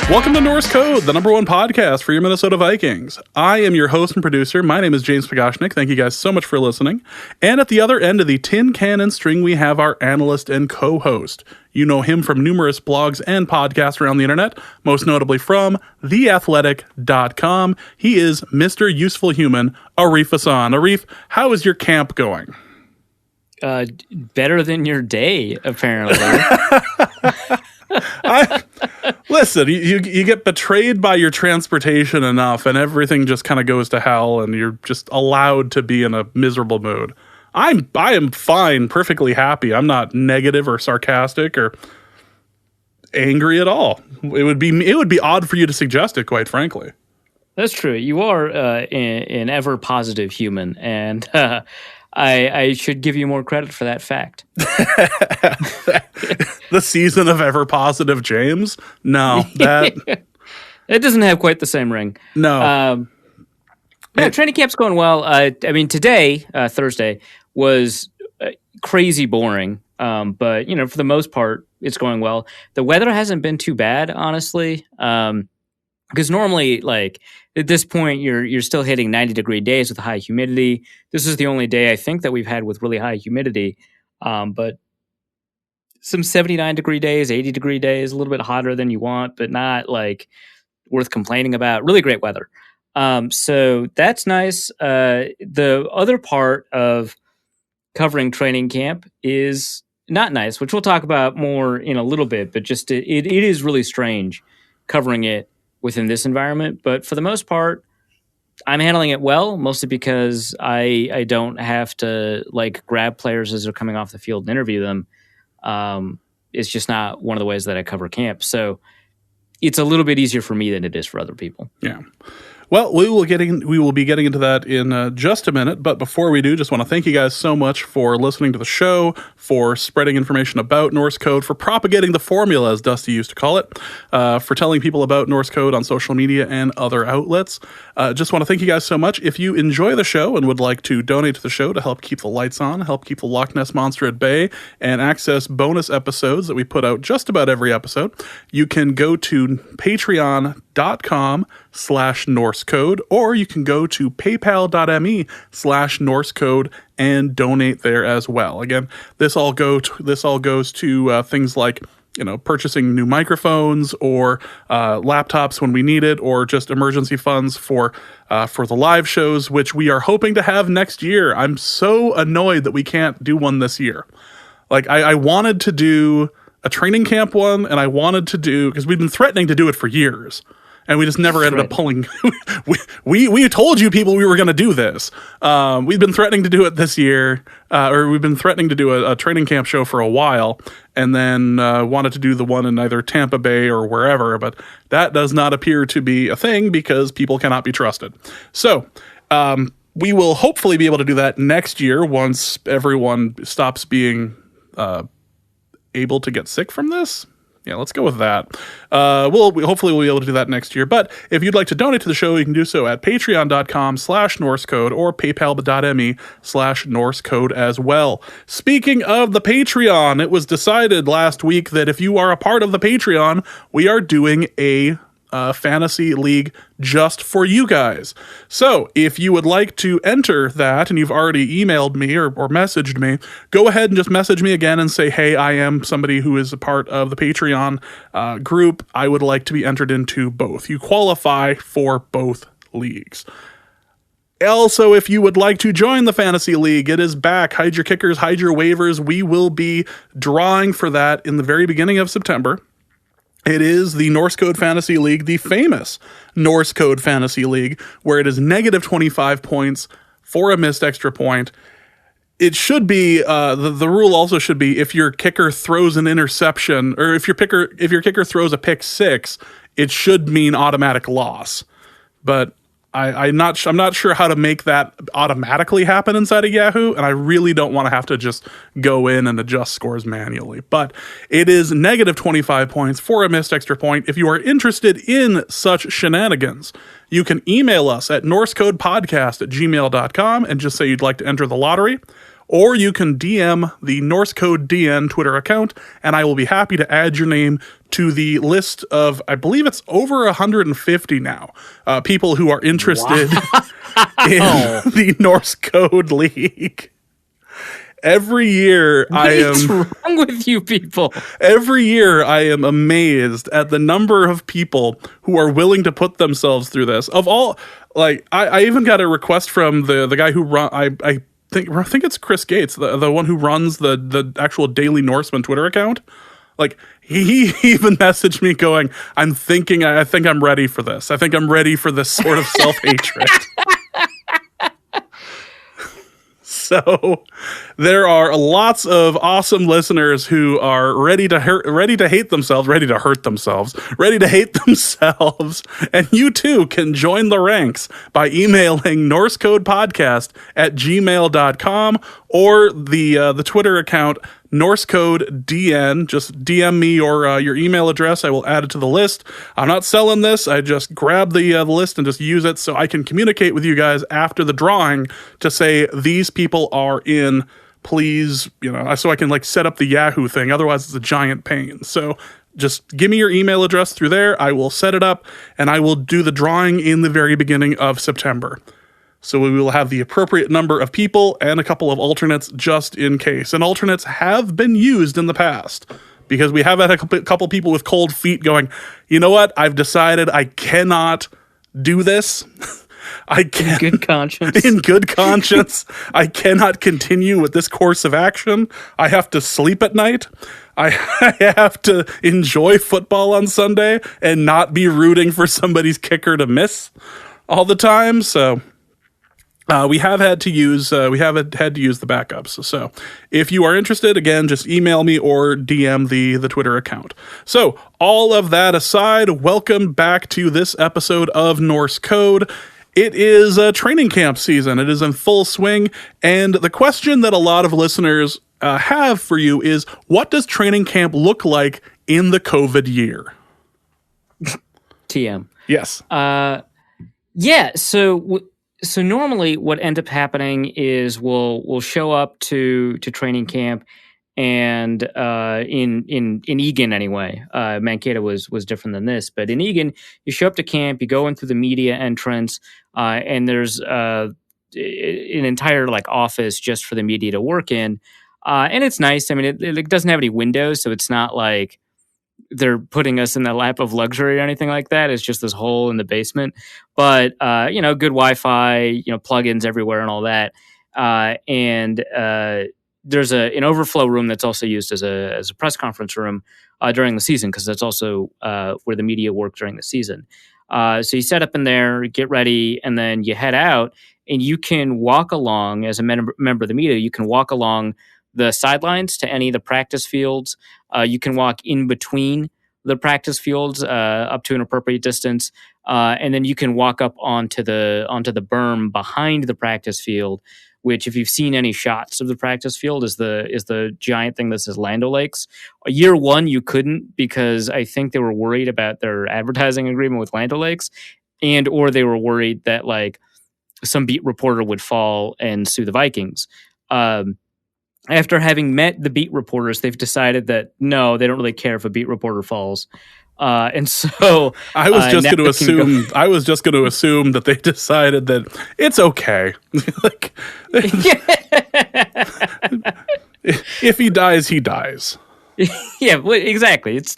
Welcome to Norse Code, the #1 podcast for your Minnesota Vikings. I am your host and producer. My name is James Pagoshnik. Thank you guys so much for listening. And at the other end of the tin cannon string, we have our analyst and co-host. You know him from numerous blogs and podcasts around the internet, most notably from theathletic.com. He is Mr. Useful Human, Arif Hassan. Arif, how is your camp going? Better than your day, apparently. Listen, you get betrayed by your transportation enough and everything just kind of goes to hell and you're just allowed to be in a miserable mood. I am fine, perfectly happy. I'm not negative or sarcastic or angry at all. It would be odd for you to suggest it, quite frankly. That's true. You are an ever positive human, and I should give you more credit for that fact. The season of ever positive James? No, that it doesn't have quite the same ring. No. Training camp's going well. I mean, today, Thursday, was crazy boring. But for the most part, it's going well. The weather hasn't been too bad, honestly. Because normally, like at this point, you're still hitting 90-degree days with high humidity. This is the only day I think that we've had with really high humidity. But some 79-degree days, 80-degree days, a little bit hotter than you want, but not like worth complaining about. Really great weather. So that's nice. The other part of covering training camp is not nice, which we'll talk about more in a little bit, but just it is really strange covering it within this environment. But for the most part, I'm handling it well, mostly because I don't have to like grab players as they're coming off the field and interview them. It's just not one of the ways that I cover camp. So it's a little bit easier for me than it is for other people. Yeah. Well, we will be getting into that in just a minute, but before we do, just want to thank you guys so much for listening to the show, for spreading information about Norse Code, for propagating the formula, as Dusty used to call it, for telling people about Norse Code on social media and other outlets. Just want to thank you guys so much. If you enjoy the show and would like to donate to the show to help keep the lights on, help keep the Loch Ness Monster at bay, and access bonus episodes that we put out just about every episode, you can go to patreon.com/Norse Code, or you can go to paypal.me/Norse Code and donate there as well. Again, this all goes to things like purchasing new microphones or laptops when we need it, or just emergency funds for the live shows, which we are hoping to have next year. I'm so annoyed that we can't do one this year. Like I wanted to do a training camp one, and I wanted to do, because we've been threatening to do it for years. And we just never ended up pulling. we told you people we were going to do this. We've been threatening to do it this year, or we've been threatening to do a training camp show for a while, and then wanted to do the one in either Tampa Bay or wherever. But that does not appear to be a thing because people cannot be trusted. So we will hopefully be able to do that next year once everyone stops being able to get sick from this. Yeah, let's go with that. Hopefully we'll be able to do that next year. But if you'd like to donate to the show, you can do so at patreon.com/Norse Code or paypal.me/Norse Code as well. Speaking of the Patreon, it was decided last week that if you are a part of the Patreon, we are doing a fantasy league just for you guys. So if you would like to enter that and you've already emailed me or messaged me, go ahead and just message me again and say, hey, I am somebody who is a part of the Patreon group. I would like to be entered into both. You qualify for both leagues. Also, if you would like to join the Fantasy League, it is back. Hide your kickers, hide your waivers. We will be drawing for that in the very beginning of September. It is the Norse Code Fantasy League, the famous Norse Code Fantasy League, where it is negative 25 points for a missed extra point. It should be, the rule also should be, if your kicker throws an interception, or if your kicker throws a pick six, it should mean automatic loss. But I'm not sure how to make that automatically happen inside of Yahoo, and I really don't want to have to just go in and adjust scores manually. But it is negative 25 points for a missed extra point. If you are interested in such shenanigans, you can email us at norsecodepodcast@gmail.com and just say you'd like to enter the lottery. Or you can DM the Norse Code DN Twitter account, and I will be happy to add your name to the list of, I believe it's over 150 now, people who are interested in the Norse Code League. Every year What's wrong with you people? Every year I am amazed at the number of people who are willing to put themselves through this. Of all, like, I even got a request from the guy who run, I think it's Chris Gates, the one who runs the actual Daily Norseman Twitter account. Like, he even messaged me going, I think I'm ready for this. I think I'm ready for this sort of self-hatred. So there are lots of awesome listeners who are ready to hate themselves, ready to hurt themselves, ready to hate themselves. And you too can join the ranks by emailing norsecodepodcast@gmail.com or the Twitter account norsecodedn. Just DM me your email address. I will add it to the list. I'm not selling this. I just grab the list and just use it so I can communicate with you guys after the drawing to say these people are in. Please, so I can like set up the Yahoo thing. Otherwise, it's a giant pain. So just give me your email address through there. I will set it up and I will do the drawing in the very beginning of September. So we will have the appropriate number of people and a couple of alternates just in case. And alternates have been used in the past because we have had a couple people with cold feet going, you know what? I've decided I cannot do this. In good conscience, I cannot continue with this course of action. I have to sleep at night. I have to enjoy football on Sunday and not be rooting for somebody's kicker to miss all the time. So we have had to use the backups. So if you are interested, again, just email me or DM the Twitter account. So all of that aside, welcome back to this episode of Norse Code. It is a training camp season. It is in full swing. And the question that a lot of listeners have for you is, what does training camp look like in the COVID year? TM. Yes. Yeah. So normally what ends up happening is we'll show up to training camp, and in Egan anyway, Mankato was different than this, but in Egan, you show up to camp, you go in through the media entrance, and there's an entire like office just for the media to work in, and it's nice. I mean, it doesn't have any windows, so it's not like they're putting us in the lap of luxury or anything like that. It's just this hole in the basement, but good Wi-Fi, plugins everywhere and all that, and there's an overflow room that's also used as a press conference room during the season, because that's also where the media work during the season. So you set up in there, get ready, and then you head out, and you can walk along as a member of the media. You can walk along the sidelines to any of the practice fields. You can walk in between the practice fields up to an appropriate distance, and then you can walk up onto the berm behind the practice field, which, if you've seen any shots of the practice field, is the giant thing that says Land O'Lakes. Year one, you couldn't, because I think they were worried about their advertising agreement with Land O'Lakes, or they were worried that like some beat reporter would fall and sue the Vikings. After having met the beat reporters, they've decided that no, they don't really care if a beat reporter falls. And so I was just going to assume that they decided that it's okay. Like, if he dies, he dies. Yeah, exactly. It's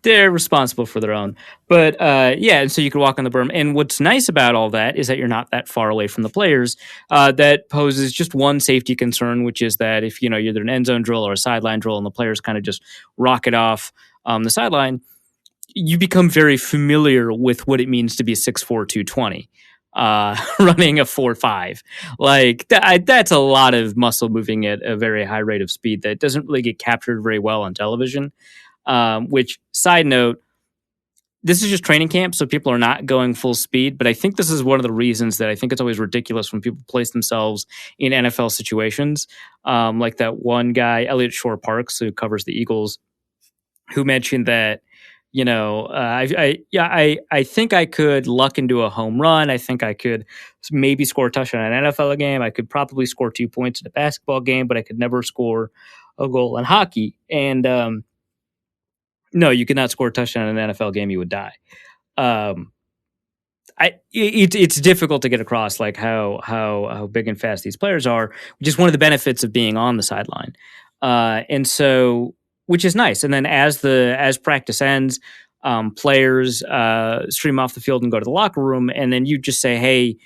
they're responsible for their own. But and so you can walk on the berm. And what's nice about all that is that you're not that far away from the players. That poses just one safety concern, which is that if you're either an end zone drill or a sideline drill, and the players kind of just rocket off the sideline, you become very familiar with what it means to be 6'4", 220. Running a 4.5, like that's a lot of muscle moving at a very high rate of speed that doesn't really get captured very well on television. Which, side note, this is just training camp, so people are not going full speed. But I think this is one of the reasons that I think it's always ridiculous when people place themselves in NFL situations. Like that one guy, Elliot Shore Parks, who covers the Eagles, who mentioned that, I think I could luck into a home run. I think I could maybe score a touchdown in an NFL game. I could probably score 2 points in a basketball game, but I could never score a goal in hockey. And No, you could not score a touchdown in an NFL game. You would die. Um, it's difficult to get across like how big and fast these players are, which is one of the benefits of being on the sideline. And so, which is nice. And then as practice ends, players stream off the field and go to the locker room, and then you just say, "Hey,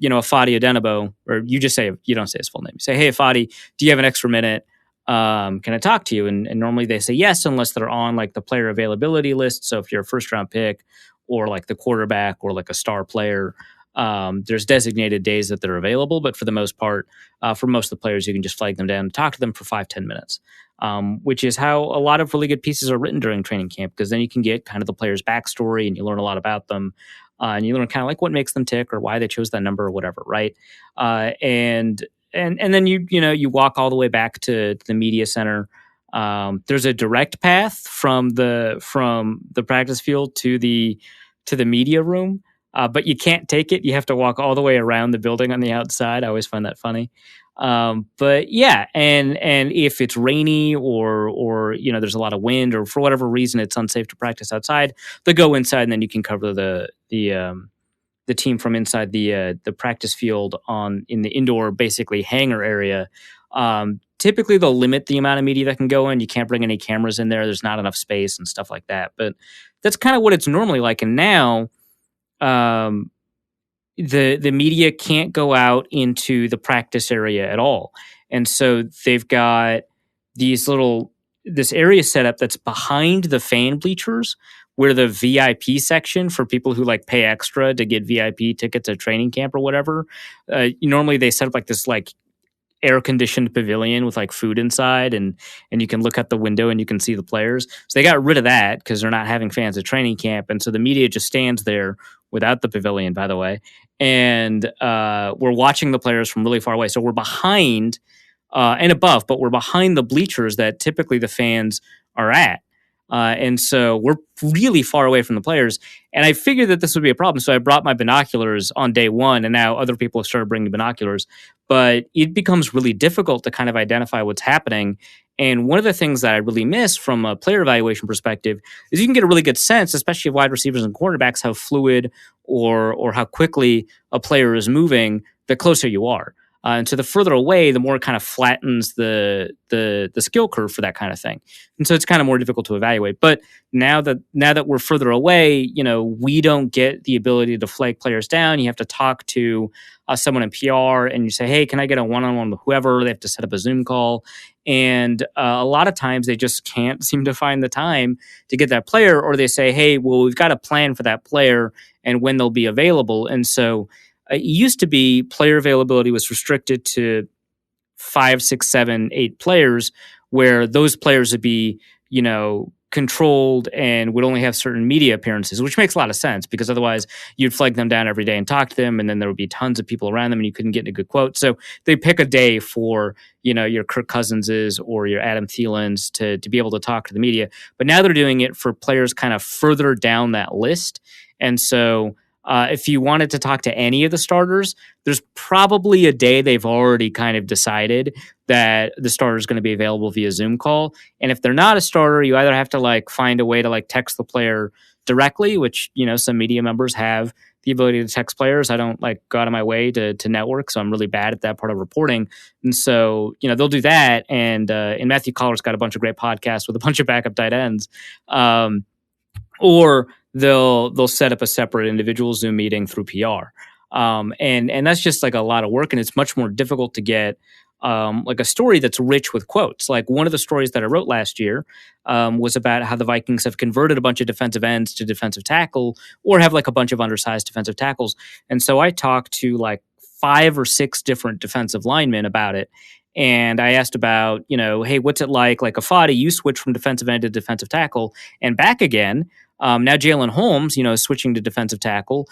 Afadi Odenigbo," or you just say, you don't say his full name. You say, "Hey, Afadi, do you have an extra minute? Can I talk to you?" And normally they say yes, unless they're on like the player availability list. So if you're a first round pick or like the quarterback or like a star player, there's designated days that they're available. But for the most part, for most of the players, you can just flag them down and talk to them for 5-10 minutes, which is how a lot of really good pieces are written during training camp, because then you can get kind of the player's backstory and you learn a lot about them. And you learn kind of like what makes them tick or why they chose that number or whatever, right? And then you walk all the way back to the media center. There's a direct path from the practice field to the media room, but you can't take it. You have to walk all the way around the building on the outside. I always find that funny. But yeah, and if it's rainy or there's a lot of wind or for whatever reason it's unsafe to practice outside, they go inside and then you can cover the team from inside the practice field in the indoor basically hangar area. Typically they'll limit the amount of media that can go in. You can't bring any cameras in there. There's not enough space and stuff like that. But that's kind of what it's normally like. And now the media can't go out into the practice area at all. And so they've got this area set up that's behind the fan bleachers, where the VIP section for people who like pay extra to get VIP tickets at training camp or whatever. Normally they set up like this like air conditioned pavilion with like food inside, and you can look out the window and you can see the players. So they got rid of that because they're not having fans at training camp. And so the media just stands there without the pavilion, by the way. And we're watching the players from really far away. So we're behind and above, but we're behind the bleachers that typically the fans are at. And so we're really far away from the players. And I figured that this would be a problem. So I brought my binoculars on day one, and now other people have started bringing binoculars. But it becomes really difficult to kind of identify what's happening. And one of the things that I really miss from a player evaluation perspective is you can get a really good sense, especially of wide receivers and quarterbacks, how fluid or how quickly a player is moving the closer you are. And so the further away, the more it kind of flattens the skill curve for that kind of thing. And so it's kind of more difficult to evaluate. But now that we're further away, we don't get the ability to flag players down. You have to talk to someone in PR and you say, "Hey, can I get a one-on-one with whoever?" They have to set up a Zoom call. And a lot of times they just can't seem to find the time to get that player, or they say, "Hey, well, we've got a plan for that player and when they'll be available." And so it used to be player availability was restricted to 5, 6, 7, 8 players, where those players would be, controlled and would only have certain media appearances, which makes a lot of sense because otherwise you'd flag them down every day and talk to them, and then there would be tons of people around them and you couldn't get a good quote. So they pick a day for, your Kirk Cousinses or your Adam Thielens to be able to talk to the media. But now they're doing it for players kind of further down that list. And so if you wanted to talk to any of the starters, there's probably a day they've already kind of decided that the starter is going to be available via Zoom call. And if they're not a starter, you either have to like find a way to like text the player directly, which, some media members have the ability to text players. I don't like go out of my way to network, so I'm really bad at that part of reporting. And so, they'll do that. And Matthew Coller's got a bunch of great podcasts with a bunch of backup tight ends. Or they'll set up a separate individual Zoom meeting through PR. And that's just like a lot of work, and it's much more difficult to get like a story that's rich with quotes. Like one of the stories that I wrote last year was about how the Vikings have converted a bunch of defensive ends to defensive tackle, or have like a bunch of undersized defensive tackles. And so I talked to like 5 or 6 different defensive linemen about it. And I asked about, hey, what's it like Afadi, you switch from defensive end to defensive tackle and back again. Now Jalen Holmes, is switching to defensive tackle.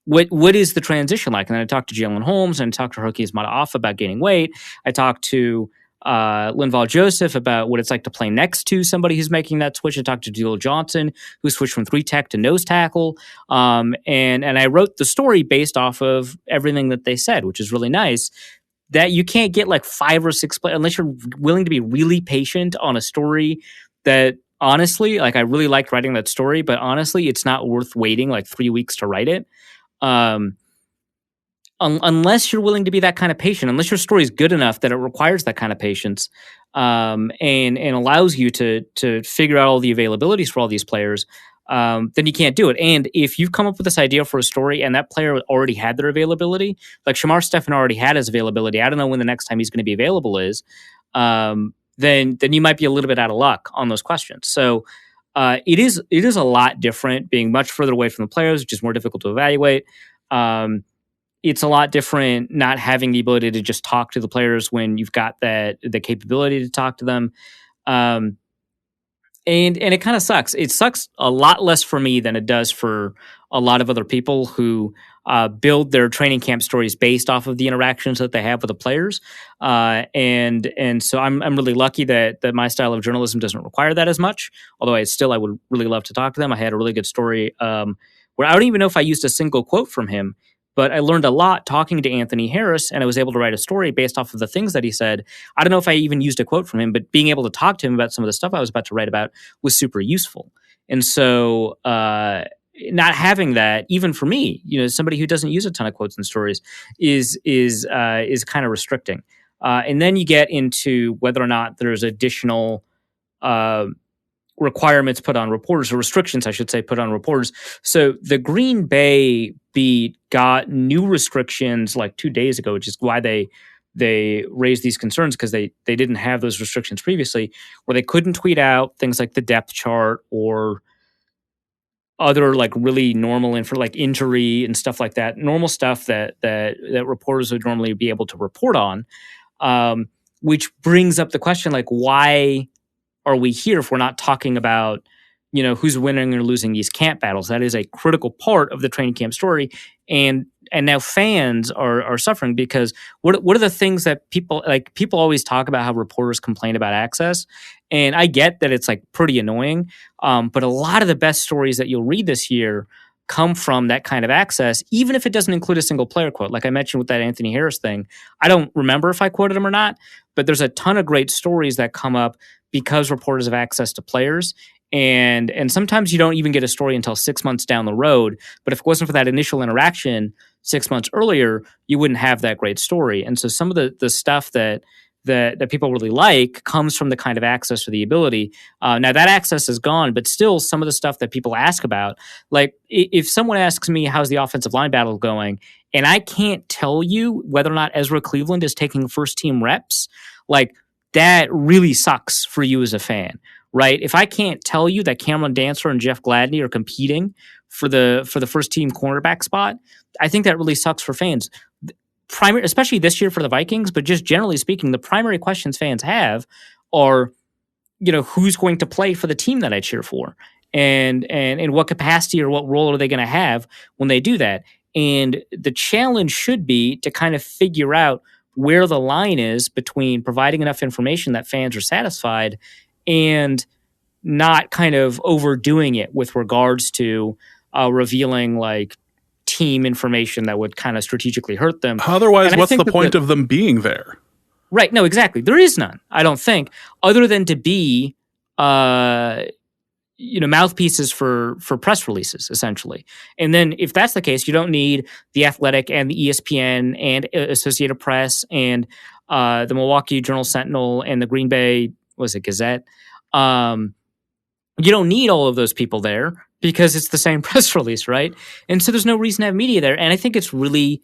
What is the transition like? And then I talked to Jalen Holmes and I talked to Herky Ismail about gaining weight. I talked to Linval Joseph about what it's like to play next to somebody who's making that switch. I talked to D'Lo Johnson, who switched from 3 tech to nose tackle. And I wrote the story based off of everything that they said, which is really nice. That you can't get like 5 or 6 players unless you're willing to be really patient on a story that honestly, like I really liked writing that story, but honestly, it's not worth waiting like 3 weeks to write it. Um, unless you're willing to be that kind of patient, unless your story is good enough that it requires that kind of patience, and allows you to figure out all the availabilities for all these players, then you can't do it. And if you've come up with this idea for a story and that player already had their availability, like Shamar Stefan already had his availability, I don't know when the next time he's going to be available is. Then you might be a little bit out of luck on those questions. So it is a lot different being much further away from the players, which is more difficult to evaluate. It's a lot different not having the ability to just talk to the players when you've got the capability to talk to them. And it kind of sucks. It sucks a lot less for me than it does for a lot of other people who build their training camp stories based off of the interactions that they have with the players. And so I'm really lucky that my style of journalism doesn't require that as much. Although I would really love to talk to them. I had a really good story where I don't even know if I used a single quote from him, but I learned a lot talking to Anthony Harris, and I was able to write a story based off of the things that he said. I don't know if I even used a quote from him, but being able to talk to him about some of the stuff I was about to write about was super useful. And so not having that, even for me, somebody who doesn't use a ton of quotes and stories, is kind of restricting. And then you get into whether or not there's additional requirements put on reporters, or restrictions, I should say, put on reporters. So the Green Bay beat got new restrictions like 2 days ago, which is why they raised these concerns, because they didn't have those restrictions previously, where they couldn't tweet out things like the depth chart or other like really normal info, like injury and stuff like that, normal stuff that reporters would normally be able to report on, which brings up the question, like, why are we here if we're not talking about, who's winning or losing these camp battles? That is a critical part of the training camp story. And now fans are suffering because what are the things that people always talk about, how reporters complain about access. And I get that it's like pretty annoying. But a lot of the best stories that you'll read this year come from that kind of access, even if it doesn't include a single player quote. Like I mentioned with that Anthony Harris thing, I don't remember if I quoted him or not, but there's a ton of great stories that come up because reporters have access to players. And sometimes you don't even get a story until 6 months down the road. But if it wasn't for that initial interaction 6 months earlier, you wouldn't have that great story. And so some of the stuff that people really like comes from the kind of access or the ability. Now that access is gone, but still some of the stuff that people ask about, like if someone asks me, how's the offensive line battle going? And I can't tell you whether or not Ezra Cleveland is taking first team reps, like that really sucks for you as a fan, right? If I can't tell you that Cameron Dancer and Jeff Gladney are competing for the first team cornerback spot, I think that really sucks for fans. Especially this year for the Vikings, but just generally speaking, the primary questions fans have are, who's going to play for the team that I cheer for, and in what capacity or what role are they going to have when they do that? And the challenge should be to kind of figure out where the line is between providing enough information that fans are satisfied and not kind of overdoing it with regards to revealing like team information that would kind of strategically hurt them. Otherwise, what's the point of them being there? Right. No, exactly. There is none, I don't think, other than to be, mouthpieces for press releases, essentially. And then if that's the case, you don't need The Athletic and the ESPN and Associated Press and the Milwaukee Journal Sentinel and the Green Bay, Gazette. You don't need all of those people there because it's the same press release, right? And so there's no reason to have media there. And I think it's really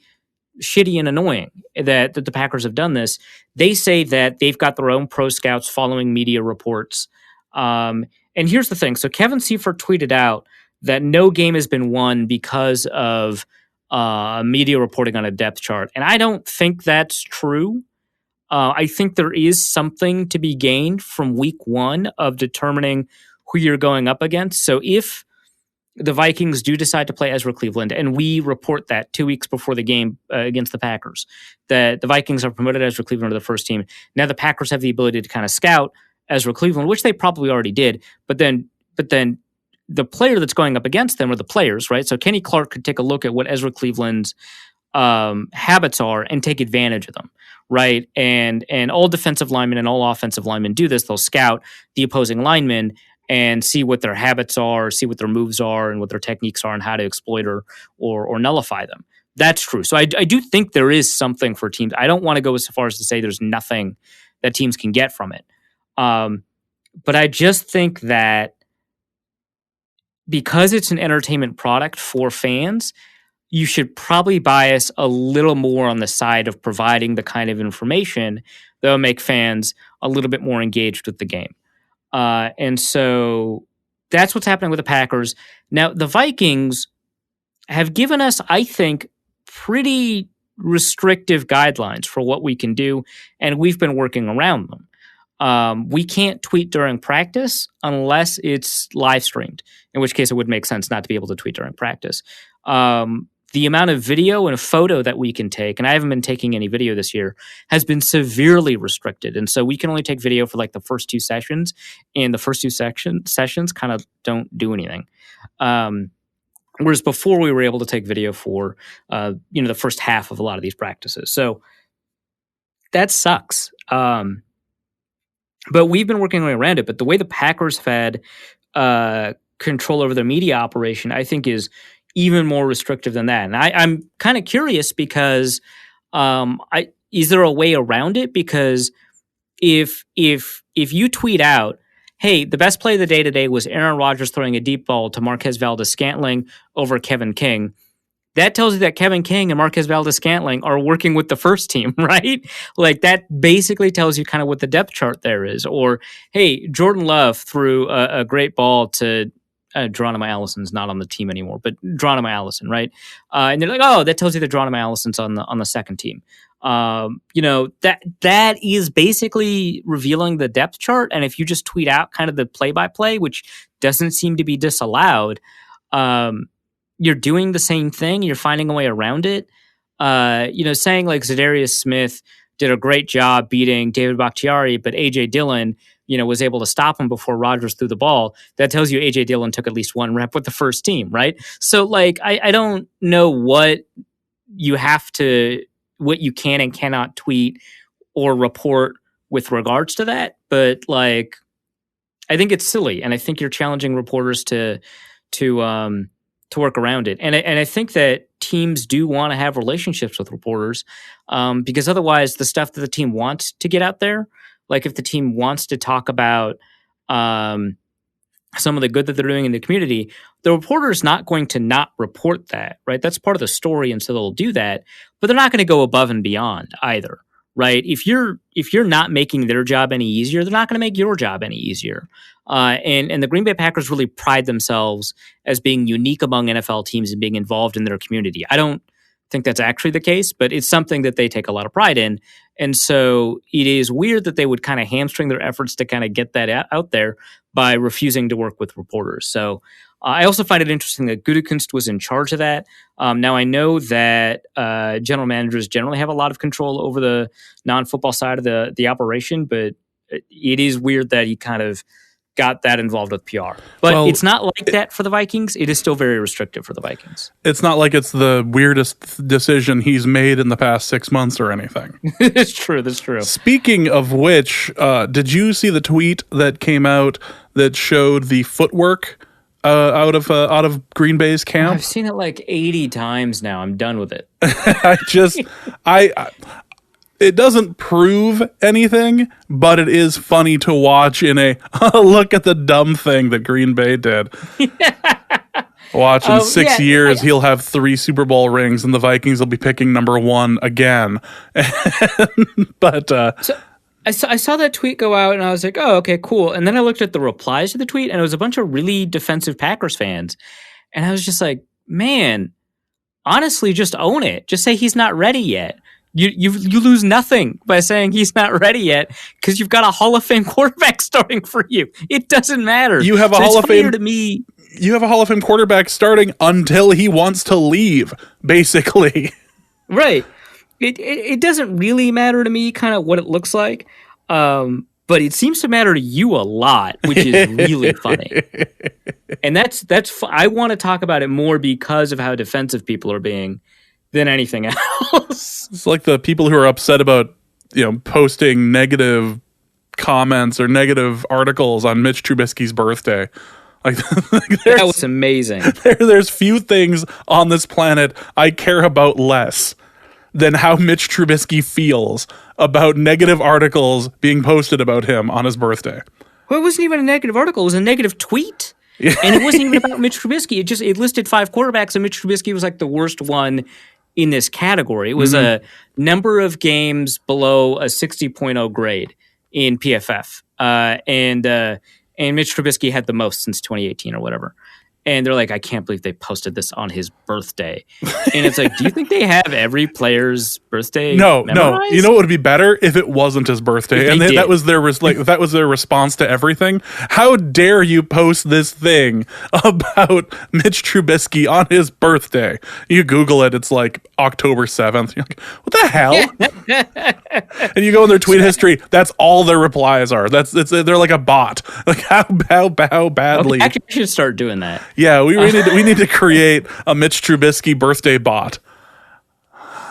shitty and annoying that the Packers have done this. They say that they've got their own pro scouts following media reports. And here's the thing. So Kevin Seifert tweeted out that no game has been won because of media reporting on a depth chart. And I don't think that's true. I think there is something to be gained from week one of determining who you're going up against. So if the Vikings do decide to play Ezra Cleveland, and we report that 2 weeks before the game against the Packers, that the Vikings have promoted Ezra Cleveland to the first team. Now the Packers have the ability to kind of scout Ezra Cleveland, which they probably already did. But then the player that's going up against them are the players, right? So Kenny Clark could take a look at what Ezra Cleveland's habits are and take advantage of them, right? And all defensive linemen and all offensive linemen do this. They'll scout the opposing linemen and see what their habits are, see what their moves are, and what their techniques are, and how to exploit or nullify them. That's true. So I do think there is something for teams. I don't want to go so far as to say there's nothing that teams can get from it. But I just think that because it's an entertainment product for fans, you should probably bias a little more on the side of providing the kind of information that will make fans a little bit more engaged with the game. And so that's what's happening with the Packers. Now, the Vikings have given us, I think, pretty restrictive guidelines for what we can do, and we've been working around them. We can't tweet during practice unless it's live streamed, in which case it would make sense not to be able to tweet during practice. The amount of video and a photo that we can take, and I haven't been taking any video this year, has been severely restricted. And so we can only take video for like the first 2 sessions, and the first 2 sessions kind of don't do anything. Whereas before we were able to take video for, the first half of a lot of these practices. So that sucks. But we've been working around it. But the way the Packers have had control over their media operation, I think, is even more restrictive than that. And I'm kind of curious because is there a way around it? Because if you tweet out, hey, the best play of the day today was Aaron Rodgers throwing a deep ball to Marquez Valdes-Scantling over Kevin King, that tells you that Kevin King and Marquez Valdes-Scantling are working with the first team, right? Like that basically tells you kind of what the depth chart there is. Or, hey, Jordan Love threw a great ball to Geronimo Allison's not on the team anymore, but Geronimo Allison, right? And they're like, oh, that tells you that Geronimo Allison's on the second team. That is basically revealing the depth chart. And if you just tweet out kind of the play-by-play, which doesn't seem to be disallowed, you're doing the same thing. You're finding a way around it. Saying like Zadarius Smith did a great job beating David Bakhtiari, but A.J. Dillon, was able to stop him before Rodgers threw the ball. That tells you A.J. Dillon took at least one rep with the first team, right? So, like, I don't know what you can and cannot tweet or report with regards to that, but like, I think it's silly, and I think you're challenging reporters to work around it. And I think that teams do want to have relationships with reporters because otherwise the stuff that the team wants to get out there, like if the team wants to talk about some of the good that they're doing in the community, the reporter is not going to not report that, right? That's part of the story, and so they'll do that, but they're not going to go above and beyond either, right? If you're not making their job any easier, they're not going to make your job any easier. And the Green Bay Packers really pride themselves as being unique among NFL teams and being involved in their community. I don't think that's actually the case, but it's something that they take a lot of pride in. And so it is weird that they would kind of hamstring their efforts to kind of get that out there by refusing to work with reporters. So I also find it interesting that Gutekunst was in charge of that. Now, I know that general managers generally have a lot of control over the non-football side of the operation, but it is weird that he kind of got that involved with PR. But it's not like that for the Vikings. It is still very restrictive for the Vikings. It's not like it's the weirdest decision he's made in the past 6 months or anything. That's true. Speaking of which, did you see the tweet that came out that showed the footwork out of Green Bay's camp? I've seen it like 80 times now. I'm done with it. It doesn't prove anything, but it is funny to watch in a look at the dumb thing that Green Bay did. Watch in 6 years, he'll have 3 Super Bowl rings, and the Vikings will be picking number 1 again. But I saw that tweet go out, and I was like, oh, okay, cool. And then I looked at the replies to the tweet, and it was a bunch of really defensive Packers fans. And I was just like, man, honestly, just own it. Just say he's not ready yet. You lose nothing by saying he's not ready yet because you've got a Hall of Fame quarterback starting for you. It doesn't matter. You have a Hall of Fame to me. You have a Hall of Fame quarterback starting until he wants to leave, basically. Right. It doesn't really matter to me kind of what it looks like. But it seems to matter to you a lot, which is really funny. And that's I want to talk about it more because of how defensive people are being than anything else. It's like the people who are upset about, posting negative comments or negative articles on Mitch Trubisky's birthday. Like, that was amazing. There's few things on this planet I care about less than how Mitch Trubisky feels about negative articles being posted about him on his birthday. Well, it wasn't even a negative article. It was a negative tweet. And it wasn't even about Mitch Trubisky. It listed 5 quarterbacks, and Mitch Trubisky was like the worst one in this category. It was a number of games below a 60.0 grade in PFF. And Mitch Trubisky had the most since 2018 or whatever. And they're like, I can't believe they posted this on his birthday. And it's like, do you think they have every player's birthday memorized? No. You know what would be better if it wasn't his birthday, and that was their that was their response to everything. How dare you post this thing about Mitch Trubisky on his birthday? You Google it; it's like October 7th. You're like, what the hell? And you go in their tweet history. That's all their replies are. They're like a bot. Like how badly? Okay, actually, we should start doing that. Yeah, we need to create a Mitch Trubisky birthday bot.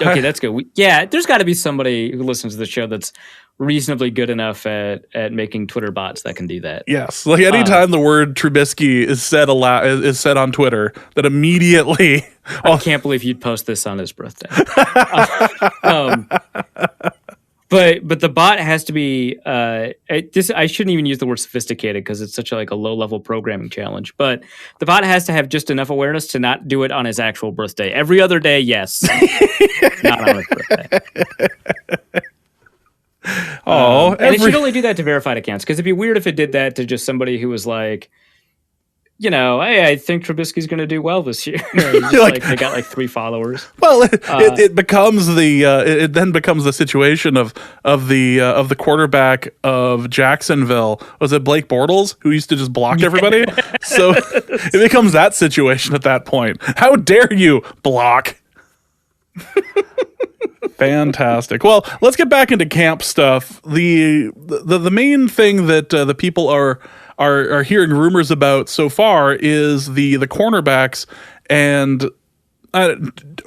Okay, that's good. There's got to be somebody who listens to the show that's reasonably good enough at making Twitter bots that can do that. Yes, like anytime the word Trubisky is said on Twitter, that immediately. I can't believe you'd post this on his birthday. But the bot has to be I shouldn't even use the word sophisticated because it's such a low level programming challenge. But the bot has to have just enough awareness to not do it on his actual birthday. Every other day, yes, not on his birthday. And it should only do that to verified accounts because it'd be weird if it did that to just somebody who was like, hey, I think Trubisky's going to do well this year. They got 3 followers. Well, it becomes it then becomes the situation of the quarterback of Jacksonville. Was it Blake Bortles who used to just block everybody? So it becomes that situation at that point. How dare you block? Fantastic. Well, let's get back into camp stuff. The main thing that the people are hearing rumors about so far is the cornerbacks, and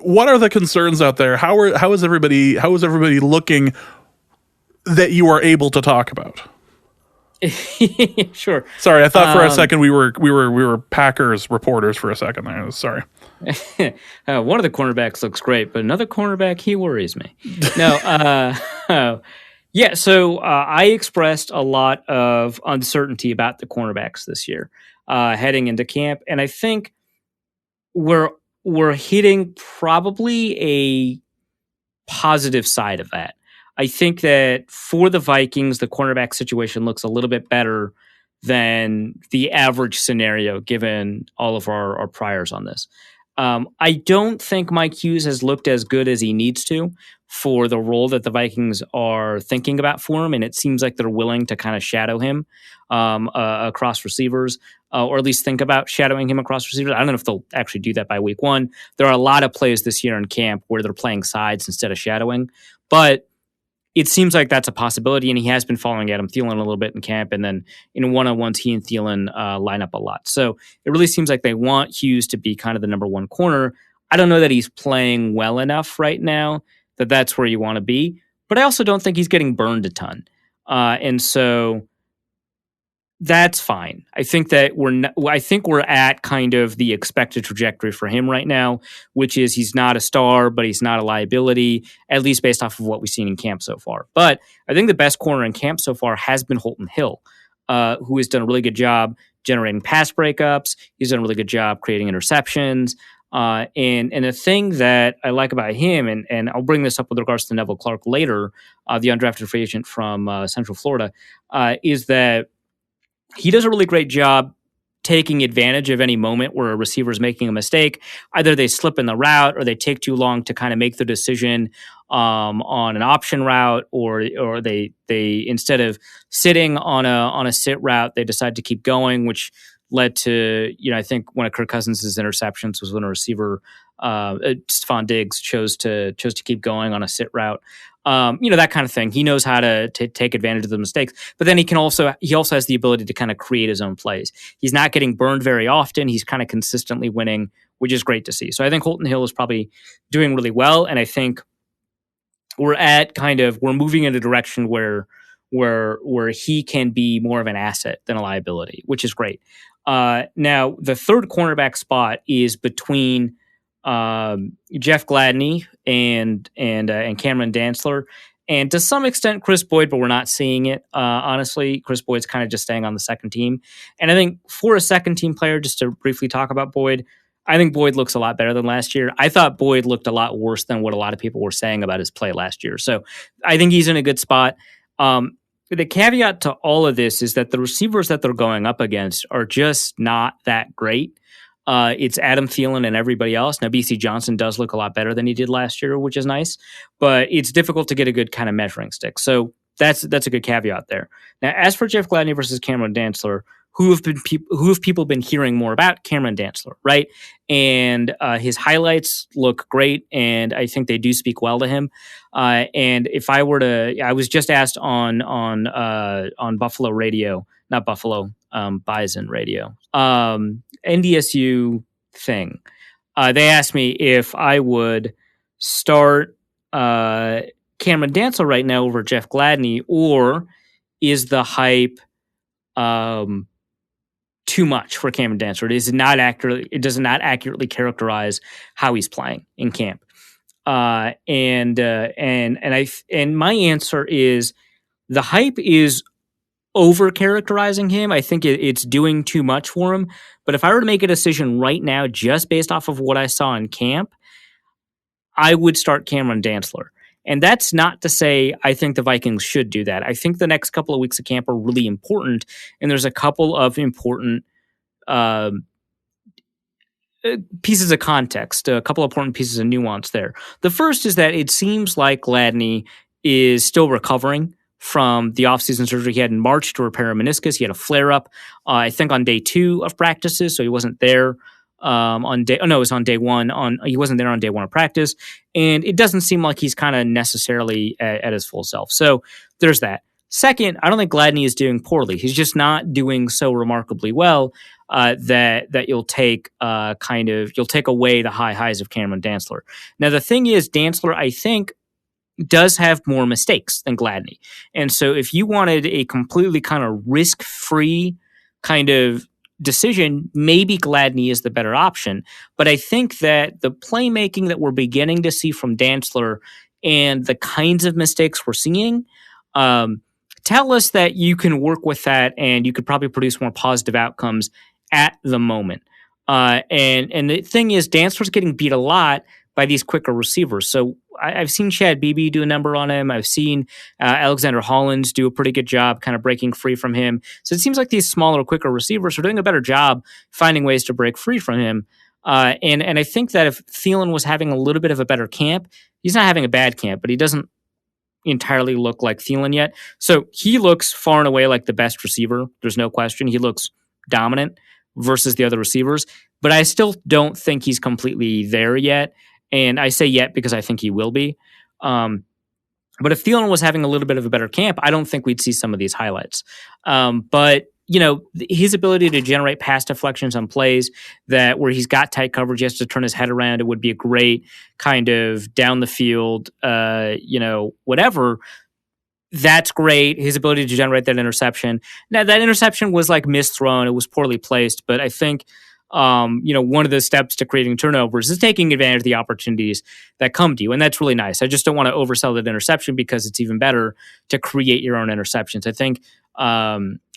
what are the concerns out there? How is everybody looking that you are able to talk about? Sure. Sorry, I thought for a second we were Packers reporters for a second there. Sorry. One of the cornerbacks looks great, but another cornerback, he worries me. No. Yeah, so I expressed a lot of uncertainty about the cornerbacks this year heading into camp, and I think we're hitting probably a positive side of that. I think that for the Vikings, the cornerback situation looks a little bit better than the average scenario given all of our priors on this. I don't think Mike Hughes has looked as good as he needs to for the role that the Vikings are thinking about for him, and it seems like they're willing to kind of shadow him across receivers, or at least think about shadowing him across receivers. I don't know if they'll actually do that by week 1. There are a lot of plays this year in camp where they're playing sides instead of shadowing, but it seems like that's a possibility, and he has been following Adam Thielen a little bit in camp, and then in one-on-ones, he and Thielen line up a lot. So it really seems like they want Hughes to be kind of the number 1 corner. I don't know that he's playing well enough right now that that's where you want to be, but I also don't think he's getting burned a ton. And so that's fine. I think that we're at kind of the expected trajectory for him right now, which is he's not a star, but he's not a liability, at least based off of what we've seen in camp so far. But I think the best corner in camp so far has been Holton Hill, who has done a really good job generating pass breakups. He's done a really good job creating interceptions. And the thing that I like about him, and I'll bring this up with regards to Neville Clark later, the undrafted free agent from Central Florida, is that he does a really great job taking advantage of any moment where a receiver is making a mistake. Either they slip in the route or they take too long to kind of make the decision on an option route, or they instead of sitting on a sit route, they decide to keep going, which led to, I think one of Kirk Cousins' interceptions was when a receiver, Stephon Diggs, chose to keep going on a sit route. That kind of thing. He knows how to take advantage of the mistakes, but then he also has the ability to kind of create his own plays. He's not getting burned very often. He's kind of consistently winning, which is great to see. So I think Holton Hill is probably doing really well, and I think we're moving in a direction where where he can be more of an asset than a liability, which is great. Now, the third cornerback spot is between Jeff Gladney and Cameron Dantzler, and to some extent Chris Boyd, but we're not seeing it. Honestly, Chris Boyd's kind of just staying on the second team. And I think for a second team player, just to briefly talk about Boyd, I think Boyd looks a lot better than last year. I thought Boyd looked a lot worse than what a lot of people were saying about his play last year. So I think he's in a good spot. The caveat to all of this is that the receivers that they're going up against are just not that great. It's Adam Thielen and everybody else. Now, BC Johnson does look a lot better than he did last year, which is nice, but it's difficult to get a good kind of measuring stick. So that's a good caveat there. Now, as for Jeff Gladney versus Cameron Dantzler, who have people been hearing more about? Cameron Dantzler, right? And his highlights look great, and I think they do speak well to him. And if I were to, I was just asked on Buffalo Radio, not Buffalo, Bison Radio, NDSU thing. They asked me if I would start Cameron Dantzler right now over Jeff Gladney, or is the hype too much for Cameron Dantzler? It does not accurately characterize how he's playing in camp. And my answer is the hype is over characterizing him. I think it's doing too much for him. But if I were to make a decision right now, just based off of what I saw in camp, I would start Cameron Dantzler. And that's not to say I think the Vikings should do that. I think the next couple of weeks of camp are really important, and there's a couple of important pieces of context, a couple of important pieces of nuance there. The first is that it seems like Gladney is still recovering from the offseason surgery he had in March to repair a meniscus. He had a flare-up, I think, on day 2 of practices, so he wasn't there it was on day 1. He wasn't there on day 1 of practice, and it doesn't seem like he's kind of necessarily at his full self. So there's that. Second, I don't think Gladney is doing poorly. He's just not doing so remarkably well that you'll take away the highs of Cameron Dantzler. Now the thing is, Dantzler, I think, does have more mistakes than Gladney, and so if you wanted a completely kind of risk-free kind of decision, maybe Gladney is the better option. But I think that the playmaking that we're beginning to see from Dantzler and the kinds of mistakes we're seeing tell us that you can work with that and you could probably produce more positive outcomes at the moment. And the thing is, Dantzler's getting beat a lot by these quicker receivers. So I've seen Chad Beebe do a number on him. I've seen Alexander Hollins do a pretty good job kind of breaking free from him. So it seems like these smaller, quicker receivers are doing a better job finding ways to break free from him. And I think that if Thielen was having a little bit of a better camp, he's not having a bad camp, but he doesn't entirely look like Thielen yet. So he looks far and away like the best receiver. There's no question. He looks dominant versus the other receivers, but I still don't think he's completely there yet. And I say yet because I think he will be. But if Thielen was having a little bit of a better camp, I don't think we'd see some of these highlights. But his ability to generate pass deflections on plays where he's got tight coverage, he has to turn his head around. It would be a great kind of down the field, whatever. That's great. His ability to generate that interception. Now, that interception was like misthrown. It was poorly placed, but I think one of the steps to creating turnovers is taking advantage of the opportunities that come to you. And that's really nice. I just don't want to oversell that interception because it's even better to create your own interceptions. I think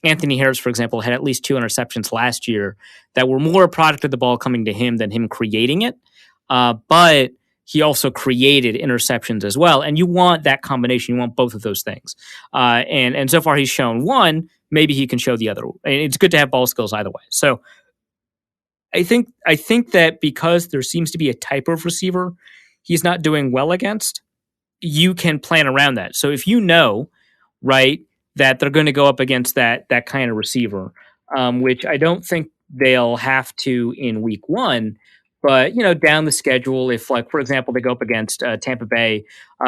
Anthony Harris, for example, had at least 2 interceptions last year that were more a product of the ball coming to him than him creating it. But he also created interceptions as well. And you want that combination. You want both of those things. And so far he's shown one, maybe he can show the other. And it's good to have ball skills either way. So I think that because there seems to be a type of receiver he's not doing well against, you can plan around that. So if you know, right, that they're going to go up against that kind of receiver, which I don't think they'll have to in week 1, but down the schedule, if like for example they go up against Tampa Bay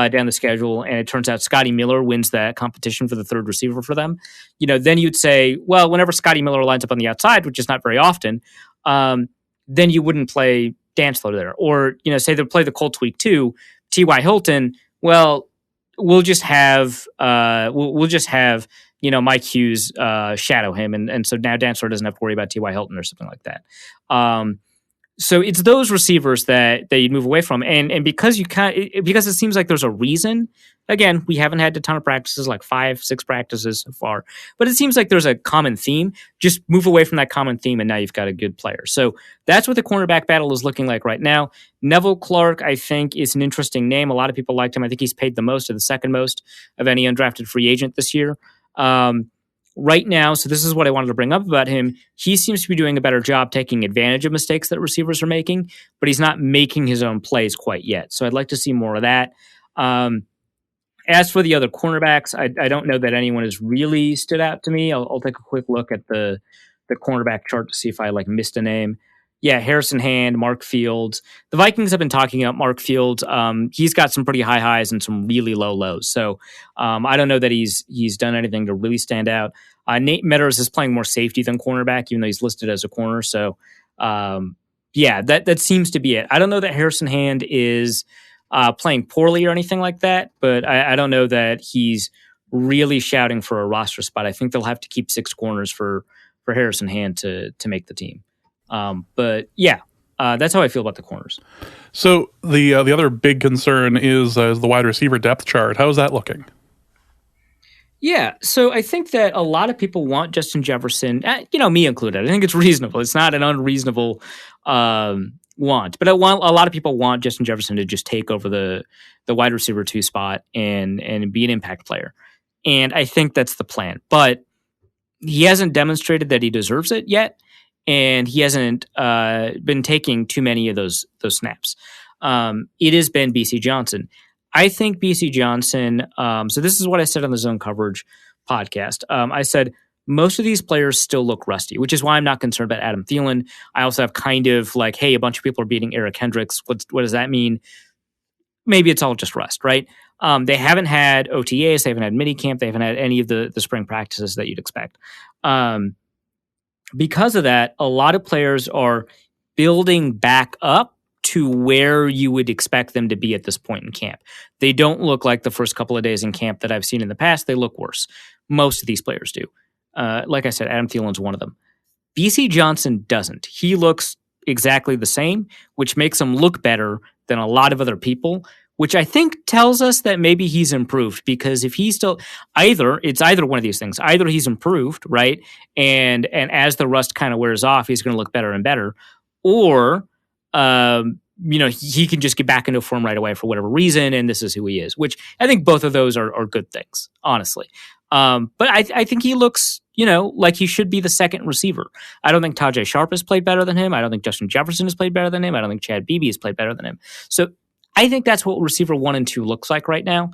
down the schedule, and it turns out Scotty Miller wins that competition for the third receiver for them, then you'd say, well, whenever Scotty Miller lines up on the outside, which is not very often, then you wouldn't play Dantzler there. Or, say they play the Colts week 2, T.Y. Hilton, well, we'll just have Mike Hughes shadow him, and so now Dan Sor doesn't have to worry about T.Y. Hilton or something like that. So it's those receivers that you'd move away from, and because because it seems like there's a reason. Again, we haven't had a ton of practices, like 5-6 practices so far, but it seems like there's a common theme. Just move away from that common theme, and now you've got a good player. So that's what the cornerback battle is looking like right now. Neville Clark, I think, is an interesting name. A lot of people liked him. I think he's paid the most, or the second most, of any undrafted free agent this year. Right now, so this is what I wanted to bring up about him. He seems to be doing a better job taking advantage of mistakes that receivers are making, but he's not making his own plays quite yet. So I'd like to see more of that. As for the other cornerbacks, I don't know that anyone has really stood out to me. I'll take a quick look at the cornerback chart to see if I missed a name. Yeah, Harrison Hand, Mark Fields. The Vikings have been talking about Mark Fields. He's got some pretty high highs and some really low lows. So I don't know that he's done anything to really stand out. Nate Meadors is playing more safety than cornerback, even though he's listed as a corner. So yeah, that seems to be it. I don't know that Harrison Hand is playing poorly or anything like that, but I don't know that he's really shouting for a roster spot. I think they'll have to keep 6 corners for Harrison Hand to make the team. But yeah, that's how I feel about the corners. So the other big concern is the wide receiver depth chart. How's that looking? Yeah, so I think that a lot of people want Justin Jefferson, me included. I think it's reasonable. It's not an unreasonable want, but a lot of people want Justin Jefferson to just take over the wide receiver 2 spot and be an impact player. And I think that's the plan. But he hasn't demonstrated that he deserves it yet, and he hasn't been taking too many of those snaps. It has been BC Johnson. I think BC Johnson, so this is what I said on the Zone Coverage podcast. I said, most of these players still look rusty, which is why I'm not concerned about Adam Thielen. I also have kind of hey, a bunch of people are beating Eric Hendricks. What does that mean? Maybe it's all just rust, right? They haven't had OTAs. They haven't had minicamp. They haven't had any of the spring practices that you'd expect. Because of that, a lot of players are building back up to where you would expect them to be at this point in camp. They don't look like the first couple of days in camp that I've seen in the past. They look worse. Most of these players do. Like I said, Adam Thielen's one of them. BC Johnson doesn't. He looks exactly the same, which makes him look better than a lot of other people, which I think tells us that maybe he's improved, because if he's still it's either one of these things. Either he's improved, right? And as the rust kind of wears off, he's going to look better and better, or he can just get back into form right away for whatever reason, and this is who he is, which I think both of those are good things, honestly. But I think he looks, like he should be the second receiver. I don't think Tajay Sharp has played better than him. I don't think Justin Jefferson has played better than him. I don't think Chad Beebe has played better than him. So I think that's what receiver 1 and 2 looks like right now.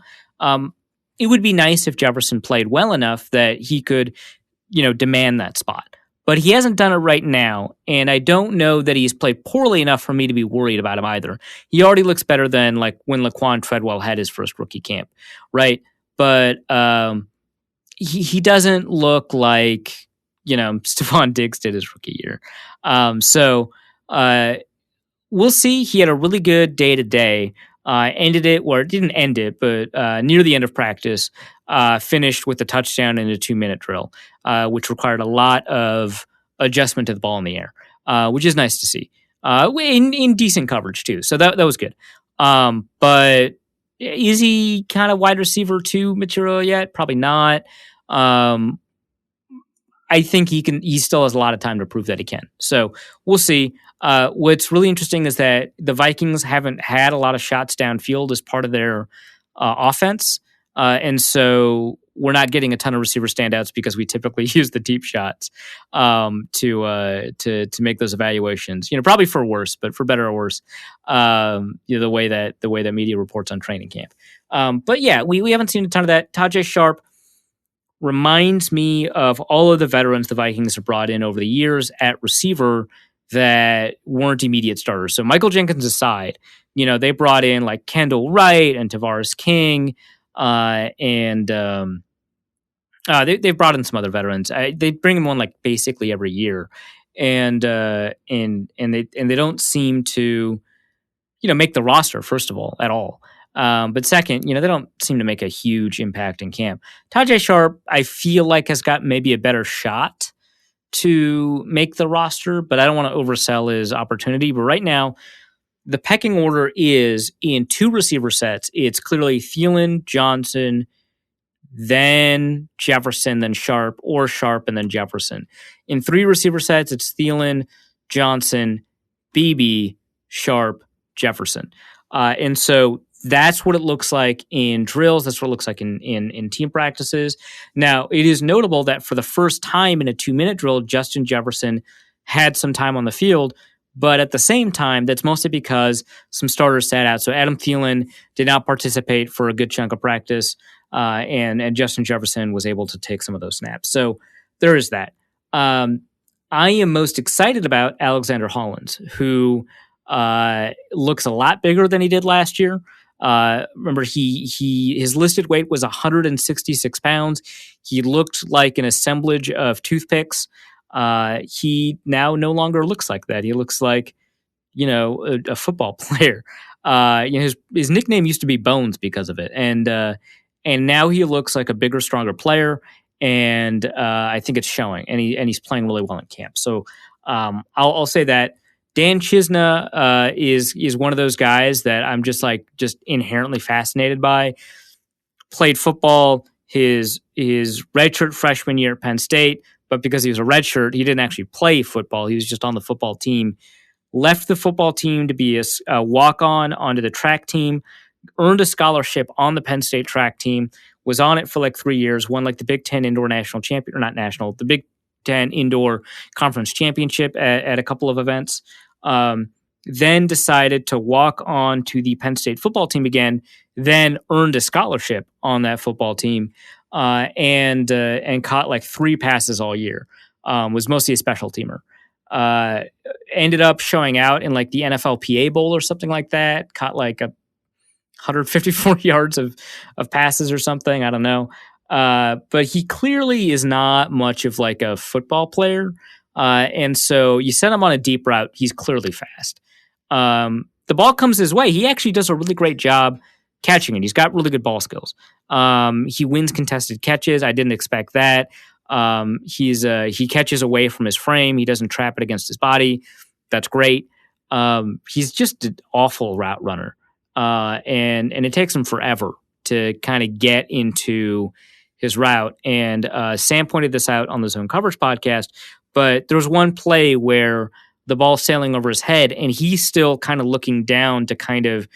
It would be nice if Jefferson played well enough that he could, demand that spot. But he hasn't done it right now, and I don't know that he's played poorly enough for me to be worried about him either. He already looks better than when Laquan Treadwell had his first rookie camp, right? But he doesn't look like Stephon Diggs did his rookie year. So we'll see. He had a really good day-to-day. Ended it, or didn't end it, but near the end of practice, finished with a touchdown in a 2-minute drill, which required a lot of adjustment to the ball in the air, which is nice to see. In decent coverage too, so that was good. But is he kind of wide receiver 2 material yet? Probably not. I think he still has a lot of time to prove that he can. So we'll see. What's really interesting is that the Vikings haven't had a lot of shots downfield as part of their offense. And so we're not getting a ton of receiver standouts because we typically use the deep shots to make those evaluations. Probably for worse, but for better or worse, the way that media reports on training camp. But yeah, we haven't seen a ton of that. Tajay Sharp reminds me of all of the veterans the Vikings have brought in over the years at receiver that weren't immediate starters. So Michael Jenkins aside, they brought in Kendall Wright and Tavares King, and they've brought in some other veterans. They bring them on basically every year, and they don't seem to make the roster, first of all, at all. But second, they don't seem to make a huge impact in camp. Tajay Sharp, I feel like, has got maybe a better shot to make the roster, but I don't want to oversell his opportunity. But right now, the pecking order is in 2 receiver sets. It's clearly Thielen, Johnson, then Jefferson, then Sharp, or Sharp and then Jefferson. In 3 receiver sets, it's Thielen, Johnson, Beebe, Sharp, Jefferson. And so that's what it looks like in drills. That's what it looks like in team practices. Now, it is notable that for the first time in a 2-minute drill, Justin Jefferson had some time on the field. But at the same time, that's mostly because some starters sat out. So Adam Thielen did not participate for a good chunk of practice, and Justin Jefferson was able to take some of those snaps. So there is that. I am most excited about Alexander Hollins, who looks a lot bigger than he did last year. Remember, his listed weight was 166 pounds. He looked like an assemblage of toothpicks. He now no longer looks like that. He looks like, a football player. His nickname used to be Bones because of it. And now he looks like a bigger, stronger player. And I think it's showing, and he's playing really well in camp. So I'll say that Dan Chisna is one of those guys that I'm just inherently fascinated by. Played football his redshirt freshman year at Penn State, but because he was a redshirt, he didn't actually play football. He was just on the football team. Left the football team to be a walk-on onto the track team. Earned a scholarship on the Penn State track team. Was on it for like 3 years. Won like the Big Ten Indoor National Champion, or not national, the Big Ten Indoor Conference Championship at a couple of events. Then decided to walk on to the Penn State football team again. Then earned a scholarship on that football team. And caught like 3 passes all year. Was mostly a special teamer. Ended up showing out in like the NFLPA Bowl or something like that. Caught like 154 yards of passes or something. I don't know. But he clearly is not much of like a football player. And so you send him on a deep route. He's clearly fast. The ball comes his way. He actually does a really great job catching it. He's got really good ball skills. He wins contested catches. I didn't expect that. He catches away from his frame. He doesn't trap it against his body. That's great. He's just an awful route runner. And it takes him forever to kind of get into his route. And Sam pointed this out on the Zone Coverage podcast, but there was one play where the ball's sailing over his head and he's still kind of looking down to kind of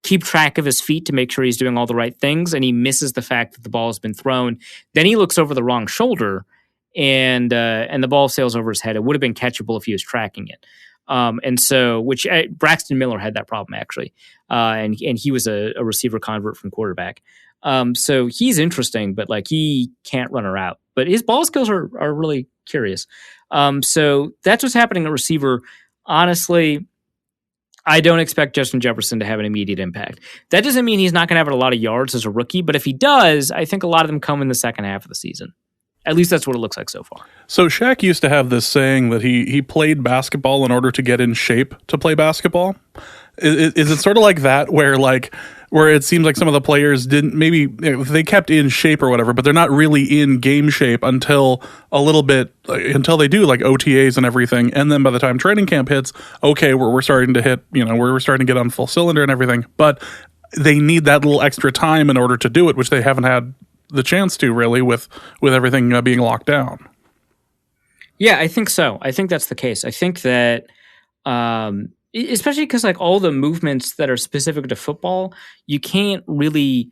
keep track of his feet to make sure he's doing all the right things, and he misses the fact that the ball has been thrown. Then he looks over the wrong shoulder, and the ball sails over his head. It would have been catchable if he was tracking it. Braxton Miller had that problem actually, and he was a receiver convert from quarterback. So he's interesting, but like he can't run her out. But his ball skills are really curious. So that's what's happening at receiver. Honestly, I don't expect Justin Jefferson to have an immediate impact. That doesn't mean he's not going to have a lot of yards as a rookie, but if he does, I think a lot of them come in the second half of the season. At least that's what it looks like so far. So Shaq used to have this saying that he played basketball in order to get in shape to play basketball. Is it sort of like that, where it seems like some of the players didn't, maybe they kept in shape or whatever, but they're not really in game shape until until they do like OTAs and everything, and then by the time training camp hits, okay, we're starting to hit, we're starting to get on full cylinder and everything, but they need that little extra time in order to do it, which they haven't had the chance to really with everything being locked down. Yeah, I think so. I think that's the case. I think that especially because like all the movements that are specific to football, you can't really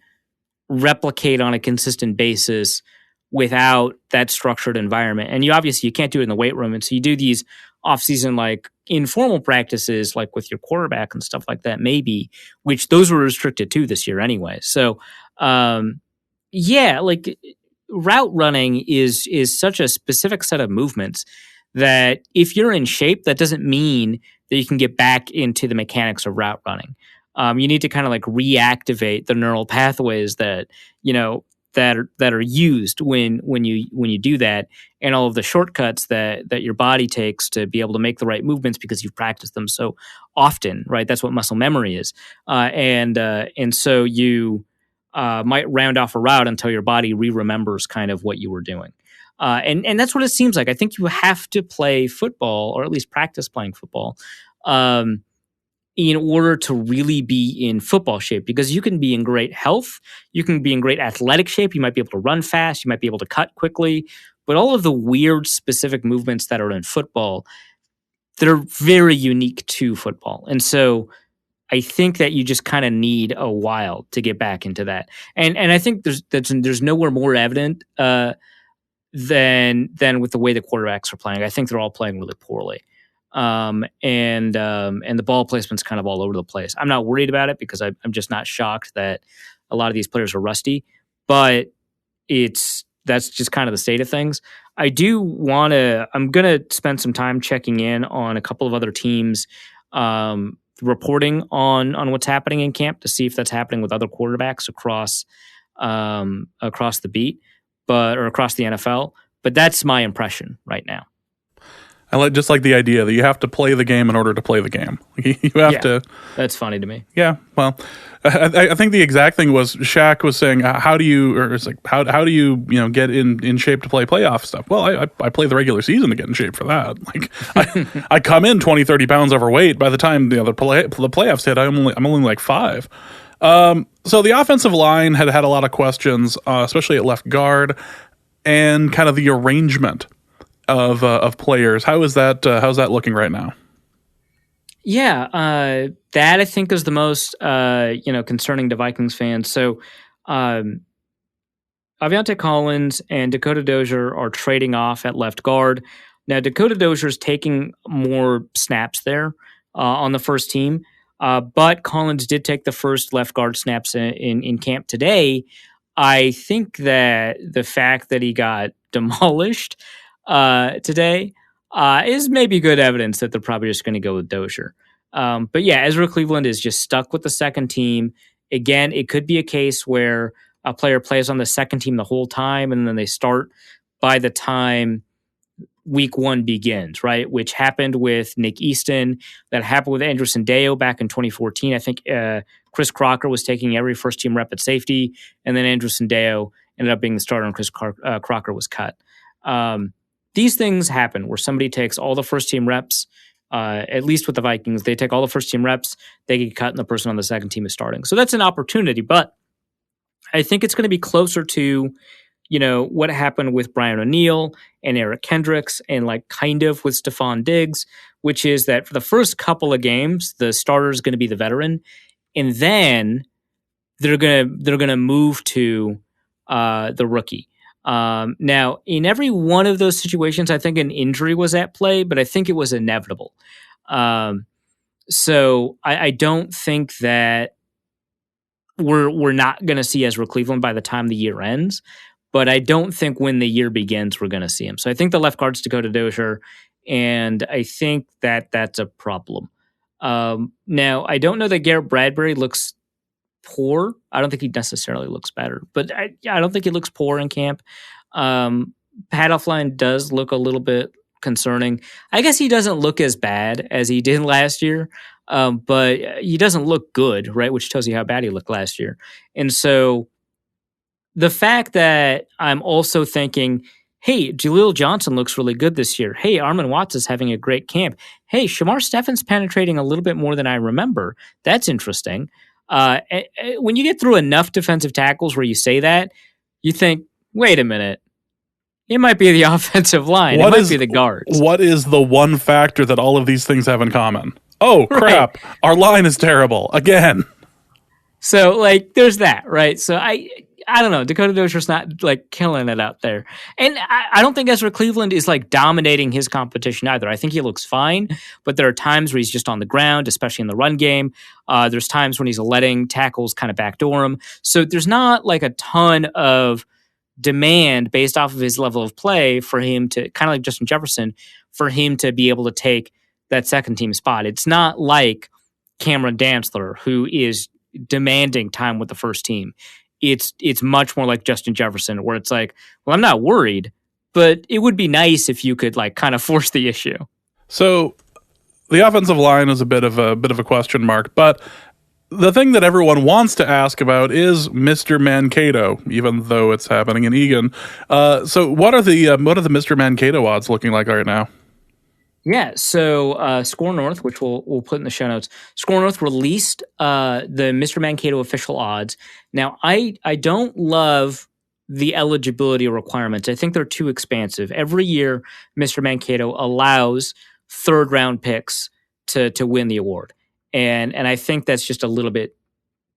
replicate on a consistent basis without that structured environment. And you can't do it in the weight room. And so you do these off-season like informal practices like with your quarterback and stuff like that, maybe, which those were restricted to this year anyway. So like route running is such a specific set of movements that if you're in shape, that doesn't mean that you can get back into the mechanics of route running. You need to kind of like reactivate the neural pathways that that are used when you do that, and all of the shortcuts that your body takes to be able to make the right movements because you've practiced them so often, right? That's what muscle memory is, and so you might round off a route until your body remembers kind of what you were doing, and that's what it seems like. I think you have to play football, or at least practice playing football, in order to really be in football shape, because you can be in great health, you can be in great athletic shape, you might be able to run fast, you might be able to cut quickly, but all of the weird specific movements that are in football, they're very unique to football. And so I think that you just kind of need a while to get back into that. And I think there's nowhere more evident than with the way the quarterbacks are playing. I think they're all playing really poorly. And the ball placement's kind of all over the place. I'm not worried about it because I'm just not shocked that a lot of these players are rusty, but that's just kind of the state of things. I'm going to spend some time checking in on a couple of other teams, reporting on what's happening in camp to see if that's happening with other quarterbacks across the beat, or across the NFL. But that's my impression right now. I just like the idea that you have to play the game in order to play the game. You have to. That's funny to me. Yeah. Well, I think the exact thing was Shaq was saying, how do you get in shape to play playoff stuff? Well, I play the regular season to get in shape for that. Like I come in 20, 30 pounds overweight. By the time the playoffs hit, I'm only like 5. So the offensive line had a lot of questions, especially at left guard, and kind of the arrangement of players. How's that looking right now? Yeah, that I think is the most concerning to Vikings fans. So Aviante Collins and Dakota Dozier are trading off at left guard. Now Dakota Dozier is taking more snaps there on the first team, but Collins did take the first left guard snaps in camp today. I think that the fact that he got demolished today is maybe good evidence that they're probably just going to go with Dozier. But yeah, Ezra Cleveland is just stuck with the second team. Again, it could be a case where a player plays on the second team the whole time and then they start by the time week 1 begins, right? Which happened with Nick Easton. That happened with Andrew Sandeo back in 2014. I think Chris Crocker was taking every first team rep at safety, and then Andrew Sandeo ended up being the starter and Chris Crocker was cut. These things happen where somebody takes all the first team reps, at least with the Vikings, they take all the first team reps, they get cut, and the person on the second team is starting. So that's an opportunity, but I think it's going to be closer to, what happened with Brian O'Neill and Eric Kendricks and like kind of with Stephon Diggs, which is that for the first couple of games, the starter is going to be the veteran, and then they're going to move to the rookie. Now, in every one of those situations, I think an injury was at play, but I think it was inevitable. So I don't think that we're not going to see Ezra Cleveland by the time the year ends, but I don't think when the year begins, we're going to see him. So I think the left guard's Dakota Dozier, and I think that that's a problem. Now, I don't know that Garrett Bradbury looks poor. I don't think he necessarily looks better, but I don't think he looks poor in camp. Pat Elflein does look a little bit concerning. I guess he doesn't look as bad as he did last year, but he doesn't look good, right? Which tells you how bad he looked last year. And so the fact that I'm also thinking, hey, Jaleel Johnson looks really good this year. Hey, Armon Watts is having a great camp. Hey, Shamar Steffen's penetrating a little bit more than I remember. That's interesting. When you get through enough defensive tackles where you say that, you think, wait a minute, it might be the offensive line. It might be the guards. What is the one factor that all of these things have in common? Oh, crap. Right. Our line is terrible. Again. So, there's that, right? So, I don't know. Dakota Dozier's not killing it out there. And I don't think Ezra Cleveland is dominating his competition either. I think he looks fine, but there are times where he's just on the ground, especially in the run game. There's times when he's letting tackles kind of backdoor him. So there's not a ton of demand based off of his level of play for him to, kind of like Justin Jefferson, for him to be able to take that second team spot. It's not like Cameron Dantzler, who is demanding time with the first team. it's much more like Justin Jefferson, where it's like, well, I'm not worried, but it would be nice if you could like kind of force the issue. So the offensive line is a bit of a question mark, but the thing that everyone wants to ask about is Mr. Mankato, even though it's happening in Egan. So what are the Mr. Mankato odds looking like right now? Yeah, so Score North, which we'll put in the show notes, Score North released the Mr. Mankato official odds. Now, I don't love the eligibility requirements. I think they're too expansive. Every year, Mr. Mankato allows third round picks to win the award. And I think that's just a little bit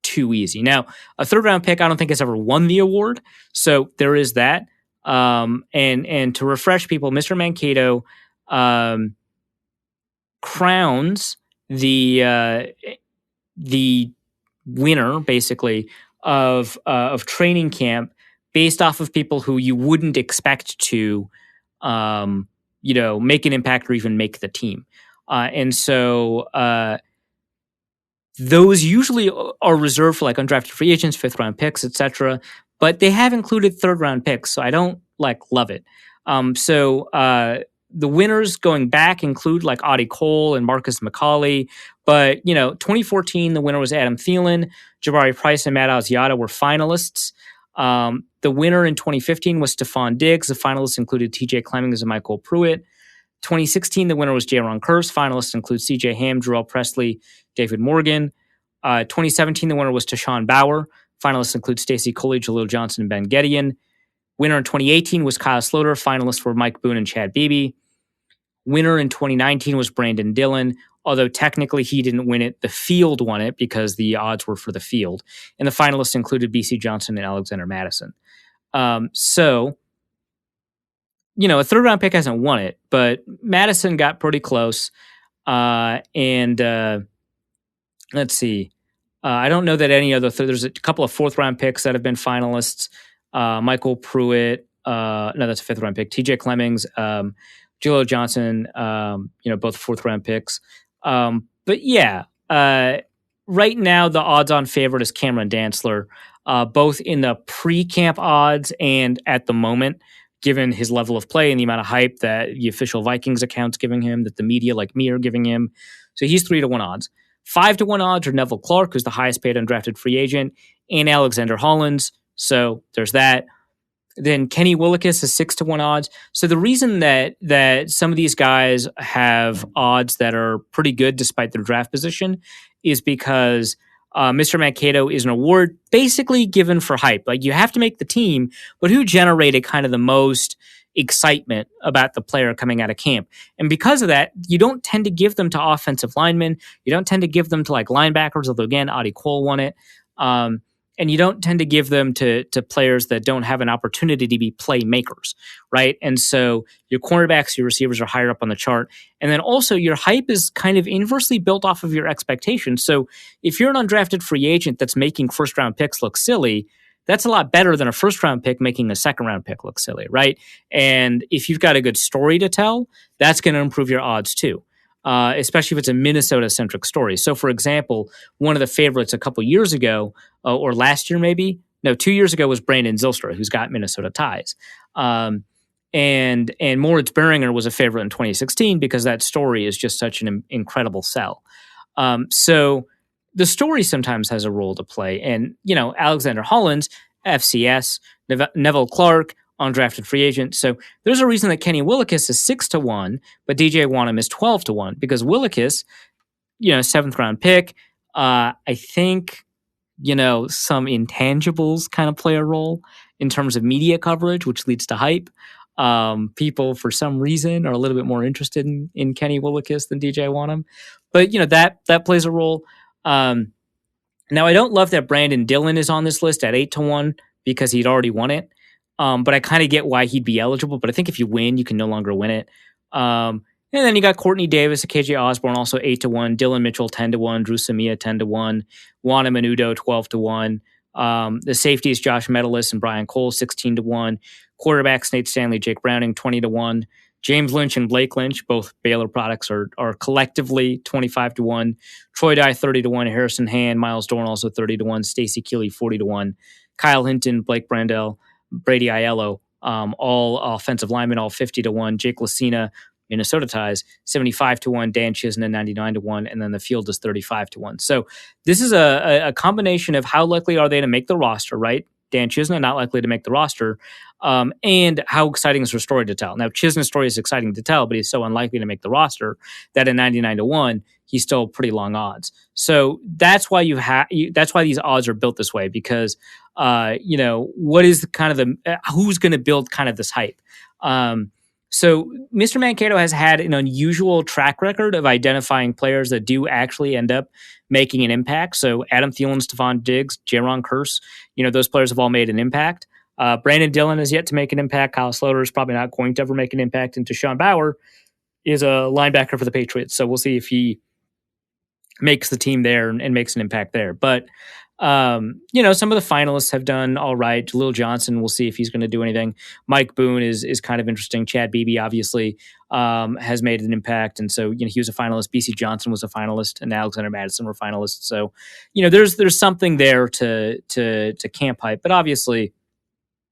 too easy. Now, a third round pick, I don't think has ever won the award. So there is that. And to refresh people, Mr. Mankato crowns the winner, basically, of training camp based off of people who you wouldn't expect to make an impact or even make the team. And so those usually are reserved for like undrafted free agents, fifth round picks, etc. But they have included third round picks, so I don't love it. The winners going back include like Audie Cole and Marcus McCauley. But, 2014, the winner was Adam Thielen. Jabari Price and Matt Asiata were finalists. The winner in 2015 was Stephon Diggs. The finalists included TJ Clemmings and Michael Pruitt. 2016, the winner was Jaron Kearse. Finalists include CJ Ham, Jarrell Presley, David Morgan. 2017, the winner was Tashawn Bauer. Finalists include Stacey Coley, Jaleel Johnson, and Ben Gedeon. Winner in 2018 was Kyle Sloter. Finalists were Mike Boone and Chad Beebe. Winner in 2019 was Brandon Dillon, although technically he didn't win it. The field won it because the odds were for the field. And the finalists included BC Johnson and Alexander Madison. A third round pick hasn't won it, but Madison got pretty close. Let's see. I don't know that any other, there's a couple of fourth round picks that have been finalists. Michael Pruitt, no, that's a fifth round pick. TJ Clemmings, Jaleel Johnson, both fourth round picks. But yeah, right now the odds on favorite is Cameron Dantzler, both in the pre-camp odds and at the moment, given his level of play and the amount of hype that the official Vikings account's giving him, that the media like me are giving him. So he's 3-1 odds. 5-1 odds are Neville Clark, who's the highest paid undrafted free agent, and Alexander Hollins. So there's that. Then Kenny Willekes is 6-1 odds. So the reason that some of these guys have odds that are pretty good despite their draft position is because Mr. Mankato is an award basically given for hype. Like, you have to make the team, but who generated kind of the most excitement about the player coming out of camp? And because of that, you don't tend to give them to offensive linemen. You don't tend to give them to like linebackers, although again, Audie Cole won it. And you don't tend to give them to players that don't have an opportunity to be playmakers, right? And so your cornerbacks, your receivers are higher up on the chart. And then also your hype is kind of inversely built off of your expectations. So if you're an undrafted free agent that's making first-round picks look silly, that's a lot better than a first-round pick making a second-round pick look silly, right? And if you've got a good story to tell, that's going to improve your odds too. Especially if it's a Minnesota-centric story. So, for example, one of the favorites a couple years ago, or last year maybe, 2 years ago, was Brandon Zylstra, who's got Minnesota ties. And Moritz Beringer was a favorite in 2016 because that story is just such an incredible sell. So the story sometimes has a role to play. And, Alexander Hollins, FCS, Neville Clark, undrafted free agent. So there's a reason that Kenny Willekes is 6-1, but DJ Wanham is 12-1 because Willekes, 7th round pick. I think, some intangibles kind of play a role in terms of media coverage, which leads to hype. People, for some reason, are a little bit more interested in Kenny Willekes than DJ Wanham. But, that plays a role. Now, I don't love that Brandon Dillon is on this list at 8-1 because he'd already won it. But I kind of get why he'd be eligible. But I think if you win, you can no longer win it. And then you got Courtney Davis, KJ Osborne, also 8-1. Dylan Mitchell, 10-1. Drew Samia, 10-1. Juana Menudo, 12-1. The safeties, Josh Metellus and Brian Cole, 16-1. Quarterbacks, Nate Stanley, Jake Browning, 20-1. James Lynch and Blake Lynch, both Baylor products, are collectively 25-1. Troy Dye, 30-1. Harrison Hand, Miles Dorn, also 30-1. Stacey Keeley, 40-1. Kyle Hinton, Blake Brandel, Brady Aiello, all offensive linemen, all 50-1. Jake Lucina, Minnesota ties, 75-1. Dan Chisna, 99-1. And then the field is 35-1. So this is a combination of how likely are they to make the roster, right? Dan Chisna not likely to make the roster, and how exciting is her story to tell. Now, Chisna's story is exciting to tell, but he's so unlikely to make the roster that at 99-1, he's still pretty long odds. So that's why that's why these odds are built this way, because what is who's going to build kind of this hype. So Mr. Mankato has had an unusual track record of identifying players that do actually end up making an impact. So Adam Thielen, Stephon Diggs, Jaron Kearse, those players have all made an impact. Brandon Dillon has yet to make an impact. Kyle Sloter is probably not going to ever make an impact. And Deshaun Bauer is a linebacker for the Patriots. So we'll see if he makes the team there and makes an impact there. But some of the finalists have done all right. Jaleel Johnson, we'll see if he's going to do anything. Mike Boone is kind of interesting. Chad Beebe obviously has made an impact, and so he was a finalist. BC Johnson was a finalist, and Alexander Madison were finalists. So there's something there to camp hype, but obviously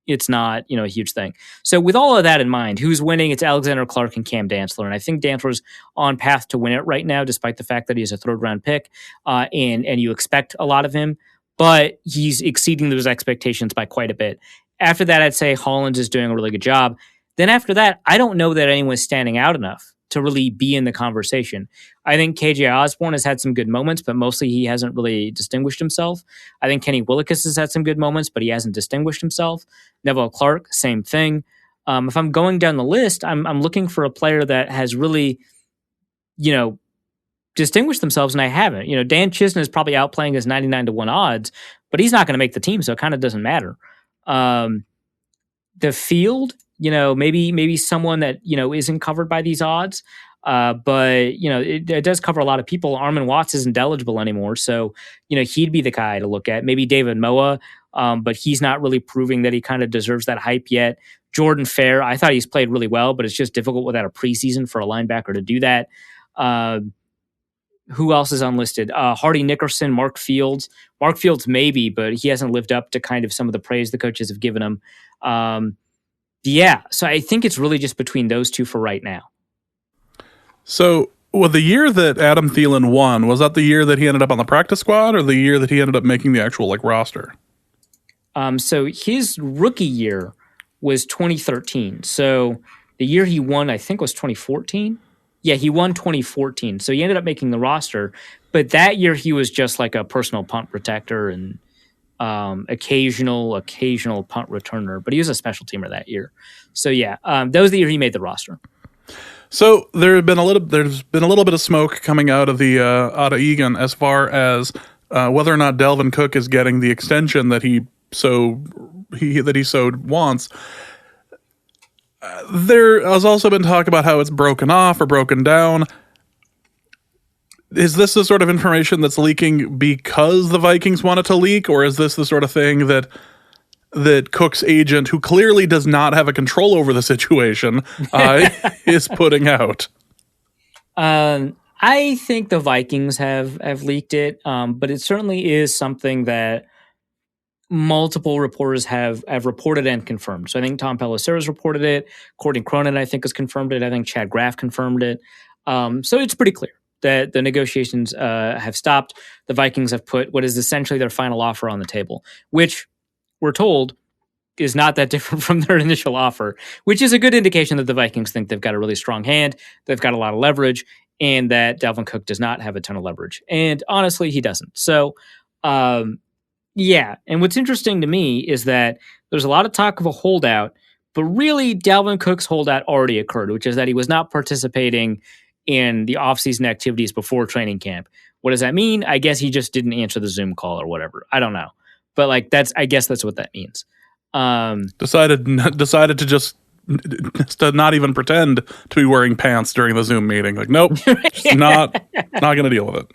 it's not a huge thing. So with all of that in mind, who's winning? It's Alexander Clark and Cam Dantzler, and I think Dantzler's on path to win it right now, despite the fact that he's a third round pick, and you expect a lot of him. But he's exceeding those expectations by quite a bit. After that, I'd say Hollins is doing a really good job. Then after that, I don't know that anyone's standing out enough to really be in the conversation. I think KJ Osborne has had some good moments, but mostly he hasn't really distinguished himself. I think Kenny Willekes has had some good moments, but he hasn't distinguished himself. Neville Clark, same thing. If I'm going down the list, I'm looking for a player that has really, distinguished themselves, and I haven't. Dan Chisna is probably outplaying his 99-1 odds, but he's not going to make the team, so it kind of doesn't matter. The field, maybe someone that isn't covered by these odds, but it does cover a lot of people. Armin Watts isn't eligible anymore, so he'd be the guy to look at. Maybe David Moa, but he's not really proving that he kind of deserves that hype yet. Jordan Fair, I thought he's played really well, but it's just difficult without a preseason for a linebacker to do that. Who else is unlisted? Hardy Nickerson, Mark Fields. Mark Fields maybe, but he hasn't lived up to kind of some of the praise the coaches have given him. So I think it's really just between those two for right now. So, the year that Adam Thielen won, was that the year that he ended up on the practice squad, or the year that he ended up making the actual roster? So his rookie year was 2013. So the year he won, I think, was 2014. Yeah, he won 2014, so he ended up making the roster. But that year, he was just like a personal punt protector and occasional punt returner. But he was a special teamer that year. So yeah, that was the year he made the roster. So there's been a little bit of smoke coming out of the out of Egan as far as whether or not Dalvin Cook is getting the extension that he so wants. There has also been talk about how it's broken off or broken down. Is this the sort of information that's leaking because the Vikings want it to leak, or is this the sort of thing that Cook's agent, who clearly does not have a control over the situation, is putting out? I think the Vikings have leaked it, but it certainly is something that multiple reporters have reported and confirmed. So I think Tom Pelisseri's reported it. Courtney Cronin, I think, has confirmed it. I think Chad Graff confirmed it. So it's pretty clear that the negotiations have stopped. The Vikings have put what is essentially their final offer on the table, which we're told is not that different from their initial offer, which is a good indication that the Vikings think they've got a really strong hand, they've got a lot of leverage, and that Dalvin Cook does not have a ton of leverage. And honestly, he doesn't. So, yeah. And what's interesting to me is that there's a lot of talk of a holdout, but really Dalvin Cook's holdout already occurred, which is that he was not participating in the offseason activities before training camp. What does that mean? I guess he just didn't answer the Zoom call or whatever. I don't know. But I guess that's what that means. Decided to just to not even pretend to be wearing pants during the Zoom meeting. Nope, not going to deal with it.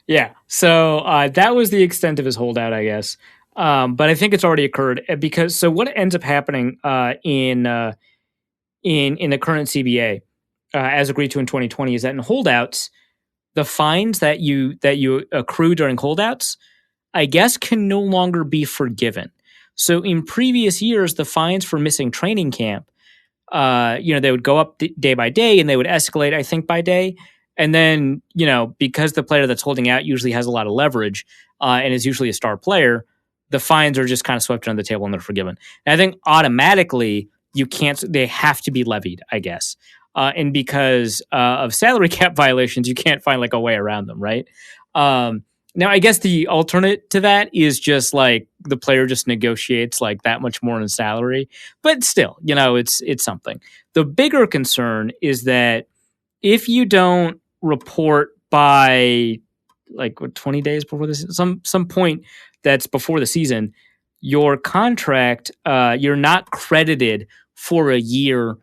Yeah. So that was the extent of his holdout, I guess. But I think it's already occurred because what ends up happening in the current CBA, as agreed to in 2020, is that in holdouts, the fines that you accrue during holdouts, I guess, can no longer be forgiven. So in previous years, the fines for missing training camp, they would go up day by day and they would escalate, I think, by day. And then, because the player that's holding out usually has a lot of leverage and is usually a star player, the fines are just kind of swept under the table and they're forgiven. And I think automatically they have to be levied, I guess. And because of salary cap violations, you can't find like a way around them, right? Now, I guess the alternate to that is just like the player just negotiates like that much more in salary. But still, it's something. The bigger concern is that if you don't report by 20 days before this, some point that's before the season, your contract, you're not credited for a year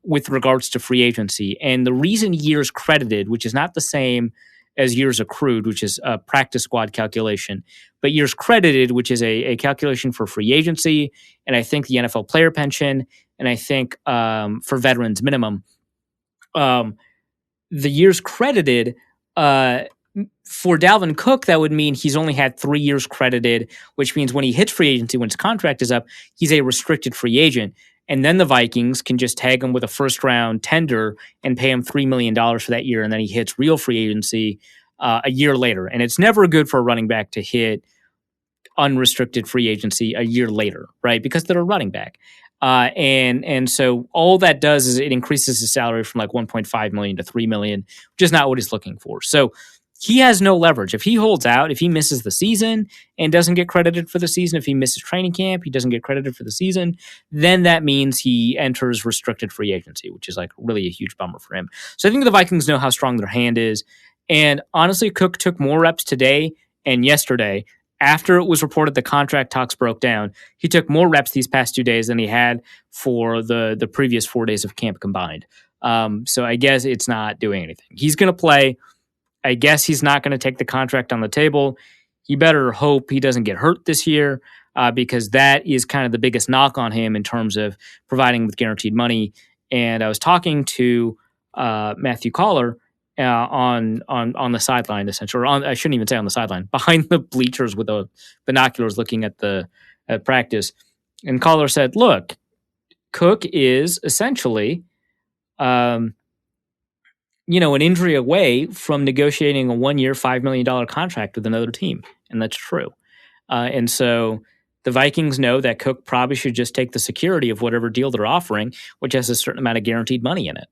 with regards to free agency. And the reason years credited, which is not the same as years accrued, which is a practice squad calculation, but years credited, which is a calculation for free agency, and I think the NFL player pension, and I think for veterans minimum. The years credited, for Dalvin Cook, that would mean he's only had 3 years credited, which means when he hits free agency, when his contract is up, he's a restricted free agent. And then the Vikings can just tag him with a first-round tender and pay him $3 million for that year, and then he hits real free agency a year later. And it's never good for a running back to hit unrestricted free agency a year later, right? Because they're a running back. And so all that does is it increases his salary from like 1.5 million to 3 million, which is not what he's looking for. So he has no leverage. If he holds out, if he misses the season and doesn't get credited for the season, if he misses training camp, he doesn't get credited for the season, then that means he enters restricted free agency, which is like really a huge bummer for him. So I think the Vikings know how strong their hand is. And honestly, Cook took more reps today and yesterday. After it was reported the contract talks broke down, he took more reps these past 2 days than he had for the previous 4 days of camp combined. So I guess it's not doing anything. He's going to play. I guess he's not going to take the contract on the table. He better hope he doesn't get hurt this year because that is kind of the biggest knock on him in terms of providing with guaranteed money. And I was talking to Matthew Collar on the sideline, essentially, or I shouldn't even say on the sideline, behind the bleachers with the binoculars looking at practice. And Collar said, look, Cook is essentially, an injury away from negotiating a 1-year, $5 million contract with another team. And that's true. And so the Vikings know that Cook probably should just take the security of whatever deal they're offering, which has a certain amount of guaranteed money in it.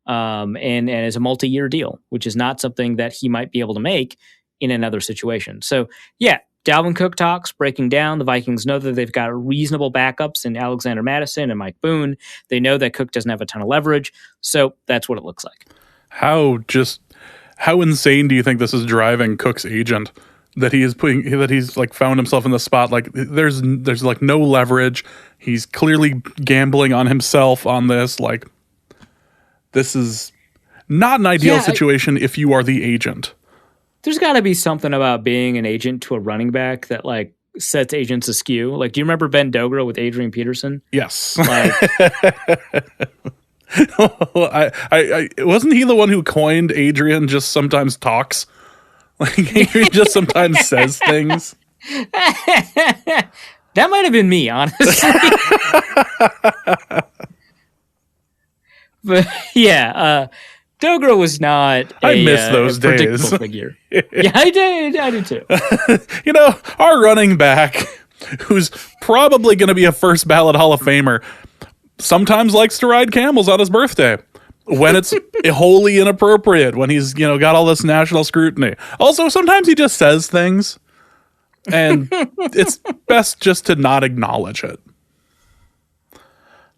And is a multi-year deal, which is not something that he might be able to make in another situation. So, yeah, Dalvin Cook talks breaking down. The Vikings know that they've got reasonable backups in Alexander Mattison and Mike Boone. They know that Cook doesn't have a ton of leverage. So that's what it looks like. How insane do you think this is driving Cook's agent? That he's like found himself in the spot. Like there's like no leverage. He's clearly gambling on himself on this. Like, this is not an ideal situation if you are the agent. There's got to be something about being an agent to a running back that like sets agents askew. Like, do you remember Ben Dogra with Adrian Peterson? Yes. Like, I wasn't he the one who coined Adrian just sometimes talks? Like Adrian just sometimes says things. That might have been me, honestly. But yeah, Dogra was not I miss those days. Figure. Yeah, I did too. Our running back, who's probably going to be a first ballot Hall of Famer, sometimes likes to ride camels on his birthday when it's wholly inappropriate, when he's, got all this national scrutiny. Also, sometimes he just says things, and it's best just to not acknowledge it.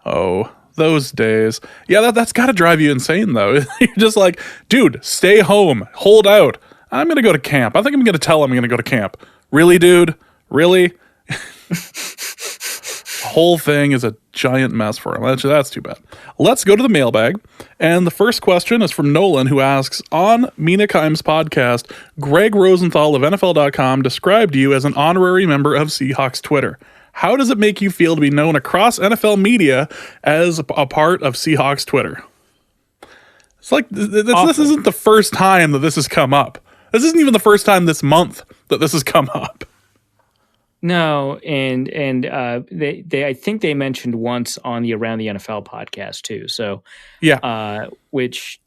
Oh, those days. Yeah, that's got to drive you insane, though. You're just like, dude, stay home. Hold out. I'm going to go to camp. I think I'm going to tell him I'm going to go to camp. Really, dude? Really? The whole thing is a giant mess for him. That's too bad. Let's go to the mailbag. And the first question is from Nolan, who asks, on Mina Kimes' podcast, Greg Rosenthal of NFL.com described you as an honorary member of Seahawks Twitter. How does it make you feel to be known across NFL media as a part of Seahawks Twitter? It's like, this isn't the first time that this has come up. This isn't even the first time this month that this has come up. No, and they I think they mentioned once on the Around the NFL podcast too. So Yeah. Which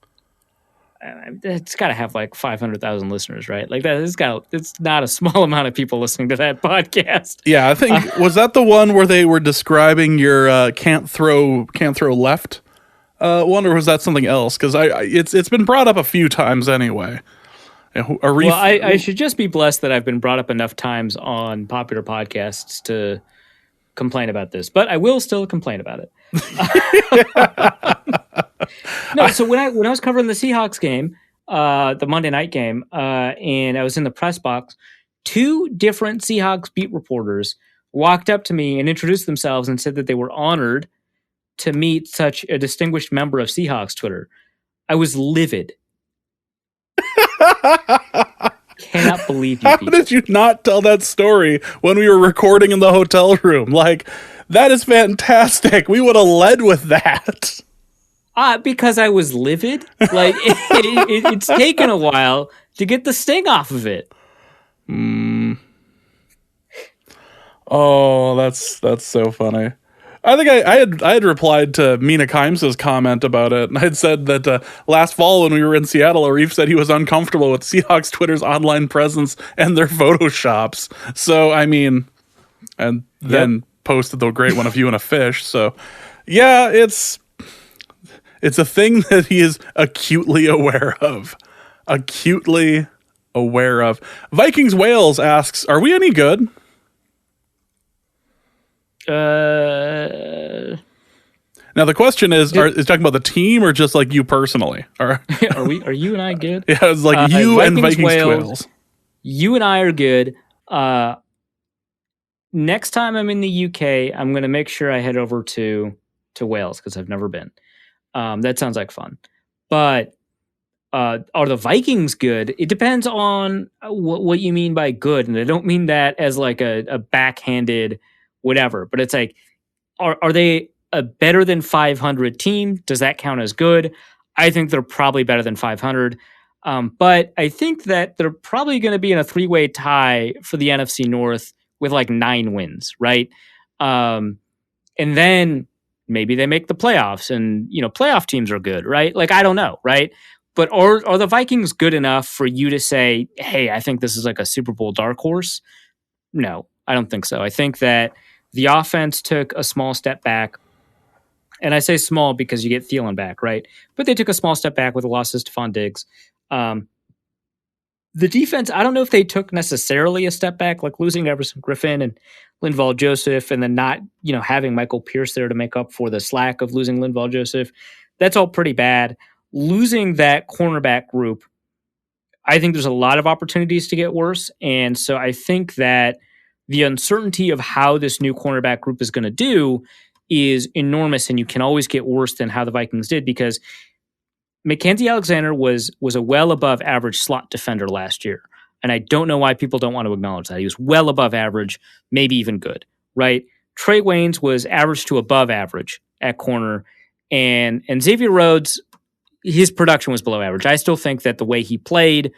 it's got to have like 500,000 listeners, right? Like that. It's not a small amount of people listening to that podcast. Yeah, I think was that the one where they were describing your can't throw left one, or was that something else? Because it's been brought up a few times anyway. Well, I should just be blessed that I've been brought up enough times on popular podcasts to complain about this, but I will still complain about it. No, so when I was covering the Seahawks game, the Monday night game, and I was in the press box, two different Seahawks beat reporters walked up to me and introduced themselves and said that they were honored to meet such a distinguished member of Seahawks Twitter. I was livid. Cannot believe you. How did you not tell that story when we were recording in the hotel room? Like, that is fantastic. We would have led with that. Because I was livid. Like it's taken a while to get the sting off of it. Oh, that's so funny. I think I had replied to Mina Kimes' comment about it, and I had said that last fall when we were in Seattle, Arif said he was uncomfortable with Seahawks Twitter's online presence and their photoshops. So, I mean, and then posted the great one of you and a fish. So, yeah, it's a thing that he is acutely aware of. Acutely aware of. Vikings Wales asks, are we any good? Now the question is talking about the team or just like you personally? Are you and I good? Yeah, it's like you and Vikings Wales. You and I are good. Next time I'm in the UK, I'm going to make sure I head over to Wales because I've never been. That sounds like fun. But are the Vikings good? It depends on what you mean by good, and I don't mean that as like a backhanded whatever. But it's like, are they a better than 500 team? Does that count as good? I think they're probably better than 500. But I think that they're probably going to be in a three-way tie for the NFC North with like 9 wins, right? And then maybe they make the playoffs, and playoff teams are good, right? Like I don't know, right? But are the Vikings good enough for you to say, hey, I think this is like a Super Bowl dark horse? No, I don't think so. I think that the offense took a small step back. And I say small because you get Thielen back, right? But they took a small step back with the loss of Stephon Diggs. The defense, I don't know if they took necessarily a step back, like losing Everson Griffin and Linval Joseph, and then not, having Michael Pierce there to make up for the slack of losing Linval Joseph. That's all pretty bad. Losing that cornerback group, I think there's a lot of opportunities to get worse. And so I think that the uncertainty of how this new cornerback group is going to do is enormous, and you can always get worse than how the Vikings did, because Mackenzie Alexander was a well above average slot defender last year. And I don't know why people don't want to acknowledge that. He was well above average, maybe even good, right? Trey Waynes was average to above average at corner, and Xavier Rhodes, his production was below average. I still think that the way he played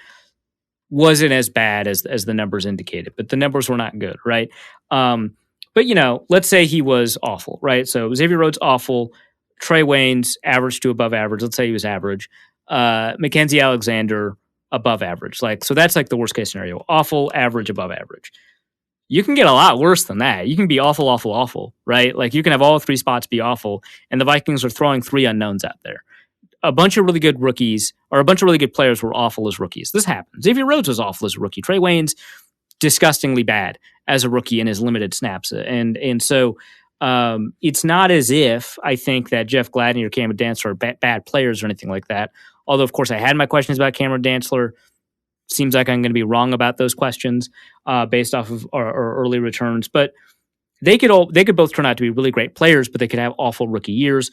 wasn't as bad as the numbers indicated, but the numbers were not good, right? But, let's say he was awful, right? So Xavier Rhodes, awful. Trey Waynes, average to above average. Let's say he was average. Mackenzie Alexander, above average. So that's like the worst case scenario. Awful, average, above average. You can get a lot worse than that. You can be awful, awful, awful, right? Like you can have all 3 spots be awful, and the Vikings are throwing 3 unknowns out there. A bunch of really good rookies, or a bunch of really good players, were awful as rookies. This happened. Xavier Rhodes was awful as a rookie. Trey Waynes, disgustingly bad as a rookie in his limited snaps. And so it's not as if I think that Jeff Gladney or Cameron Dantzler are bad players or anything like that. Although, of course, I had my questions about Cameron Dantzler. Seems like I'm going to be wrong about those questions based off of our early returns. But they could both turn out to be really great players, but they could have awful rookie years.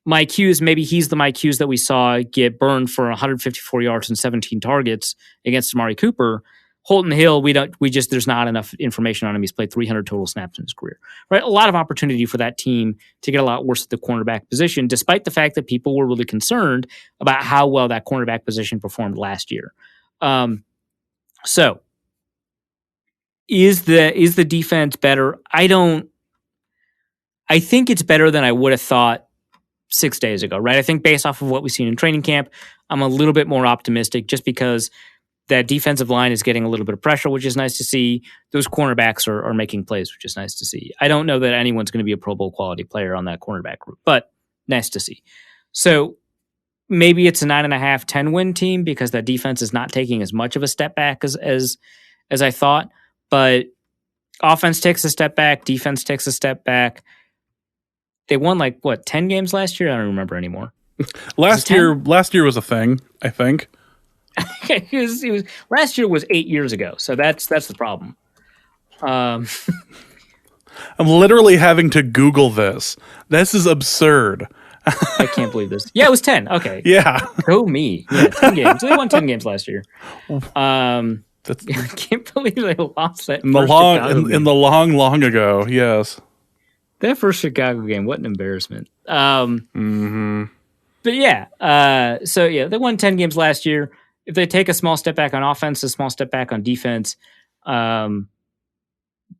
Mike Hughes, maybe he's the Mike Hughes that we saw get burned for 154 yards and 17 targets against Amari Cooper. Holton Hill, there's not enough information on him. He's played 300 total snaps in his career, right? A lot of opportunity for that team to get a lot worse at the cornerback position, despite the fact that people were really concerned about how well that cornerback position performed last year. So Is the defense better? I think it's better than I would have thought 6 days ago, right? I think based off of what we've seen in training camp, I'm a little bit more optimistic just because that defensive line is getting a little bit of pressure, which is nice to see. Those cornerbacks are making plays, which is nice to see. I don't know that anyone's going to be a Pro Bowl quality player on that cornerback group, but nice to see. So maybe it's a 9.5, 10-win team because that defense is not taking as much of a step back as I thought. But offense takes a step back, defense takes a step back. They won 10 games last year? I don't remember anymore. Last year was a thing, I think. It was last year was 8 years ago, so that's the problem. I'm literally having to Google this. This is absurd. I can't believe this. Yeah, it was 10. Okay. Yeah. Go me. Yeah, 10 games. They won 10 games last year. I can't believe they lost that in the long ago. Yes. That first Chicago game, what an embarrassment. Mm-hmm. But yeah, they won 10 games last year. If they take a small step back on offense, a small step back on defense, now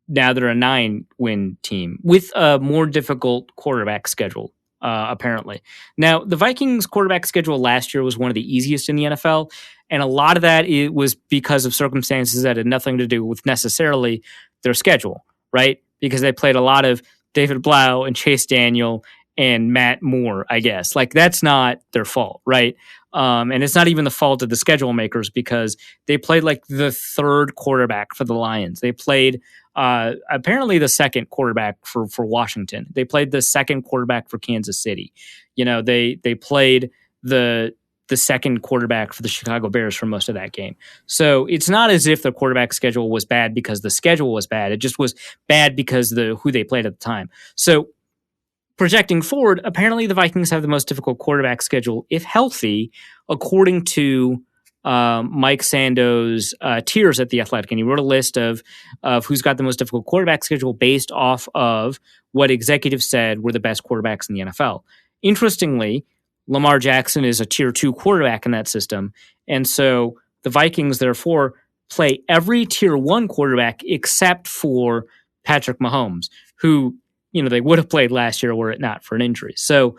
they're a 9-win team with a more difficult quarterback schedule, apparently. Now, the Vikings quarterback schedule last year was one of the easiest in the NFL, and a lot of that was because of circumstances that had nothing to do with necessarily their schedule, right? Because they played a lot of David Blau and Chase Daniel and Matt Moore, I guess. That's not their fault, right? And it's not even the fault of the schedule makers because they played the third quarterback for the Lions. They played apparently the second quarterback for Washington. They played the second quarterback for Kansas City. They played the second quarterback for the Chicago Bears for most of that game. So it's not as if the quarterback schedule was bad because the schedule was bad. It just was bad because who they played at the time. So projecting forward, apparently the Vikings have the most difficult quarterback schedule, if healthy, according to Mike Sando's tiers at The Athletic. And he wrote a list of who's got the most difficult quarterback schedule based off of what executives said were the best quarterbacks in the NFL. Interestingly, Lamar Jackson is a tier 2 quarterback in that system. And so the Vikings, therefore, play every tier 1 quarterback except for Patrick Mahomes, who they would have played last year were it not for an injury. So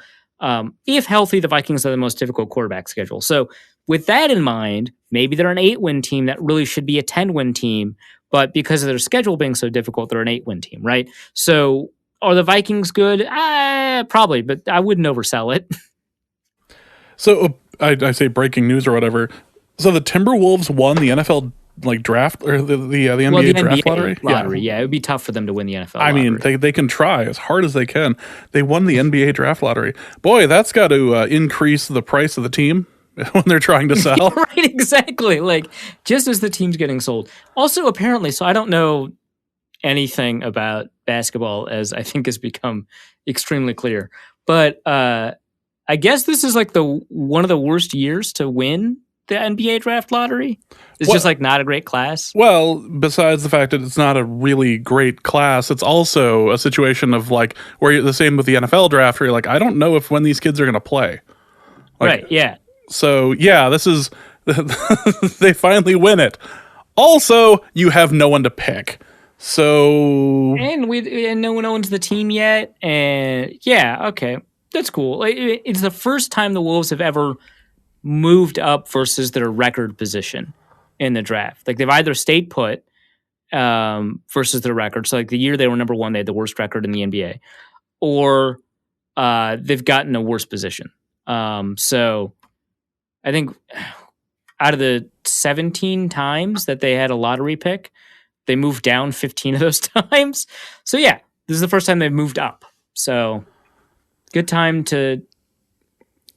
if healthy, the Vikings are the most difficult quarterback schedule. So with that in mind, maybe they're an 8-win team that really should be a 10-win team, but because of their schedule being so difficult, they're an 8-win team, right? So are the Vikings good? Probably, but I wouldn't oversell it. So I say breaking news or whatever. So the Timberwolves won the NFL draft or the NBA draft lottery. Yeah, it would be tough for them to win the NFL lottery. I mean, they can try as hard as they can. They won the NBA draft lottery. Boy, that's got to increase the price of the team when they're trying to sell. Right, exactly. Just as the team's getting sold. Also, apparently, so I don't know anything about basketball, as I think has become extremely clear, but I guess this is one of the worst years to win the NBA draft lottery. It's just not a great class. Well, besides the fact that it's not a really great class, it's also a situation of where you're the same with the NFL draft where you're I don't know when these kids are going to play. Right, yeah. So, yeah, this is they finally win it. Also, you have no one to pick. So and no one owns the team yet, and yeah, okay. That's cool. It's the first time the Wolves have ever moved up versus their record position in the draft. They've either stayed put versus their record. So the year they were number 1, they had the worst record in the NBA, or they've gotten a worse position. So I think out of the 17 times that they had a lottery pick, they moved down 15 of those times. So yeah, this is the first time they've moved up. So good time to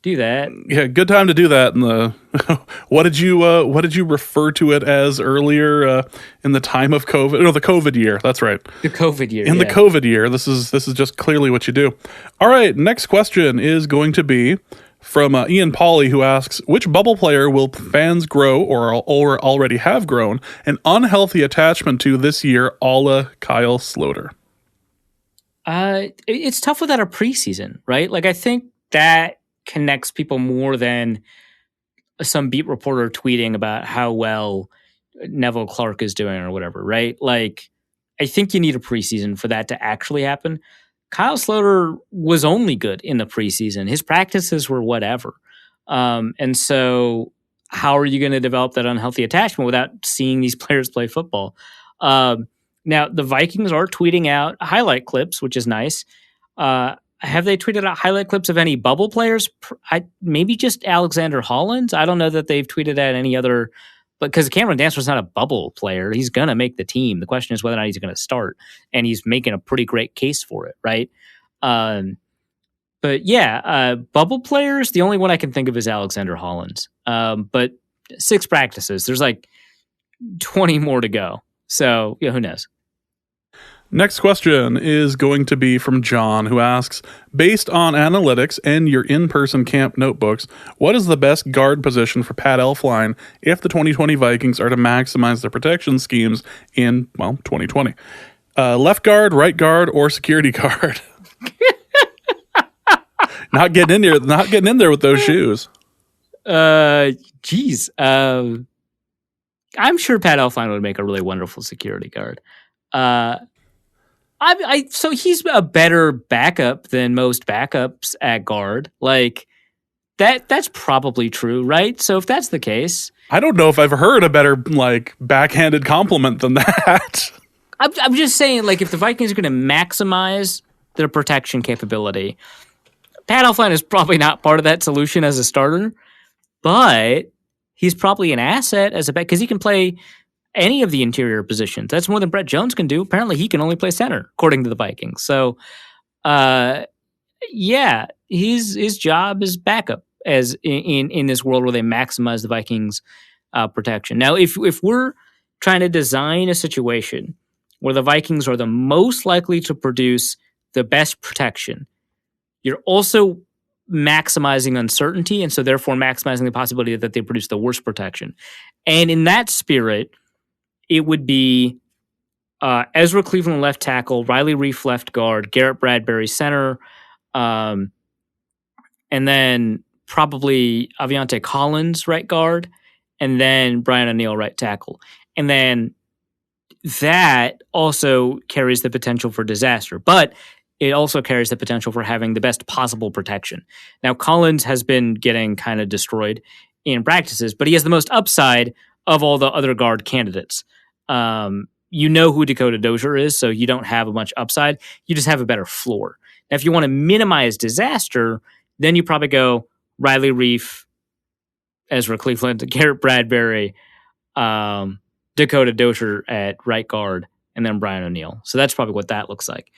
do that. Yeah, good time to do that. In the what did you refer to it as earlier in the time of COVID? No, the COVID year. That's right. The COVID year. The COVID year. This is just clearly what you do. All right. Next question is going to be from Ian Pauley, who asks, which bubble player will fans grow or already have grown an unhealthy attachment to this year, a la Kyle Sloter? It's tough without a preseason, right? I think that connects people more than some beat reporter tweeting about how well Neville Clark is doing or whatever, right? Like, I think you need a preseason for that to actually happen. Kyle Sloter was only good in the preseason. His practices were whatever. And so how are you going to develop that unhealthy attachment without seeing these players play football? Now, the Vikings are tweeting out highlight clips, which is nice. Have they tweeted out highlight clips of any bubble players? Maybe just Alexander Hollins. I don't know that they've tweeted out any other, because Cameron Dantzler's not a bubble player. He's going to make the team. The question is whether or not he's going to start, and he's making a pretty great case for it, right? But yeah, bubble players, the only one I can think of is Alexander Hollins. But 6 practices. There's like 20 more to go. So, yeah, who knows? Next question is going to be from John, who asks, based on analytics and your in-person camp notebooks, what is the best guard position for Pat Elflein if the 2020 Vikings are to maximize their protection schemes in, 2020? Left guard, right guard, or security guard? Not getting in there with those shoes. Geez. I'm sure Pat Elflein would make a really wonderful security guard. So he's a better backup than most backups at guard. Like that's probably true, right? So if that's the case, I don't know if I've heard a better backhanded compliment than that. I'm just saying, like, if the Vikings are going to maximize their protection capability, Pat Elflein is probably not part of that solution as a starter, but he's probably an asset as a back because he can play any of the interior positions. That's more than Brett Jones can do. Apparently, he can only play center, according to the Vikings. So, yeah, his job is backup as in this world where they maximize the Vikings' protection. Now, if we're trying to design a situation where the Vikings are the most likely to produce the best protection, you're also maximizing uncertainty, and so therefore maximizing the possibility that they produce the worst protection. And in that spirit, it would be Ezra Cleveland left tackle, Riley Reif left guard, Garrett Bradbury center, and then probably Aviante Collins right guard, and then Brian O'Neill right tackle. And then that also carries the potential for disaster, but it also carries the potential for having the best possible protection. Now, Collins has been getting kind of destroyed in practices, but he has the most upside of all the other guard candidates. You know who Dakota Dozier is, so you don't have a much upside. You just have a better floor. Now, if you want to minimize disaster, then you probably go Riley Reif, Ezra Cleveland, Garrett Bradbury, Dakota Dozier at right guard, and then Brian O'Neill. So that's probably what that looks like.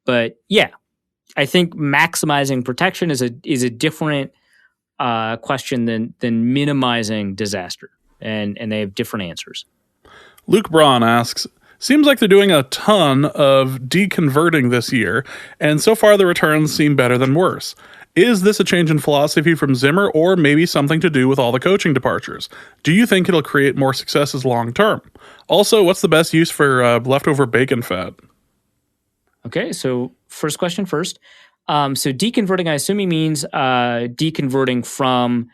But yeah, I think maximizing protection is a different question than minimizing disaster, and they have different answers. Luke Braun asks, seems like they're doing a ton of deconverting this year, and so far the returns seem better than worse. Is this a change in philosophy from Zimmer, or maybe something to do with all the coaching departures? Do you think it'll create more successes long term? Also, what's the best use for leftover bacon fat? Okay, so first question first. So deconverting, I assume he means deconverting from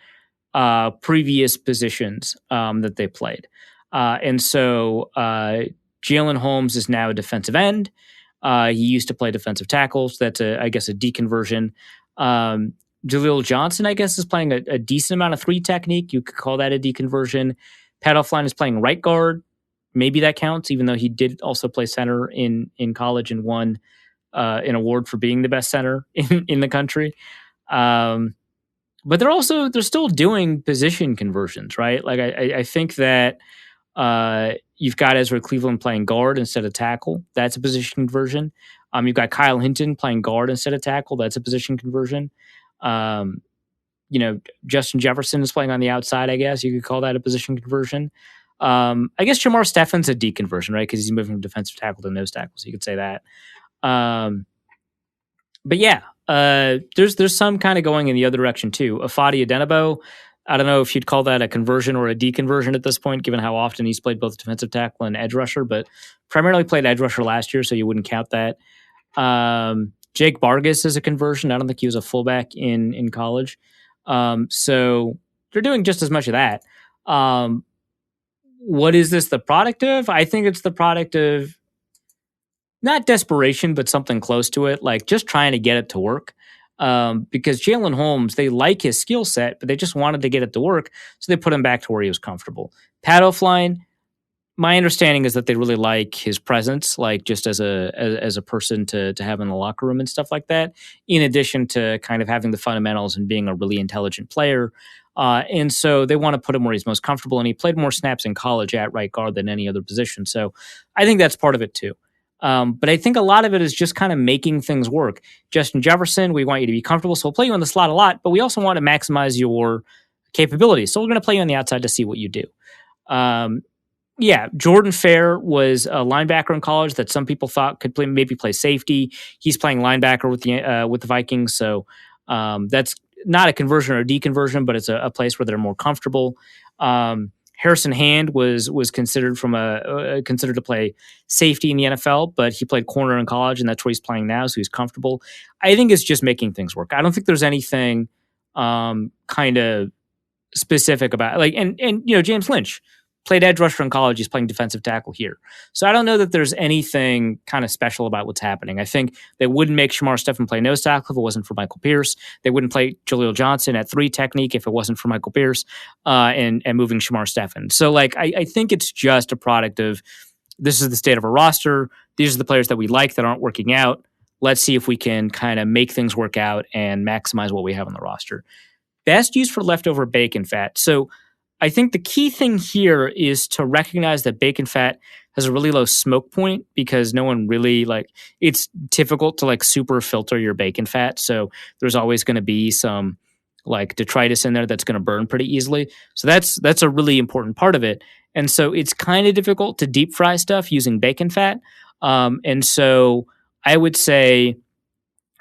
previous positions that they played. And so Jalen Holmes is now a defensive end. He used to play defensive tackles. That's, I guess, a deconversion. Jaleel Johnson, I guess, is playing a decent amount of 3 technique. You could call that a deconversion. Pat Elflein is playing right guard. Maybe that counts, even though he did also play center in college and won an award for being the best center in the country. But they're still doing position conversions, right? Like I think that you've got Ezra Cleveland playing guard instead of tackle. That's a position conversion. You've got Kyle Hinton playing guard instead of tackle. That's a position conversion. Justin Jefferson is playing on the outside, I guess. You could call that a position conversion. I guess Jamar Steffen's a deconversion, right? Because he's moving from defensive tackle to nose tackle, so you could say that. But yeah, there's some kind of going in the other direction too. Afadi Adenabo, I don't know if you'd call that a conversion or a deconversion at this point, given how often he's played both defensive tackle and edge rusher, but primarily played edge rusher last year, so you wouldn't count that. Jake Vargas is a conversion. I don't think he was a fullback in college. So they're doing just as much of that. what is this the product of? I think it's the product of not desperation, but something close to it, like just trying to get it to work. Because Jalen Holmes, they like his skill set, but they just wanted to get it to work, so they put him back to where he was comfortable. Pat O'Flynn, my understanding is that they really like his presence, like just as a person to have in the locker room and stuff like that, in addition to kind of having the fundamentals and being a really intelligent player. And so they want to put him where he's most comfortable, and he played more snaps in college at right guard than any other position. So I think that's part of it too. But I think a lot of it is just kind of making things work. Justin Jefferson, we want you to be comfortable, so we'll play you in the slot a lot, but we also want to maximize your capabilities. So we're going to play you on the outside to see what you do. Jordan Fair was a linebacker in college that some people thought could maybe play safety. He's playing linebacker with the Vikings, so that's not a conversion or a deconversion, but it's a place where they're more comfortable. Harrison Hand was considered considered to play safety in the NFL, but he played corner in college, and that's where he's playing now, so he's comfortable. I think it's just making things work. I don't think there's anything kind of specific about and James Lynch played edge rusher in college. He's playing defensive tackle here. So I don't know that there's anything kind of special about what's happening. I think they wouldn't make Shamar Stephen play nose tackle if it wasn't for Michael Pierce. They wouldn't play Jaleel Johnson at 3 technique if it wasn't for Michael Pierce and moving Shamar Stephen. So I think it's just a product of this is the state of our roster. These are the players that we like that aren't working out. Let's see if we can kind of make things work out and maximize what we have on the roster. Best use for leftover bacon fat. So I think the key thing here is to recognize that bacon fat has a really low smoke point because no one really it's difficult to super filter your bacon fat. So there's always going to be some detritus in there that's going to burn pretty easily. So that's a really important part of it. And so it's kind of difficult to deep fry stuff using bacon fat. And so I would say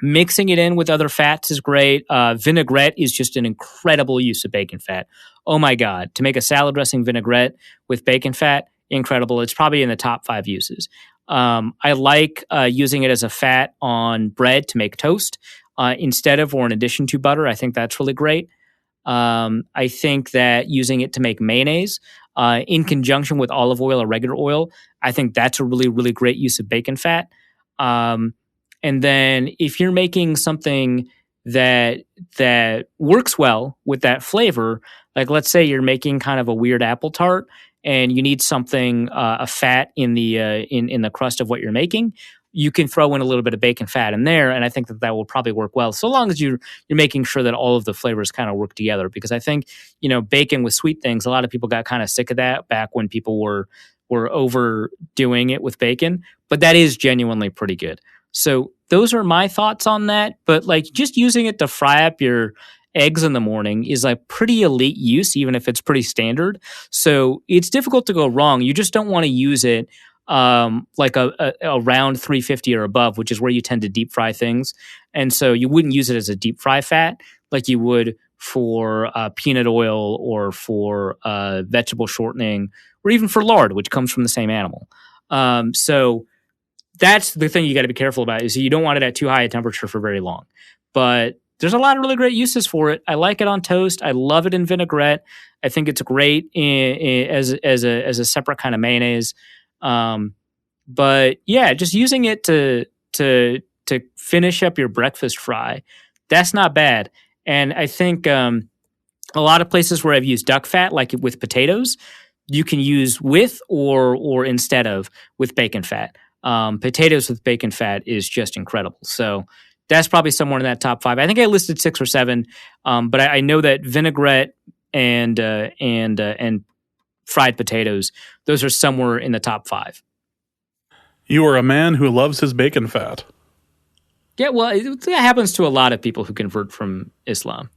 mixing it in with other fats is great. Vinaigrette is just an incredible use of bacon fat. Oh my God. To make a salad dressing vinaigrette with bacon fat, incredible. It's probably in the top 5 uses. I like using it as a fat on bread to make toast instead of or in addition to butter. I think that's really great. I think that using it to make mayonnaise in conjunction with olive oil or regular oil, I think that's a really, really great use of bacon fat. And then if you're making something that works well with that flavor, let's say you're making kind of a weird apple tart and you need something a fat in the crust of what you're making, you can throw in a little bit of bacon fat in there, and I think that will probably work well, so long as you're making sure that all of the flavors kind of work together. Because I think bacon with sweet things, a lot of people got kind of sick of that back when people were overdoing it with bacon, but that is genuinely pretty good. So those are my thoughts on that. But just using it to fry up your eggs in the morning is pretty elite use, even if it's pretty standard. So it's difficult to go wrong. You just don't want to use it around 350 or above, which is where you tend to deep fry things. And so you wouldn't use it as a deep fry fat like you would for peanut oil or for vegetable shortening or even for lard, which comes from the same animal. So that's the thing you got to be careful about, is you don't want it at too high a temperature for very long. But there's a lot of really great uses for it. I like it on toast. I love it in vinaigrette. I think it's great as a separate kind of mayonnaise. But yeah, just using it to finish up your breakfast fry, that's not bad. And I think a lot of places where I've used duck fat, like with potatoes, you can use with or instead of with bacon fat. Potatoes with bacon fat is just incredible. So that's probably somewhere in that top 5. I think I listed 6 or 7, but I know that vinaigrette and fried potatoes, those are somewhere in the top 5. You are a man who loves his bacon fat. Yeah, well, it happens to a lot of people who convert from Islam.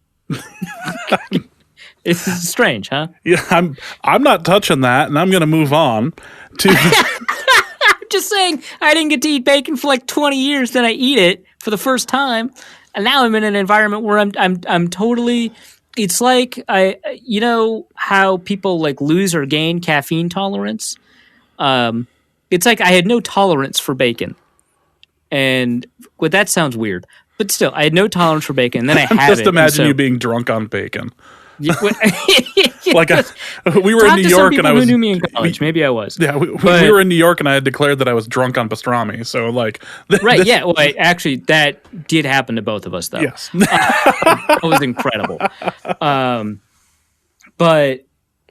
It's strange, huh? Yeah, I'm not touching that, and I'm going to move on to. Just saying, I didn't get to eat bacon for 20 years. Then I eat it for the first time, and now I'm in an environment where I'm totally. It's like how people lose or gain caffeine tolerance. It's like I had no tolerance for bacon, and that sounds weird, but still, I had no tolerance for bacon. And then I have just it. Imagine you being drunk on bacon. Like we were in New York, and I was who knew me in college. Maybe I was. Yeah, we were in New York, and I had declared that I was drunk on pastrami. So like, right? Yeah. Well, actually, that did happen to both of us, though. Yes, that was incredible. But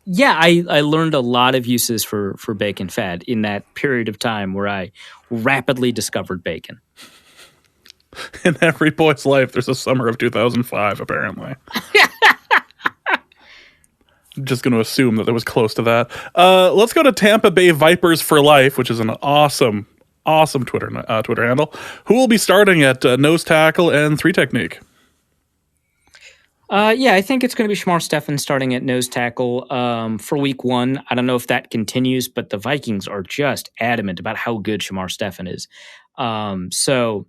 yeah, I learned a lot of uses for bacon fat in that period of time where I rapidly discovered bacon. In every boy's life, there's a summer of 2005, apparently. Just going to assume that it was close to that. Let's go to Tampa Bay Vipers for Life, which is an awesome Twitter handle. Who will be starting at nose tackle and 3 technique? Yeah, I think it's going to be Shamar Stephen starting at nose tackle for week 1. I don't know if that continues, but the Vikings are just adamant about how good Shamar Stephen is. So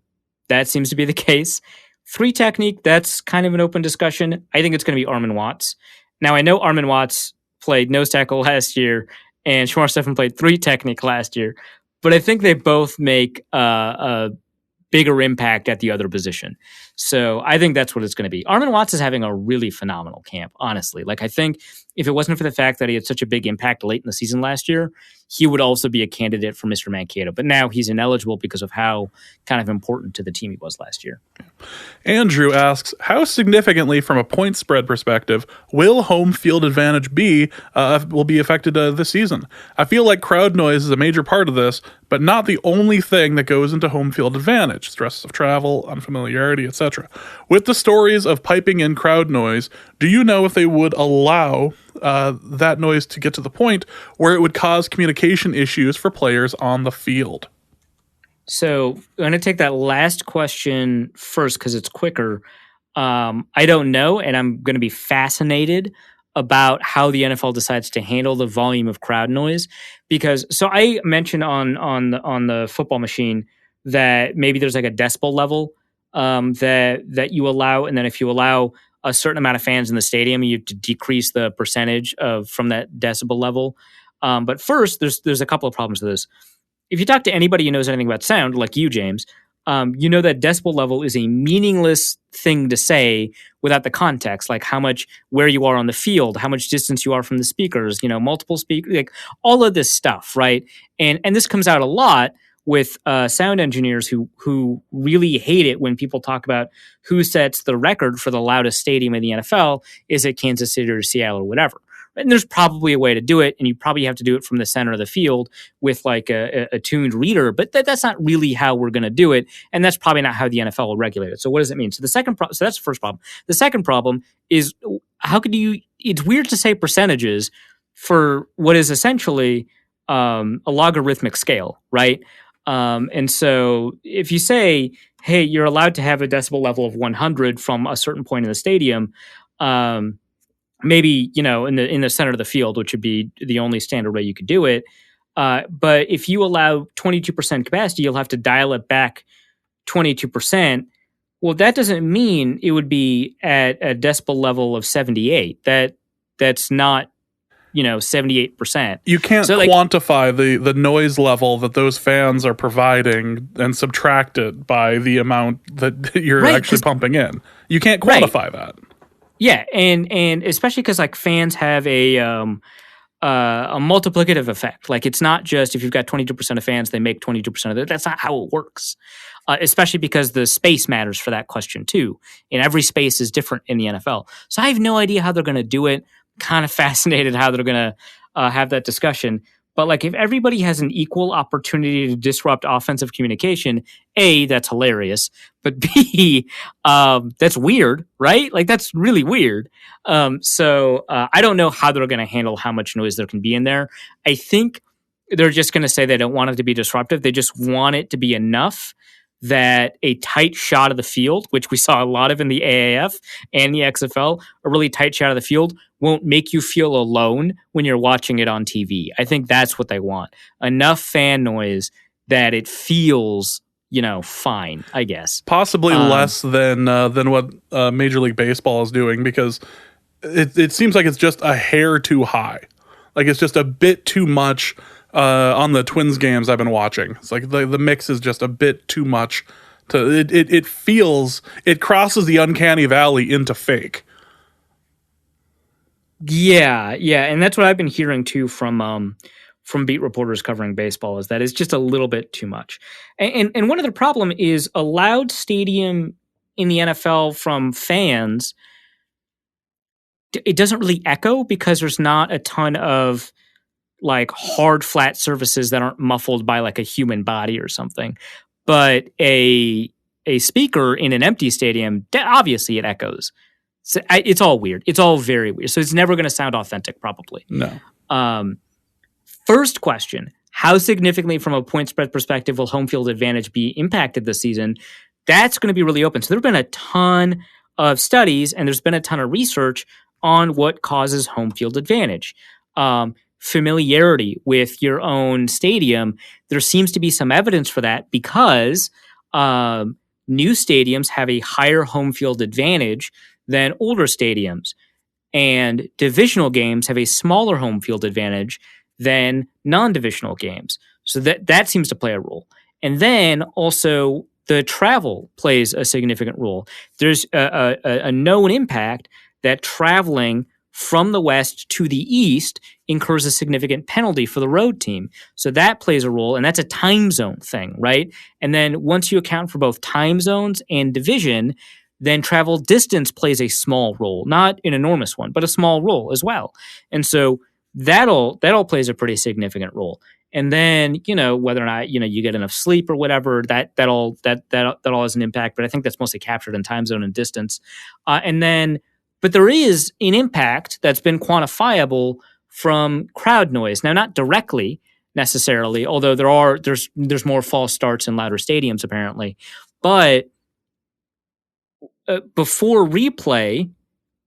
that seems to be the case. 3 technique, that's kind of an open discussion. I think it's going to be Armin Watts. Now, I know Armin Watts played nose tackle last year, and Shamar Stephen played 3 technique last year, but I think they both make a bigger impact at the other position. So I think that's what it's going to be. Armin Watts is having a really phenomenal camp, honestly. Like, I think if it wasn't for the fact that he had such a big impact late in the season last year, he would also be a candidate for Mr. Mankato. But now he's ineligible because of how kind of important to the team he was last year. Andrew asks, how significantly from a point spread perspective will home field advantage will be affected this season? I feel like crowd noise is a major part of this, but not the only thing that goes into home field advantage. Stress of travel, unfamiliarity, etc. With the stories of piping in crowd noise, do you know if they would allow that noise to get to the point where it would cause communication issues for players on the field? So I'm going to take that last question first because it's quicker. I don't know, and I'm going to be fascinated about how the NFL decides to handle the volume of crowd noise. Because so I mentioned on the football machine that maybe there's like a decibel level that you allow, and then if you allow a certain amount of fans in the stadium, you have to decrease the percentage from that decibel level. But first, there's a couple of problems with this. If you talk to anybody who knows anything about sound, like you, James, you know that decibel level is a meaningless thing to say without the context, like where you are on the field, how much distance you are from the speakers, multiple speakers, like all of this stuff, right? And this comes out a lot with sound engineers who really hate it when people talk about who sets the record for the loudest stadium in the NFL. Is it Kansas City or Seattle or whatever? And there's probably a way to do it, and you probably have to do it from the center of the field with like a tuned reader, but that's not really how we're going to do it, and that's probably not how the NFL will regulate it. So what does it mean? So so that's the first problem. The second problem is how could it's weird to say percentages for what is essentially a logarithmic scale, right? And so if you say, hey, you're allowed to have a decibel level of 100 from a certain point in the stadium, maybe, in the center of the field, which would be the only standard way you could do it. But if you allow 22% capacity, you'll have to dial it back 22%. Well, that doesn't mean it would be at a decibel level of 78. That's not, 78%. You can't quantify the noise level that those fans are providing and subtract it by the amount that you're actually pumping in. You can't quantify that. Yeah, and especially because like fans have a multiplicative effect. Like it's not just if you've got 22% of fans, they make 22% of it. That's not how it works. Especially because the space matters for that question too. And every space is different in the NFL. So I have no idea how they're going to do it. Kind of fascinated how they're going to have that discussion. But like if everybody has an equal opportunity to disrupt offensive communication, A, that's hilarious. But B, that's weird, right? Like that's really weird. So I don't know how they're going to handle how much noise there can be in there. I think they're just going to say they don't want it to be disruptive. They just want it to be enough that a tight shot of the field, which we saw a lot of in the AAF and the XFL, a really tight shot of the field won't make you feel alone when you're watching it on TV. I think that's what they want. Enough fan noise that it feels, fine, I guess. Possibly less than what Major League Baseball is doing, because it seems like it's just a hair too high. Like it's just a bit too much. On the Twins games I've been watching, it's like the mix is just a bit too much. It crosses the uncanny valley into fake. Yeah, and that's what I've been hearing too from beat reporters covering baseball is that it's just a little bit too much. And one other problem is a loud stadium in the NFL from fans. It doesn't really echo because there's not a ton of like hard flat surfaces that aren't muffled by like a human body or something. But a speaker in an empty stadium, obviously it echoes. So it's all weird. It's all very weird. So it's never going to sound authentic, probably. No. First question: how significantly, from a point spread perspective, will home field advantage be impacted this season? That's going to be really open. So there have been a ton of studies, and there's been a ton of research on what causes home field advantage. Familiarity with your own stadium. There seems to be some evidence for that because new stadiums have a higher home field advantage than older stadiums. And divisional games have a smaller home field advantage than non-divisional games. So that seems to play a role. And then also the travel plays a significant role. There's a known impact that traveling from the west to the east incurs a significant penalty for the road team. So that plays a role, and that's a time zone thing, right? And then once you account for both time zones and division, then travel distance plays a small role, not an enormous one, but a small role as well. And so that all plays a pretty significant role. And then, whether or not, you get enough sleep or whatever, that all has an impact, but I think that's mostly captured in time zone and distance. But there is an impact that's been quantifiable from crowd noise. Now, not directly necessarily, although there's more false starts in louder stadiums apparently, but before replay,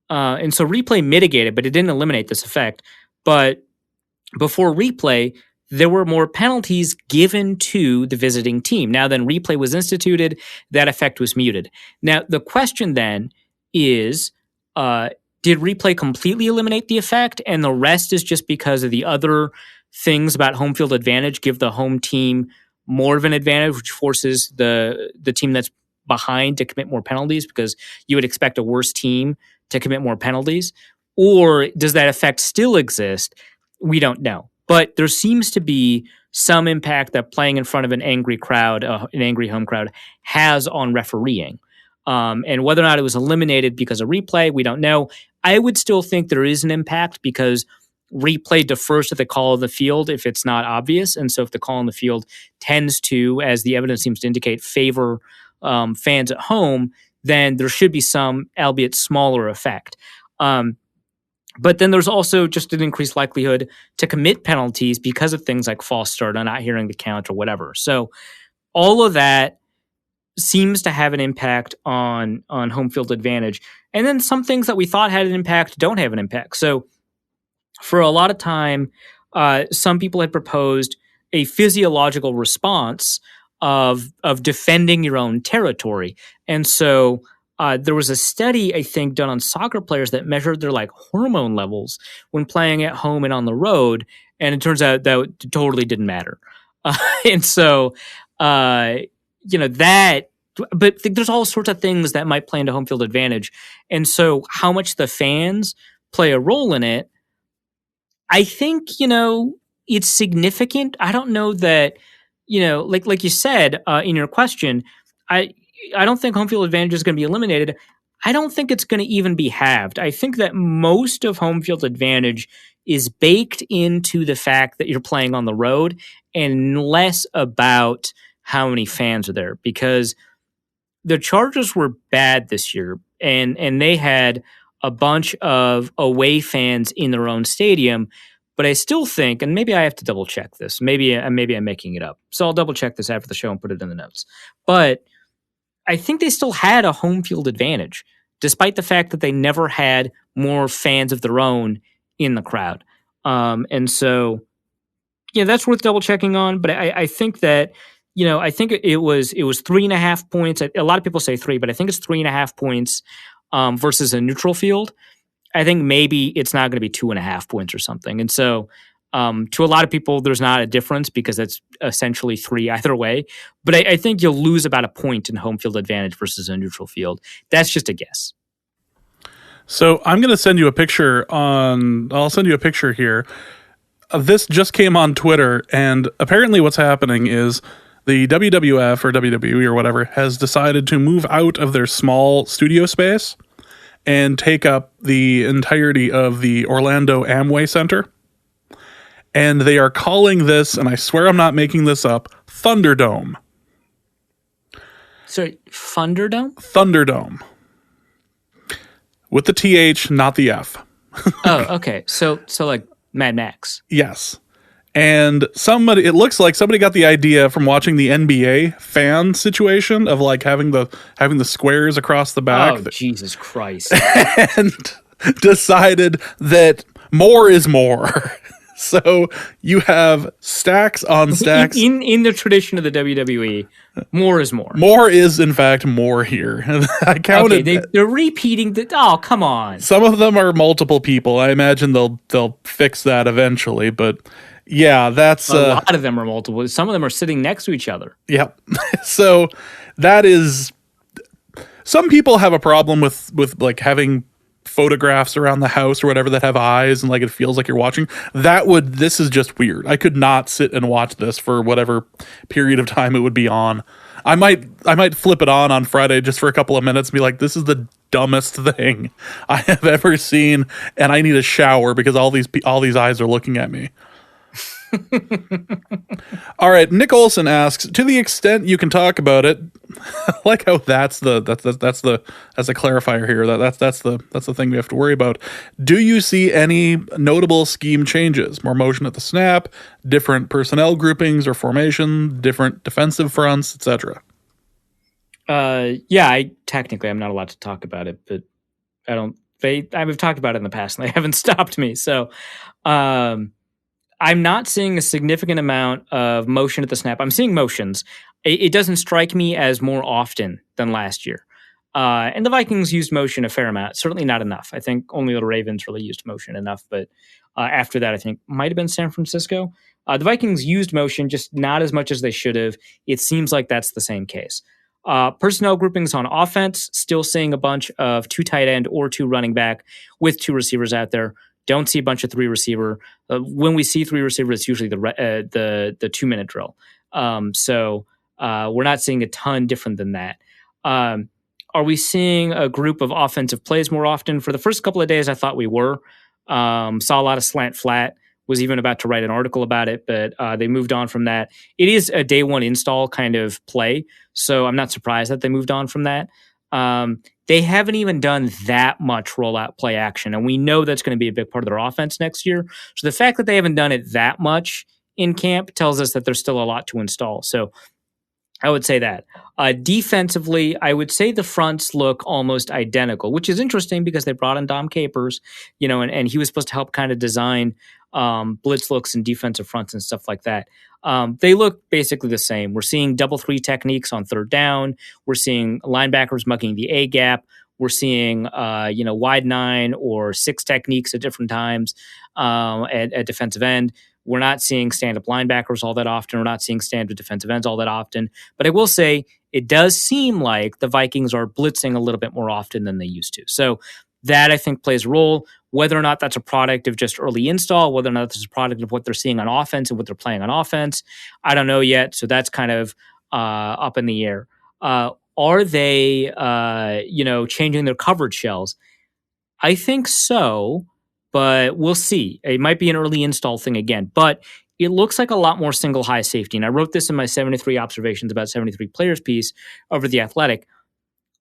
and so replay mitigated, but it didn't eliminate this effect. But before replay, there were more penalties given to the visiting team. Now, then replay was instituted, that effect was muted. Now, the question then is, did replay completely eliminate the effect, and the rest is just because of the other things about home field advantage give the home team more of an advantage, which forces the team that's behind to commit more penalties because you would expect a worse team to commit more penalties? Or does that effect still exist? We don't know. But there seems to be some impact that playing in front of an angry crowd, an angry home crowd, has on refereeing. And whether or not it was eliminated because of replay, we don't know. I would still think there is an impact because replay defers to the call of the field if it's not obvious. And so if the call on the field tends to, as the evidence seems to indicate, favor fans at home, then there should be some, albeit smaller, effect. But then there's also just an increased likelihood to commit penalties because of things like false start or not hearing the count or whatever. So all of that seems to have an impact on home field advantage. And then some things that we thought had an impact don't have an impact. So for a lot of time, some people had proposed a physiological response of defending your own territory. And so there was a study, I think, done on soccer players that measured their like hormone levels when playing at home and on the road. And it turns out that it totally didn't matter. And so, but there's all sorts of things that might play into home field advantage. And so how much the fans play a role in it, I think, it's significant. I don't know that, like you said in your question, I don't think home field advantage is going to be eliminated. I don't think it's going to even be halved. I think that most of home field advantage is baked into the fact that you're playing on the road and less about how many fans are there, because the Chargers were bad this year and they had a bunch of away fans in their own stadium. But I still think, and maybe I have to double check this. Maybe I'm making it up. So I'll double check this after the show and put it in the notes. But I think they still had a home field advantage, despite the fact that they never had more fans of their own in the crowd. And so, that's worth double checking on. But I think that, I think it was 3.5 points. A lot of people say 3, but I think it's 3.5 points versus a neutral field. I think maybe it's not going to be 2.5 points or something. And so to a lot of people, there's not a difference because that's essentially 3 either way. But I think you'll lose about a point in home field advantage versus a neutral field. That's just a guess. So I'm going to send you a picture I'll send you a picture here. This just came on Twitter, and apparently what's happening is the WWF or WWE or whatever has decided to move out of their small studio space and take up the entirety of the Orlando Amway Center. And they are calling this, and I swear I'm not making this up, Thunderdome. Sorry, Thunderdome? Thunderdome. With the TH, not the F. Oh, okay. So like Mad Max. Yes. And it looks like somebody got the idea from watching the NBA fan situation of like having the squares across the back. Oh, Jesus Christ. And decided that more is more. So you have stacks on stacks. In the tradition of the WWE, more is more. More is, in fact, more here. I counted. Okay, they're repeating the. Oh, come on. Some of them are multiple people. I imagine they'll fix that eventually. But yeah, that's a lot of them are multiple. Some of them are sitting next to each other. Yep. So that is. Some people have a problem with like having photographs around the house or whatever that have eyes and like it feels like you're watching. This is just weird. I could not sit and watch this for whatever period of time it would be on. I might flip it on Friday just for a couple of minutes and be like, this is the dumbest thing I have ever seen, and I need a shower because all these eyes are looking at me. All right, Nick Olson asks, to the extent you can talk about it, I like how that's the clarifier here. That's the thing we have to worry about. Do you see any notable scheme changes? More motion at the snap, different personnel groupings or formation, different defensive fronts, etc. Yeah, I'm not allowed to talk about it, but I've talked about it in the past and they haven't stopped me. So, I'm not seeing a significant amount of motion at the snap. I'm seeing motions. It doesn't strike me as more often than last year. And the Vikings used motion a fair amount. Certainly not enough. I think only the Ravens really used motion enough. But after that, I think might have been San Francisco. The Vikings used motion, just not as much as they should have. It seems like that's the same case. Personnel groupings on offense, still seeing a bunch of 2 tight end or 2 running back with 2 receivers out there. Don't see a bunch of 3 receiver. When we see 3 receiver, it's usually the 2-minute drill. So we're not seeing a ton different than that. Are we seeing a group of offensive plays more often? For the first couple of days, I thought we were. Saw a lot of slant flat. Was even about to write an article about it, but they moved on from that. It is a day one install kind of play, so I'm not surprised that they moved on from that. They haven't even done that much rollout play action, and we know that's going to be a big part of their offense next year. So the fact that they haven't done it that much in camp tells us that there's still a lot to install. So I would say that. Defensively, I would say the fronts look almost identical, which is interesting because they brought in Dom Capers, and he was supposed to help kind of design blitz looks and defensive fronts and stuff like that. They look basically the same. We're seeing 3-3 techniques on third down. We're seeing linebackers mucking the A gap. We're seeing, wide 9 or 6 techniques at different times at defensive end. We're not seeing stand-up linebackers all that often. We're not seeing stand-up defensive ends all that often. But I will say it does seem like the Vikings are blitzing a little bit more often than they used to. So that, I think, plays a role. Whether or not that's a product of just early install, whether or not that's a product of what they're seeing on offense and what they're playing on offense, I don't know yet. So that's kind of up in the air. Are they, changing their coverage shells? I think so, but we'll see. It might be an early install thing again, but it looks like a lot more single high safety. And I wrote this in my 73 observations about 73 players piece over The Athletic.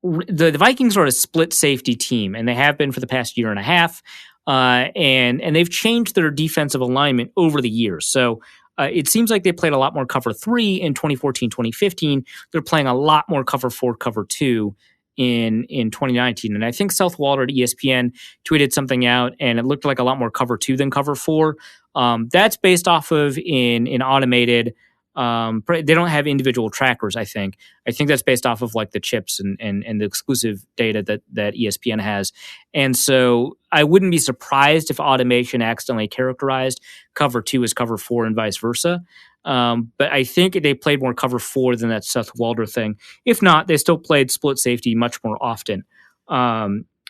The Vikings are a split safety team, and they have been for the past year and a half. And they've changed their defensive alignment over the years. So it seems like they played a lot more cover 3 in 2014, 2015. They're playing a lot more cover 4, cover 2 in 2019. And I think Seth Walder at ESPN tweeted something out, and it looked like a lot more cover 2 than cover 4. That's based off of in automated. They don't have individual trackers, I think. I think that's based off of like the chips and the exclusive data that ESPN has. And so I wouldn't be surprised if automation accidentally characterized cover 2 as cover 4 and vice versa. But I think they played more cover 4 than that Seth Walder thing. If not, they still played split safety much more often.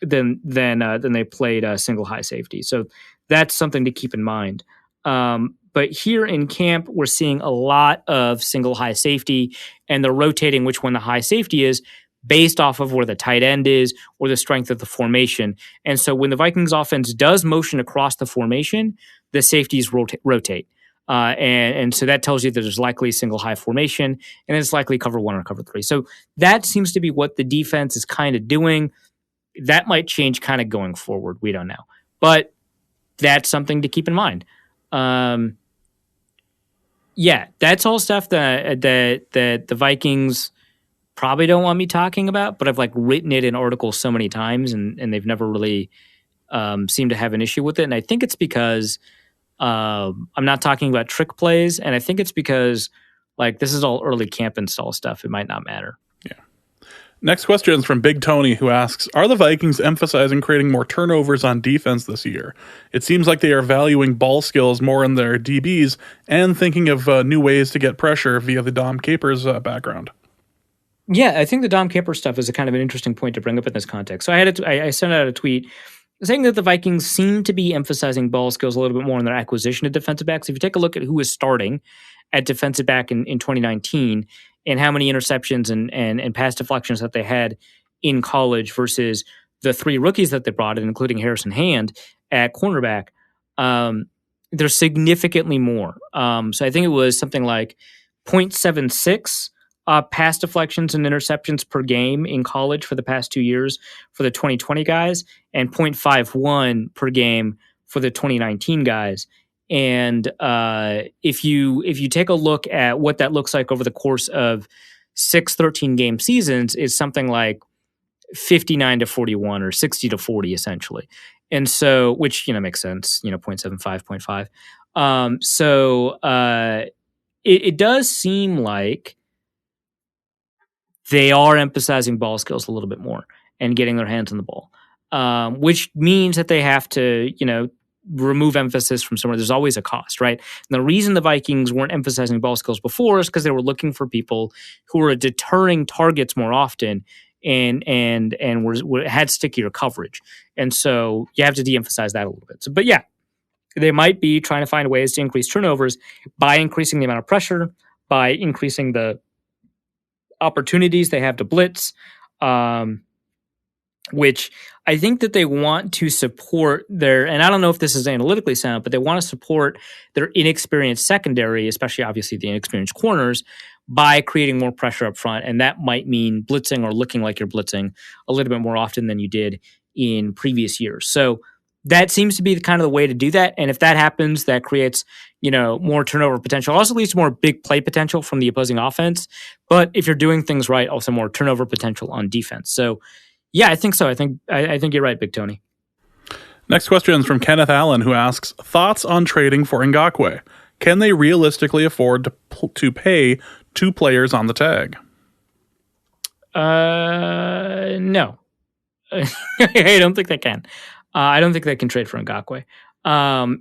than they played single high safety. So that's something to keep in mind. But here in camp, we're seeing a lot of single high safety, and they're rotating which one the high safety is based off of where the tight end is or the strength of the formation. And so when the Vikings offense does motion across the formation, the safeties rotate. And so that tells you that there's likely single high formation, and it's likely cover 1 or cover 3. So that seems to be what the defense is kind of doing. That might change kind of going forward. We don't know. But that's something to keep in mind. Yeah, that's all stuff that the Vikings probably don't want me talking about, but I've like written it in articles so many times, and they've never really seemed to have an issue with it. And I think it's because I'm not talking about trick plays, and I think it's because like this is all early camp install stuff. It might not matter. Yeah. Next question is from Big Tony, who asks, are the Vikings emphasizing creating more turnovers on defense this year? It seems like they are valuing ball skills more in their DBs and thinking of new ways to get pressure via the Dom Capers background. Yeah, I think the Dom Capers stuff is a kind of an interesting point to bring up in this context. So I sent out a tweet saying that the Vikings seem to be emphasizing ball skills a little bit more in their acquisition of defensive backs. If you take a look at who was starting at defensive back in 2019 and how many interceptions and pass deflections that they had in college versus the 3 rookies that they brought in, including Harrison Hand at cornerback, there's significantly more. So I think it was something like 0.76 pass deflections and interceptions per game in college for the past 2 years for the 2020 guys, and 0.51 per game for the 2019 guys. And if you take a look at what that looks like over the course of 6 13-game seasons, is something like 59 to 41 or 60 to 40 essentially. And so, which makes sense, 0.75, 0.5. So it does seem like they are emphasizing ball skills a little bit more and getting their hands on the ball, which means that they have to, remove emphasis from somewhere. There's always a cost, right? And the reason the Vikings weren't emphasizing ball skills before is because they were looking for people who were deterring targets more often and had stickier coverage. And so you have to de-emphasize that a little bit. So, but yeah, they might be trying to find ways to increase turnovers by increasing the amount of pressure, by increasing the opportunities they have to blitz, which I think that they want to support their, and I don't know if this is analytically sound, but they want to support their inexperienced secondary, especially obviously the inexperienced corners, by creating more pressure up front. And that might mean blitzing or looking like you're blitzing a little bit more often than you did in previous years. So that seems to be the kind of the way to do that. And if that happens, that creates, more turnover potential. Also leads to more big play potential from the opposing offense. But if you're doing things right, also more turnover potential on defense. So yeah, I think so. I think you're right, Big Tony. Next question is from Kenneth Allen, who asks, thoughts on trading for Ngakoue? Can they realistically afford to pay 2 players on the tag? No. I don't think they can. I don't think they can trade for Ngakoue.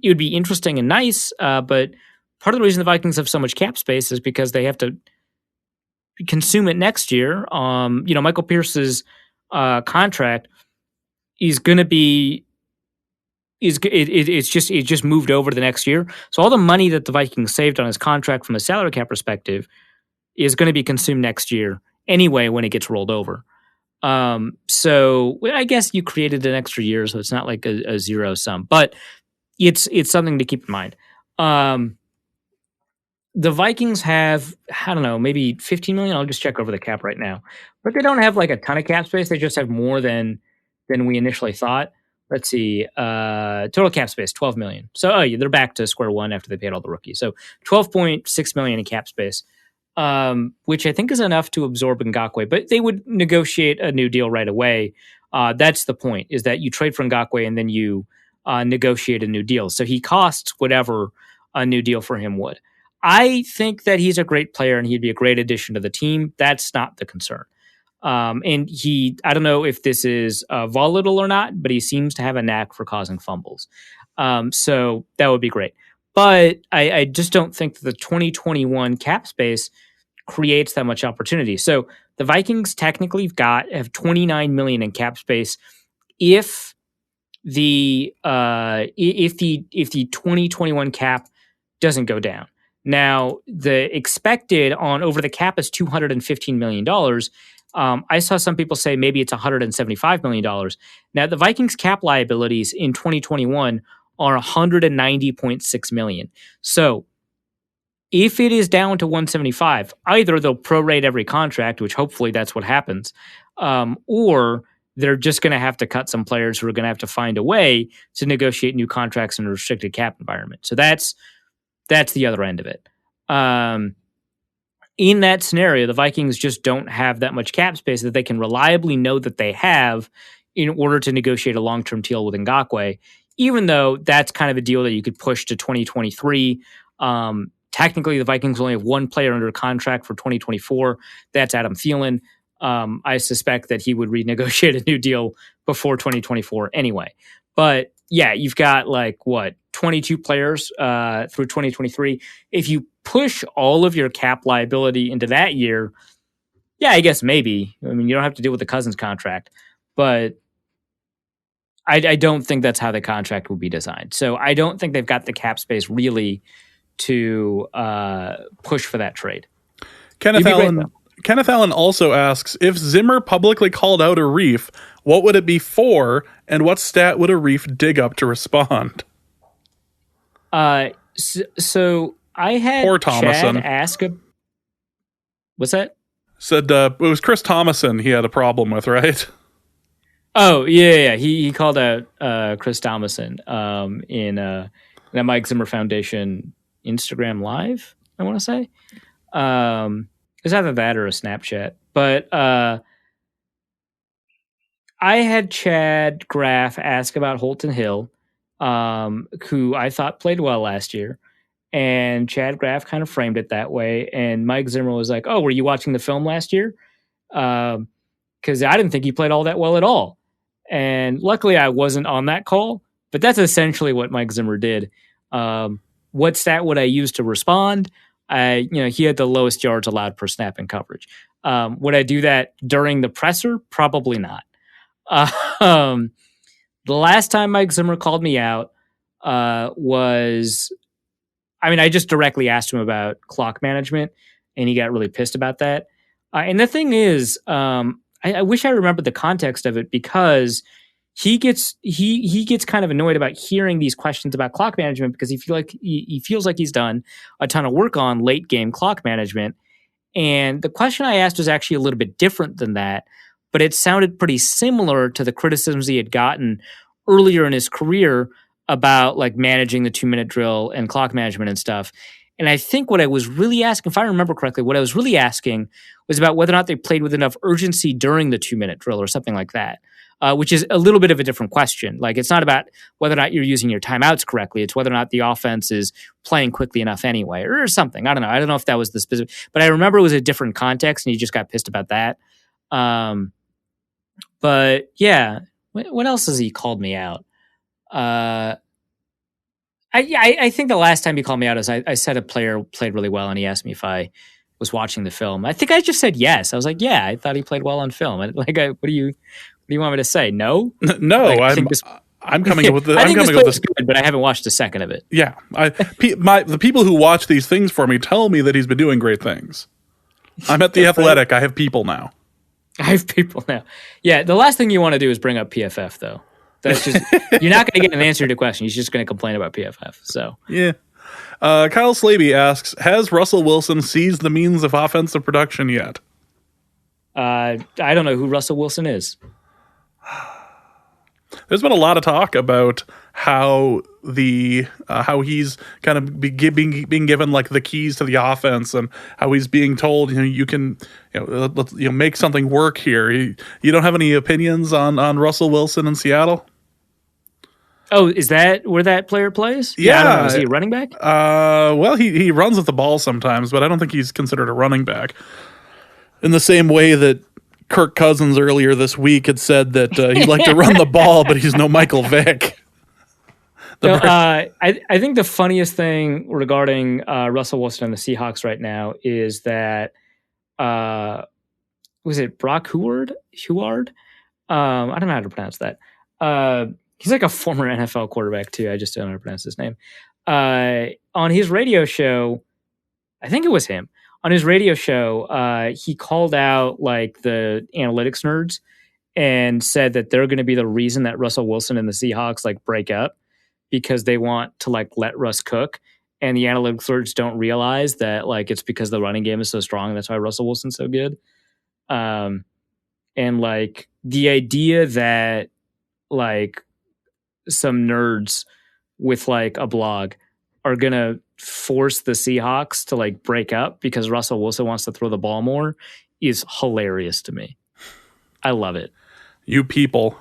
It would be interesting and nice, but part of the reason the Vikings have so much cap space is because they have to consume it next year. Michael Pierce's contract is going to be it's just moved over to the next year. So all the money that the Vikings saved on his contract from a salary cap perspective is going to be consumed next year anyway when it gets rolled over. So I guess you created an extra year, so it's not like a zero sum, but it's something to keep in mind. The Vikings have, I don't know, maybe 15 million. I'll just check over the cap right now, but they don't have like a ton of cap space. They just have more than we initially thought. Let's see, total cap space, 12 million. So they're back to square one after they paid all the rookies. So 12.6 million in cap space, which I think is enough to absorb Ngakoue, but they would negotiate a new deal right away. That's the point, is that you trade for Ngakoue and then you negotiate a new deal. So he costs whatever a new deal for him would. I think that he's a great player and he'd be a great addition to the team. That's not the concern. And I don't know if this is volatile or not, but he seems to have a knack for causing fumbles. So that would be great. But I just don't think that the 2021 cap space creates that much opportunity. So the Vikings technically have 29 million in cap space if the 2021 cap doesn't go down. Now, the expected on over the cap is $215 million. I saw some people say maybe it's $175 million. Now, the Vikings cap liabilities in 2021 are $190.6 million. So if it is down to 175, either they'll prorate every contract, which hopefully that's what happens, or they're just going to have to cut some players who are going to have to find a way to negotiate new contracts in a restricted cap environment. So that's the other end of it. In that scenario, the Vikings just don't have that much cap space that they can reliably know that they have in order to negotiate a long-term deal with Ngakoue, even though that's kind of a deal that you could push to 2023. Technically, the Vikings only have one player under contract for 2024. That's Adam Thielen. I suspect that he would renegotiate a new deal before 2024 anyway. But yeah, you've got 22 players through 2023. If you push all of your cap liability into that year, yeah, I guess maybe. I mean, you don't have to deal with the Cousins contract, but I don't think that's how the contract will be designed. So I don't think they've got the cap space really to push for that trade. Kenneth Allen also asks, if Zimmer publicly called out Arif, what would it be for, and what stat would Arif dig up to respond? So I had Poor Thomason. Chad ask what's that? Said it was Chris Thomason he had a problem with, right? Oh, yeah. He called out Chris Thomason in the Mike Zimmer Foundation Instagram Live, I want to say. It's either that or a Snapchat. But I had Chad Graff ask about Holton Hill, who I thought played well last year. And Chad Graff kind of framed it that way. And Mike Zimmer was like, oh, were you watching the film last year? Because I didn't think he played all that well at all. And luckily I wasn't on that call. But that's essentially what Mike Zimmer did. What stat would I use to respond? He had the lowest yards allowed per snap in coverage. Would I do that during the presser? Probably not. The last time Mike Zimmer called me out was, I just directly asked him about clock management, and he got really pissed about that. And the thing is, I wish I remembered the context of it, because he gets kind of annoyed about hearing these questions about clock management, because he feels like he's done a ton of work on late game clock management. And the question I asked was actually a little bit different than that, but it sounded pretty similar to the criticisms he had gotten earlier in his career about managing the 2-minute drill and clock management and stuff. And I think what I was really asking, if I remember correctly, what I was really asking was about whether or not they played with enough urgency during the 2-minute drill or something like that. Which is a little bit of a different question. It's not about whether or not you're using your timeouts correctly. It's whether or not the offense is playing quickly enough anyway, or something. I don't know. I don't know if that was the specific, but I remember it was a different context, and he just got pissed about that. But yeah, what else has he called me out? I think the last time he called me out is I said a player played really well, and he asked me if I was watching the film. I think I just said yes. I was like, yeah, I thought he played well on film. What do you want me to say? No, no. I'm coming up with the. I think this play was good, but I haven't watched a second of it. Yeah, the people who watch these things for me tell me that he's been doing great things. I'm at the Athletic. I have people now. Yeah, the last thing you want to do is bring up PFF, though. That's just you're not going to get an answer to the question. He's just going to complain about PFF. So yeah. Kyle Slaby asks, has Russell Wilson seized the means of offensive production yet? I don't know who Russell Wilson is. There's been a lot of talk about how he's kind of being given the keys to the offense, and how he's being told, you can make something work here. You don't have any opinions on Russell Wilson in Seattle? Oh, is that where that player plays? Yeah, I don't know. Is he a running back? Well, he runs with the ball sometimes, but I don't think he's considered a running back. In the same way that Kirk Cousins earlier this week had said that he'd like to run the ball, but he's no Michael Vick. I think the funniest thing regarding Russell Wilson and the Seahawks right now is that was it Brock Huard? I don't know how to pronounce that. He's like a former NFL quarterback too. I just don't know how to pronounce his name. On his radio show, I think it was him. On his radio show, he called out like the analytics nerds and said that they're going to be the reason that Russell Wilson and the Seahawks like break up because they want to like let Russ cook. And the analytics nerds don't realize that like it's because the running game is so strong. And that's why Russell Wilson's so good. And like the idea that like some nerds with like a blog are going to force the Seahawks to like break up because Russell Wilson wants to throw the ball more is hilarious to me. I love it. You people.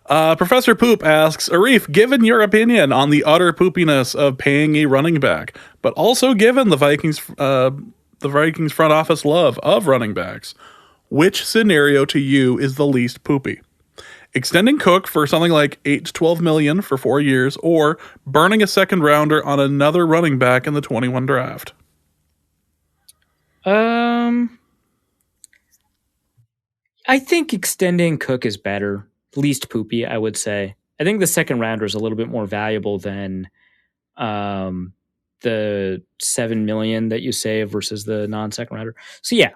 Professor Poop asks, Arif, given your opinion on the utter poopiness of paying a running back, but also given the Vikings front office love of running backs, which scenario to you is the least poopy? Extending Cook for something like $8 to $12 million for 4 years, or burning a second rounder on another running back in the 21 draft? I think extending Cook is better. Least poopy, I would say. I think the second rounder is a little bit more valuable than the $7 million that you save versus the non-second rounder. So yeah,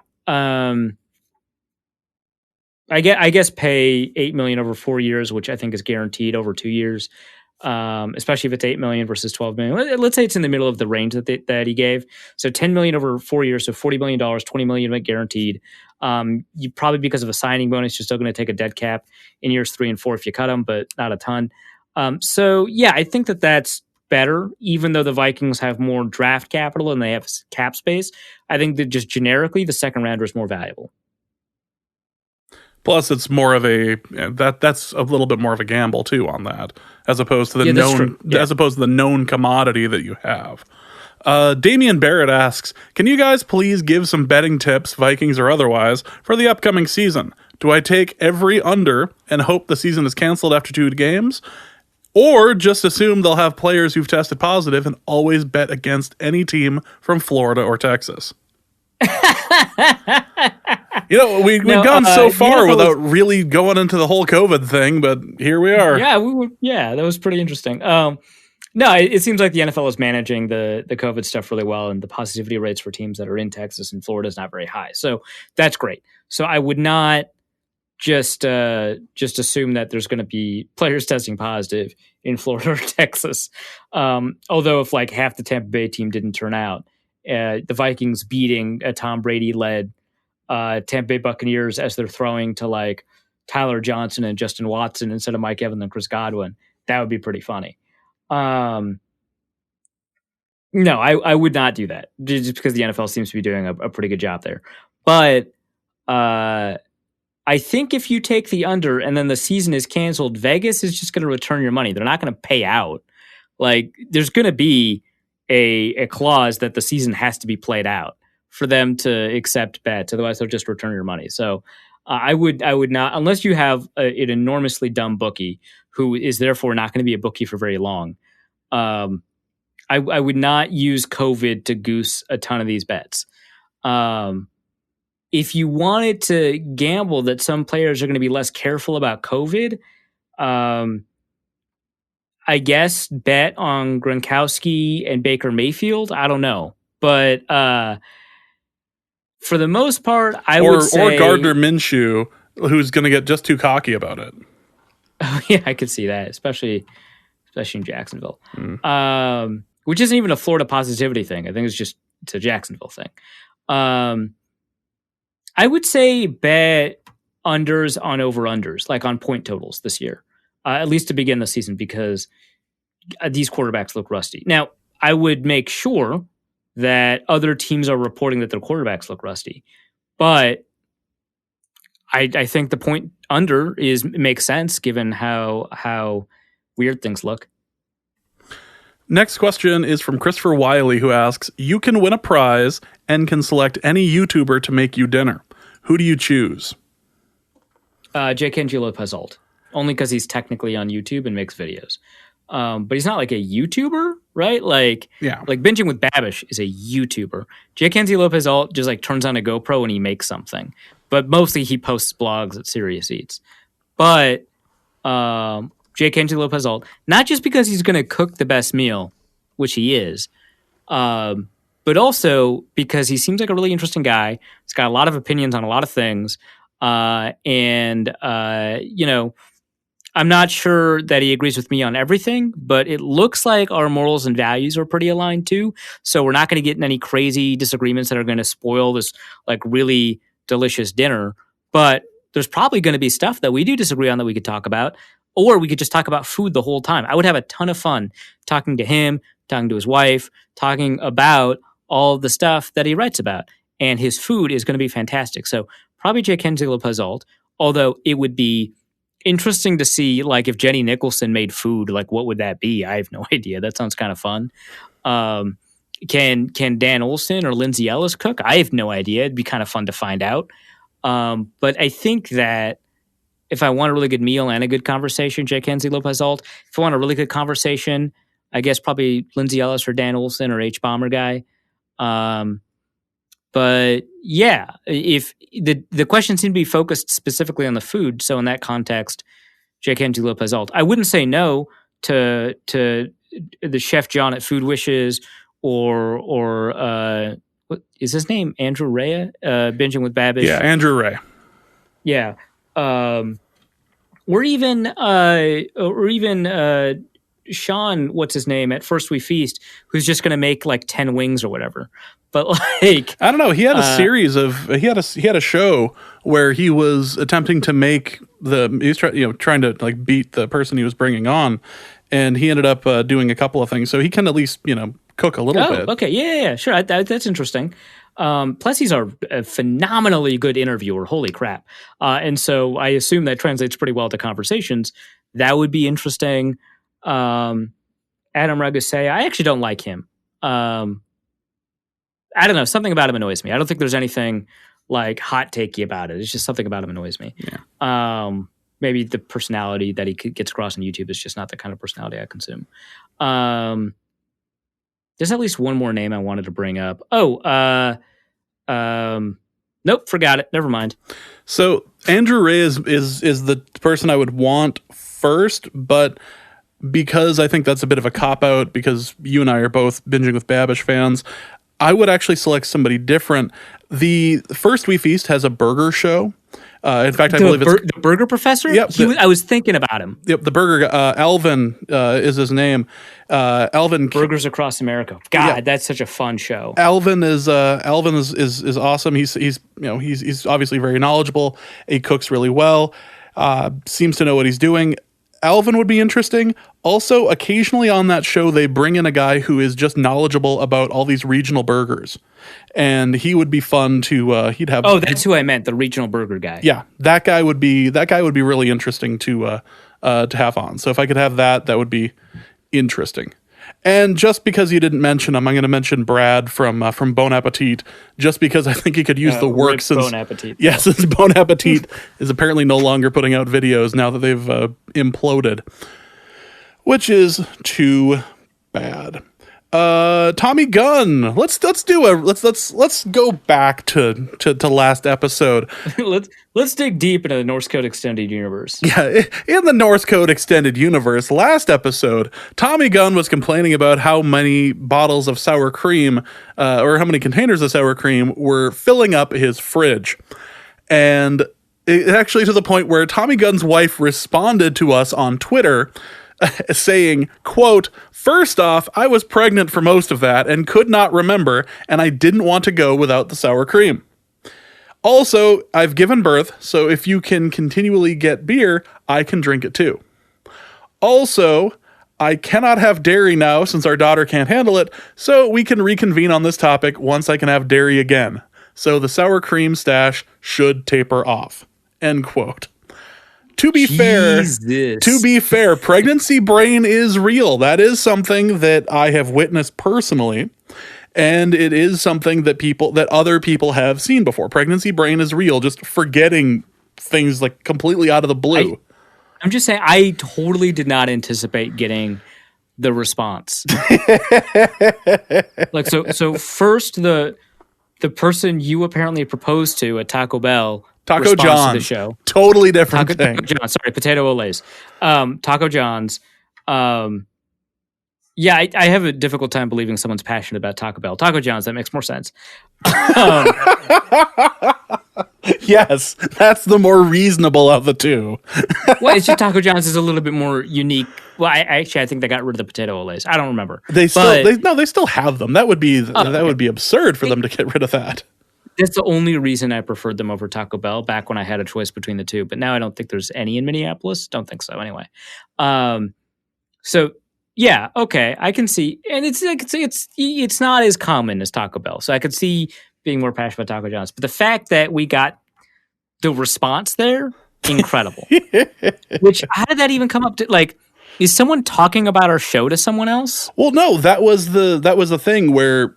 I guess pay $8 million over 4 years, which I think is guaranteed over 2 years. Especially if it's $8 million versus $12 million. Let's say it's in the middle of the range that he gave. So $10 million over 4 years, so $40 million, $20 million guaranteed. You probably, because of a signing bonus, you're still going to take a dead cap in years 3 and 4 if you cut them, but not a ton. So yeah, I think that's better, even though the Vikings have more draft capital and they have cap space. I think that just generically, the second rounder is more valuable. Plus, it's more of that's a little bit more of a gamble too on that, as opposed to the known commodity that you have. Damian Barrett asks, can you guys please give some betting tips, Vikings or otherwise, for the upcoming season? Do I take every under and hope the season is canceled after 2 games? Or just assume they'll have players who've tested positive and always bet against any team from Florida or Texas? We've gone so far without really going into the whole COVID thing, but here we are. Yeah, that was pretty interesting. No, it seems like the NFL is managing the COVID stuff really well, and the positivity rates for teams that are in Texas and Florida is not very high. So that's great. So I would not just assume that there's going to be players testing positive in Florida or Texas. Although if like half the Tampa Bay team didn't turn out, the Vikings beating a Tom Brady-led Tampa Bay Buccaneers as they're throwing to like Tyler Johnson and Justin Watson instead of Mike Evans and Chris Godwin, that would be pretty funny. No, I would not do that just because the NFL seems to be doing a pretty good job there. But I think if you take the under and then the season is canceled, Vegas is just going to return your money. They're not going to pay out. Like there's going to be a clause that the season has to be played out for them to accept bets. Otherwise, they'll just return your money. So I would not, unless you have an enormously dumb bookie who is therefore not going to be a bookie for very long. I would not use COVID to goose a ton of these bets. If you wanted to gamble that some players are going to be less careful about COVID, I guess bet on Gronkowski and Baker Mayfield. I don't know. But for the most part, I would say... Or Gardner Minshew, who's going to get just too cocky about it. Oh, yeah, I could see that, especially in Jacksonville. Which isn't even a Florida positivity thing. I think it's a Jacksonville thing. I would say bet unders on over-unders, like on point totals this year, at least to begin the season, because these quarterbacks look rusty. Now, I would make sure that other teams are reporting that their quarterbacks look rusty. But I think the point under makes sense given how weird things look. Next question is from Christopher Wiley, who asks, you can win a prize and can select any YouTuber to make you dinner. Who do you choose? Jake Angelo Pezzold. Only because he's technically on YouTube and makes videos. but he's not like a YouTuber, right? Like Binging with Babish is a YouTuber. J. Kenzie Lopez Alt just like turns on a GoPro and he makes something, but mostly he posts blogs at Serious Eats. But J. Kenzie Lopez Alt, not just because he's going to cook the best meal, which he is, but also because he seems like a really interesting guy. He's got a lot of opinions on a lot of things, and I'm not sure that he agrees with me on everything, but it looks like our morals and values are pretty aligned too. So we're not going to get in any crazy disagreements that are going to spoil this like really delicious dinner. But there's probably going to be stuff that we do disagree on that we could talk about, or we could just talk about food the whole time. I would have a ton of fun talking to him, talking to his wife, talking about all the stuff that he writes about. And his food is going to be fantastic. So probably J. Kenzie Lopez Alt, although it would be interesting to see, like, if Jenny Nicholson made food, like, what would that be? I have no idea. That sounds kind of fun. Can Dan Olson or Lindsay Ellis cook? I have no idea. It'd be kind of fun to find out. But I think that if I want a really good meal and a good conversation, J. Kenzie Lopez Alt. If I want a really good conversation, I guess probably Lindsay Ellis or Dan Olson or H. Bomber guy. But yeah, if the question seemed to be focused specifically on the food, so in that context, J. Kenzie Lopez Alt. I wouldn't say no to the Chef John at Food Wishes or what is his name? Andrew Rea? Binging with Babish. Yeah, Andrew Rea. Yeah. Or even Sean, what's his name, at First We Feast, who's just going to make like 10 wings or whatever. But like, I don't know. He had a series of he had a show where he was attempting to make trying to like beat the person he was bringing on, and he ended up doing a couple of things. So he can at least cook a little bit. Okay, yeah, sure. That's interesting. Plus, he's a phenomenally good interviewer. Holy crap! And so I assume that translates pretty well to conversations. That would be interesting. Adam Ragusea, I actually don't like him. I don't know. Something about him annoys me. I don't think there's anything like hot takey about it. It's just something about him annoys me. Yeah. Maybe the personality that he gets across on YouTube is just not the kind of personality I consume. There's at least one more name I wanted to bring up. Nope, forgot it. Never mind. So Andrew Rea is the person I would want first, but because I think that's a bit of a cop-out, because you and I are both Binging with Babish fans, I would actually select somebody different. The First We Feast has a burger show. In fact, I believe it's the Burger Professor. Yep, I was thinking about him. Yep, the burger. Alvin is his name. Alvin. Burgers Across America. God, that's such a fun show. Alvin is awesome. He's obviously very knowledgeable. He cooks really well. Seems to know what he's doing. Alvin would be interesting. Also, occasionally on that show, they bring in a guy who is just knowledgeable about all these regional burgers, and he would be fun to. He'd have. Oh, that's who I meant. The regional burger guy. Yeah, that guy would be really interesting to have on. So if I could have that would be interesting. And just because you didn't mention him, I'm going to mention Brad from Bon Appetit, just because I think he could use the work since Bon Appetit. Yeah, since Bon Appetit is apparently no longer putting out videos now that they've imploded, which is too bad. Tommy Gunn. Let's go back to last episode. Let's dig deep into the Norse Code Extended Universe. Yeah, in the Norse Code Extended Universe, last episode, Tommy Gunn was complaining about how many bottles of sour cream, or how many containers of sour cream were filling up his fridge. And it actually to the point where Tommy Gunn's wife responded to us on Twitter saying, quote, "First off, I was pregnant for most of that and could not remember, and I didn't want to go without the sour cream. Also, I've given birth, so if you can continually get beer, I can drink it too. Also, I cannot have dairy now since our daughter can't handle it, so we can reconvene on this topic once I can have dairy again. So the sour cream stash should taper off." End quote. To be fair, pregnancy brain is real. That is something that I have witnessed personally, and it is something that other people have seen before. Pregnancy brain is real, just forgetting things like completely out of the blue. I'm just saying, I totally did not anticipate getting the response. Like so first the person you apparently proposed to at Taco Bell, Taco John's, to the show. Totally different thing. Taco John's, sorry, Potato Olays. Taco John's. Yeah, I have a difficult time believing someone's passionate about Taco Bell. Taco John's, that makes more sense. Yes, that's the more reasonable of the two. Well, it's just Taco John's is a little bit more unique. Well, I think they got rid of the Potato Olays. I don't remember. They still have them. That would be would be absurd for them to get rid of that. That's the only reason I preferred them over Taco Bell back when I had a choice between the two. But now I don't think there's any in Minneapolis. Don't think so anyway. So yeah, okay, I can see, and it's not as common as Taco Bell, so I could see being more passionate about Taco John's. But the fact that we got the response there, incredible. Which, how did that even come up to, like, is someone talking about our show to someone else? Well, no, that was the thing where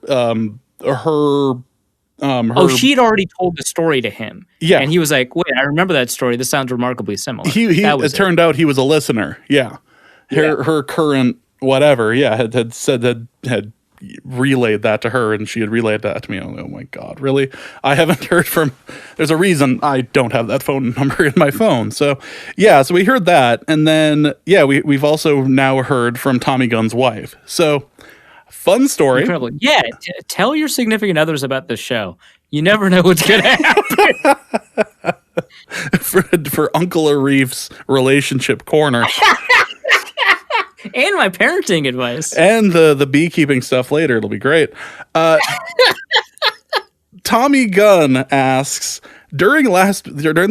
she'd already told the story to him. Yeah. And he was like, wait, I remember that story. This sounds remarkably similar. It turned out he was a listener. Yeah. Her current whatever, had relayed that to her, and she had relayed that to me. Oh my God, really? I haven't heard from, there's a reason I don't have that phone number in my phone. So yeah, so we heard that, and then we've also now heard from Tommy Gunn's wife. So fun story. Incredible. Yeah, tell your significant others about this show. You never know what's gonna happen. for Uncle Arif's relationship corner. And my parenting advice. And the beekeeping stuff later. It'll be great. Tommy Gunn asks, during the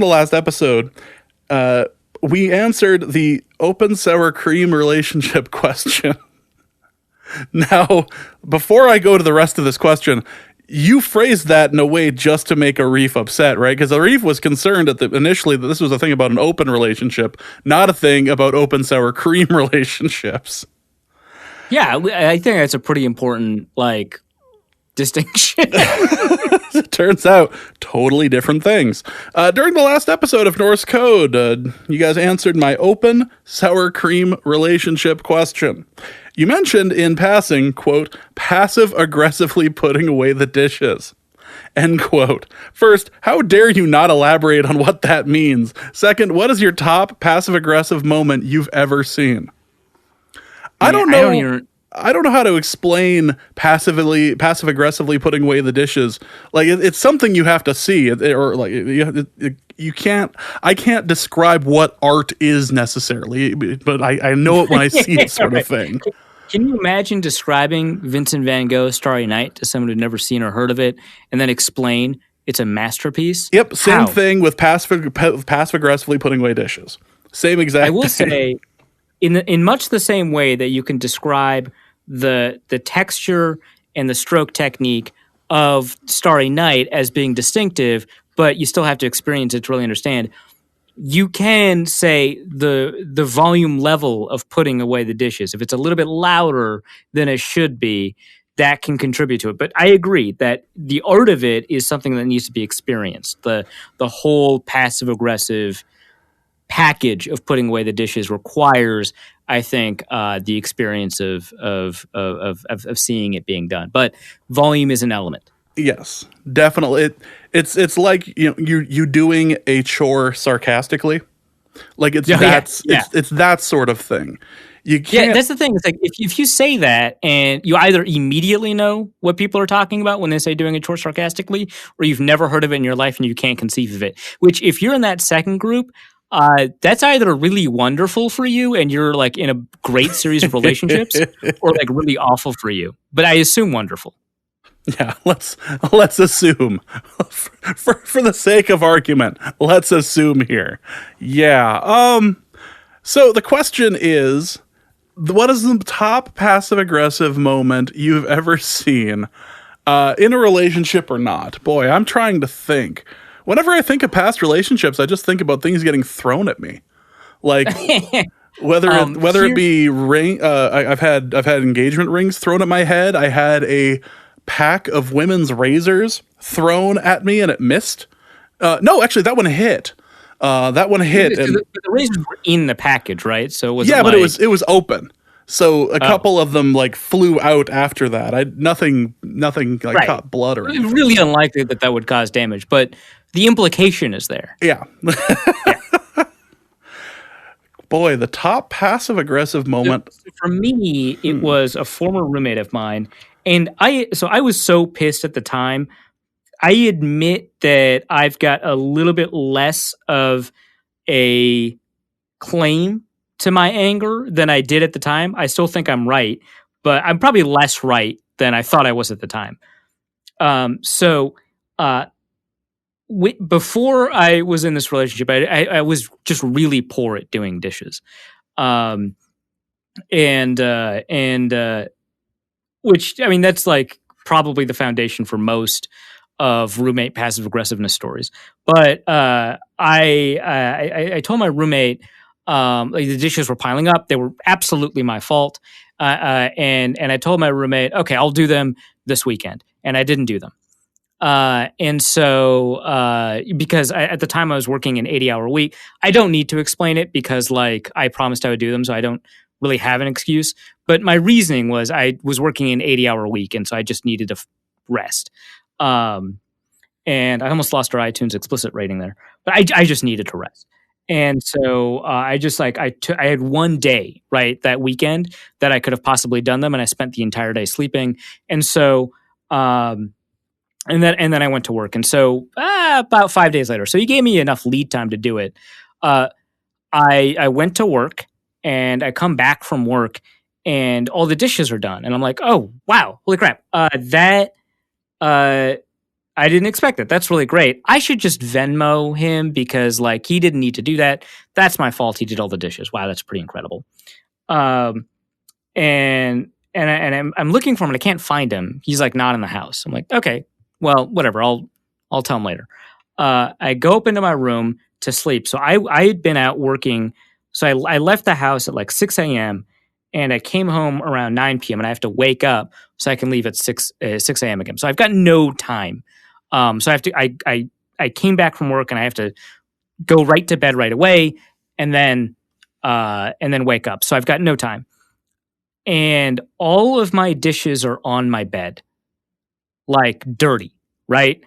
last episode, we answered the open sour cream relationship question. Now, before I go to the rest of this question, you phrased that in a way just to make Arif upset, right? Because Arif was concerned initially that this was a thing about an open relationship, not a thing about open sour cream relationships. Yeah, I think that's a pretty important, distinction. It turns out, totally different things. During the last episode of Norse Code, you guys answered my open sour cream relationship question. You mentioned in passing, quote, passive-aggressively putting away the dishes, end quote. First, how dare you not elaborate on what that means? Second, what is your top passive-aggressive moment you've ever seen? I don't know how to explain passive-aggressively putting away the dishes. Like, it's something you have to see, you can't. I can't describe what art is necessarily, but I know it when I see it, sort of thing. Can you imagine describing Vincent van Gogh's Starry Night to someone who'd never seen or heard of it, and then explain it's a masterpiece? Yep, same thing with passive-aggressively putting away dishes. Same exact. I will say, in much the same way that you can describe the texture and the stroke technique of Starry Night as being distinctive, but you still have to experience it to really understand. You can say the volume level of putting away the dishes. If it's a little bit louder than it should be, that can contribute to it. But I agree that the art of it is something that needs to be experienced. The whole passive-aggressive package of putting away the dishes requires, I think, the experience of seeing it being done. But volume is an element. Yes, definitely. It's like you doing a chore sarcastically, like it's that sort of thing. You can't. Yeah, that's the thing. It's like if you say that and you either immediately know what people are talking about when they say doing a chore sarcastically, or you've never heard of it in your life and you can't conceive of it. Which, if you're in that second group, that's either really wonderful for you and you're like in a great series of relationships, or like really awful for you. But I assume wonderful. Yeah, let's assume, for the sake of argument, let's assume here. Yeah. So the question is, what is the top passive-aggressive moment you've ever seen in a relationship or not? Boy, I'm trying to think. Whenever I think of past relationships, I just think about things getting thrown at me, like whether it be ring. I've had engagement rings thrown at my head. I had a pack of women's razors thrown at me and it missed. No, actually, that one hit. That one hit. The razors were in the package, right? So it was but it was open. So a couple of them like flew out after that. Nothing like caught blood or anything. Really unlikely that would cause damage, but the implication is there. Yeah. Boy, the top passive aggressive moment. So for me, it was a former roommate of mine, and I was so pissed at the time. I admit that I've got a little bit less of a claim to my anger than I did at the time. I still think I'm right, but I'm probably less right than I thought I was at the time. Before I was in this relationship, I was just really poor at doing dishes. Which, I mean, that's like probably the foundation for most of roommate passive aggressiveness stories. But I told my roommate, like the dishes were piling up. They were absolutely my fault. And I told my roommate, okay, I'll do them this weekend. And I didn't do them. And so, because at the time I was working an 80-hour week, I don't need to explain it because like I promised I would do them. So I don't really have an excuse. But my reasoning was I was working an 80-hour week. And so I just needed to rest. And I almost lost our iTunes explicit rating there, but I just needed to rest. And so I just like I had one day, right, that weekend that I could have possibly done them, and I spent the entire day sleeping. And so and then I went to work. And so about 5 days later, so he gave me enough lead time to do it. I went to work, and I come back from work, and all the dishes are done, and I'm like, oh wow, holy crap, I didn't expect that. That's really great. I should just Venmo him because like he didn't need to do that. That's my fault. He did all the dishes. Wow, that's pretty incredible. And I'm looking for him and I can't find him. He's like not in the house. I'm like, okay, well, whatever. I'll tell him later. I go up into my room to sleep. So I had been out working. So I left the house at like 6 a.m. and I came home around 9 p.m. and I have to wake up so I can leave at 6 a.m. again. So I've got no time. So I have to. I came back from work and I have to go right to bed right away, and then wake up. So I've got no time, and all of my dishes are on my bed, like dirty, right?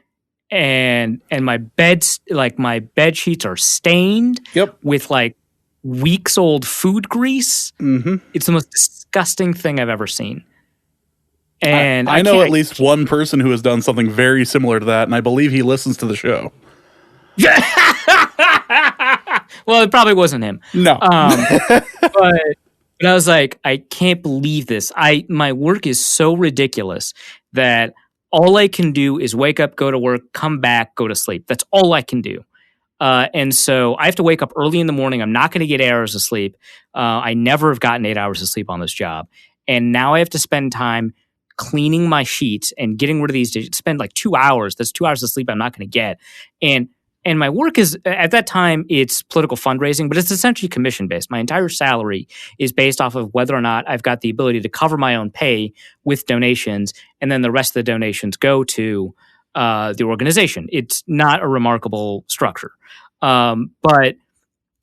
And my beds, like my bed sheets, are stained. Yep. With like weeks old food grease. Mm-hmm. It's the most disgusting thing I've ever seen. And I know at least one person who has done something very similar to that, and I believe he listens to the show. Well, it probably wasn't him. No. But I was like, I can't believe this. My work is so ridiculous that all I can do is wake up, go to work, come back, go to sleep. That's all I can do. And so I have to wake up early in the morning. I'm not going to get 8 hours of sleep. I never have gotten 8 hours of sleep on this job. And now I have to spend time cleaning my sheets and getting rid of these dishes. Spend like 2 hours. That's 2 hours of sleep I'm not going to get. And my work is, at that time, it's political fundraising, but it's essentially commission-based. My entire salary is based off of whether or not I've got the ability to cover my own pay with donations, and then the rest of the donations go to the organization. It's not a remarkable structure. But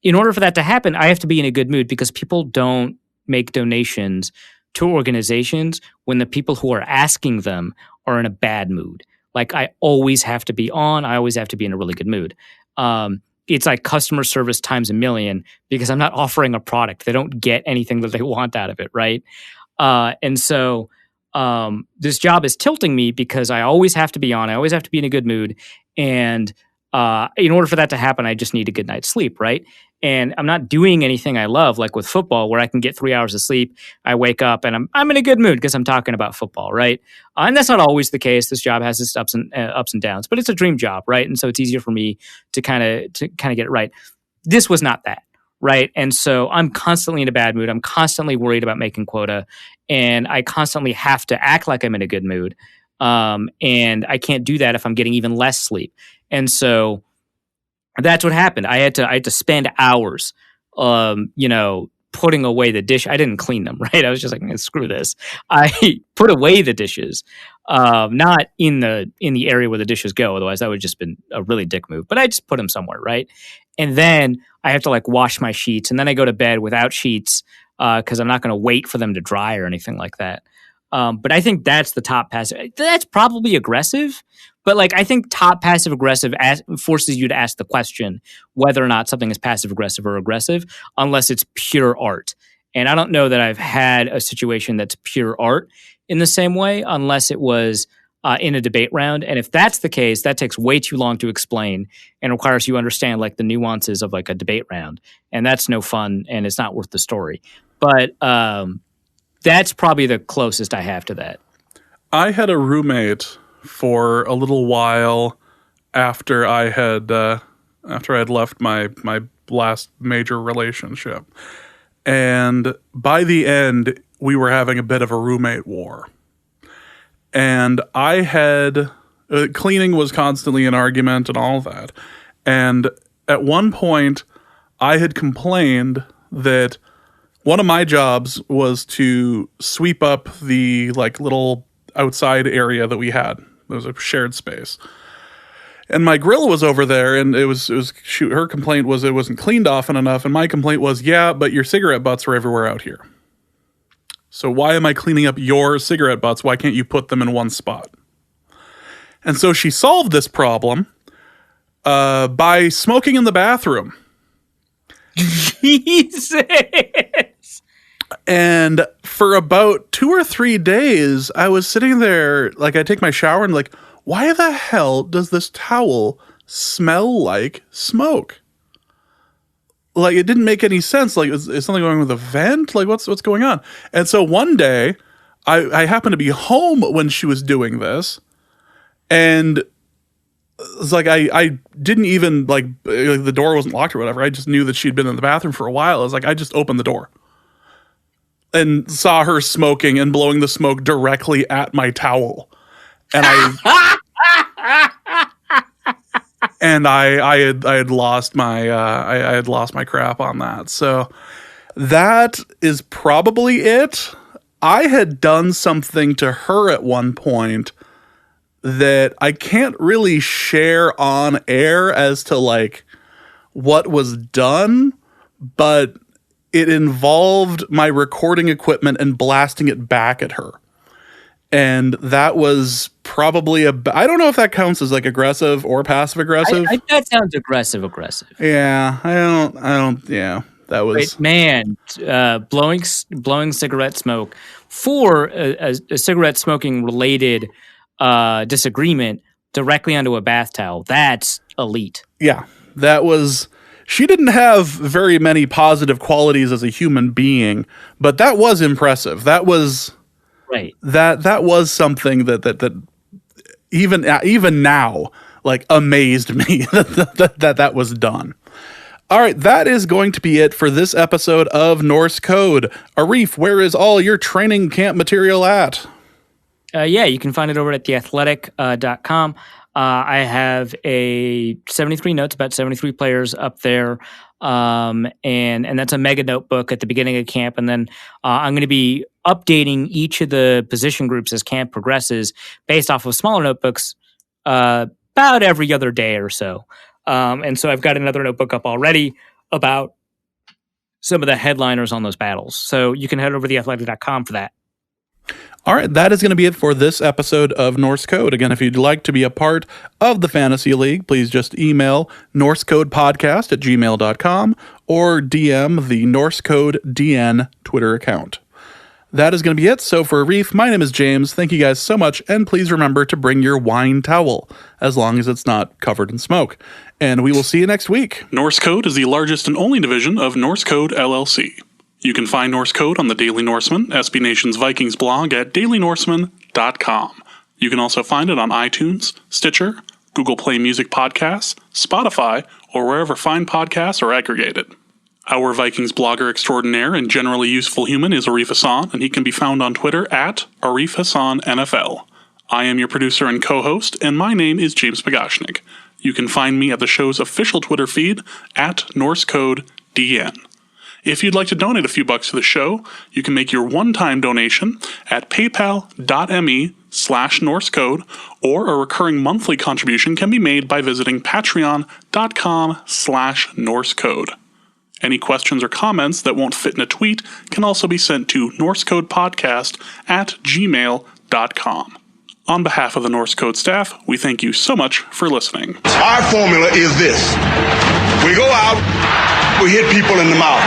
in order for that to happen, I have to be in a good mood because people don't make donations to organizations when the people who are asking them are in a bad mood. Like I always have to be on. I always have to be in a really good mood. It's like customer service times a million because I'm not offering a product. They don't get anything that they want out of it, right? And so this job is tilting me because I always have to be on. I always have to be in a good mood. And in order for that to happen, I just need a good night's sleep, right? And I'm not doing anything I love, like with football, where I can get 3 hours of sleep. I wake up and I'm in a good mood because I'm talking about football, right? And that's not always the case. This job has its ups and downs, but it's a dream job, right? And so it's easier for me to kind of get it right. This was not that, right? And so I'm constantly in a bad mood. I'm constantly worried about making quota, and I constantly have to act like I'm in a good mood. And I can't do that if I'm getting even less sleep. And so that's what happened. I had to spend hours, putting away the dish. I didn't clean them, right? I was just like, screw this. I put away the dishes, not in the area where the dishes go. Otherwise, that would have just been a really dick move. But I just put them somewhere, right? And then I have to like wash my sheets, and then I go to bed without sheets, because I'm not going to wait for them to dry or anything like that. But I think that's the top passive. That's probably aggressive, but like I think top passive aggressive forces you to ask the question whether or not something is passive aggressive or aggressive, unless it's pure art. And I don't know that I've had a situation that's pure art in the same way, unless it was in a debate round. And if that's the case, that takes way too long to explain and requires you to understand like the nuances of like a debate round. And that's no fun and it's not worth the story. But that's probably the closest I have to that. I had a roommate for a little while after I had left my last major relationship. And by the end, we were having a bit of a roommate war. And I had cleaning was constantly an argument and all of that. And at one point, I had complained that one of my jobs was to sweep up the like little outside area that we had. It was a shared space. And my grill was over there, and her complaint was it wasn't cleaned often enough, and my complaint was, yeah, but your cigarette butts are everywhere out here. So why am I cleaning up your cigarette butts? Why can't you put them in one spot? And so she solved this problem by smoking in the bathroom. Jesus! And for about 2 or 3 days, I was sitting there, like I take my shower and like, why the hell does this towel smell like smoke? Like, it didn't make any sense. Like, is something going with the vent? Like, what's going on? And so one day, I happened to be home when she was doing this, and it's like I didn't even, like the door wasn't locked or whatever. I just knew that she'd been in the bathroom for a while. I was like, I just opened the door and saw her smoking and blowing the smoke directly at my towel. And I had lost my I had lost my crap on that. So that is probably it. I had done something to her at one point that I can't really share on air as to like what was done, but it involved my recording equipment and blasting it back at her. And that was probably I don't know if that counts as like aggressive or passive aggressive. That sounds aggressive. Yeah, I don't. Yeah, that was. Wait, man, blowing cigarette smoke for a cigarette smoking related disagreement directly onto a bath towel. That's elite. Yeah, that was. She didn't have very many positive qualities as a human being, but that was impressive. That was. Right. That was something that even now like amazed me that was done. All right, that is going to be it for this episode of Norse Code. Arif, where is all your training camp material at? Yeah, you can find it over at theathletic.com. I have a 73 notes, about 73 players up there. And that's a mega notebook at the beginning of camp. And then I'm going to be updating each of the position groups as camp progresses based off of smaller notebooks about every other day or so. And so I've got another notebook up already about some of the headliners on those battles. So you can head over to theathletic.com for that. All right, that is going to be it for this episode of Norse Code. Again, if you'd like to be a part of the Fantasy League, please just email norsecodepodcast@gmail.com or DM the Norse Code DN Twitter account. That is going to be it. So for Arif, my name is James. Thank you guys so much, and please remember to bring your wine towel, as long as it's not covered in smoke. And we will see you next week. Norse Code is the largest and only division of Norse Code LLC. You can find Norse Code on the Daily Norseman, SB Nation's Vikings blog at dailynorseman.com. You can also find it on iTunes, Stitcher, Google Play Music Podcasts, Spotify, or wherever fine podcasts are aggregated. Our Vikings blogger extraordinaire and generally useful human is Arif Hassan, and he can be found on Twitter at Arif Hassan NFL. I am your producer and co-host, and my name is James Pagashnik. You can find me at the show's official Twitter feed at NorseCodeDN. If you'd like to donate a few bucks to the show, you can make your one-time donation at paypal.me/NorseCode, or a recurring monthly contribution can be made by visiting patreon.com/NorseCode. Any questions or comments that won't fit in a tweet can also be sent to norsecodepodcast@gmail.com. On behalf of the Norse Code staff, we thank you so much for listening. Our formula is this. We go out, we hit people in the mouth.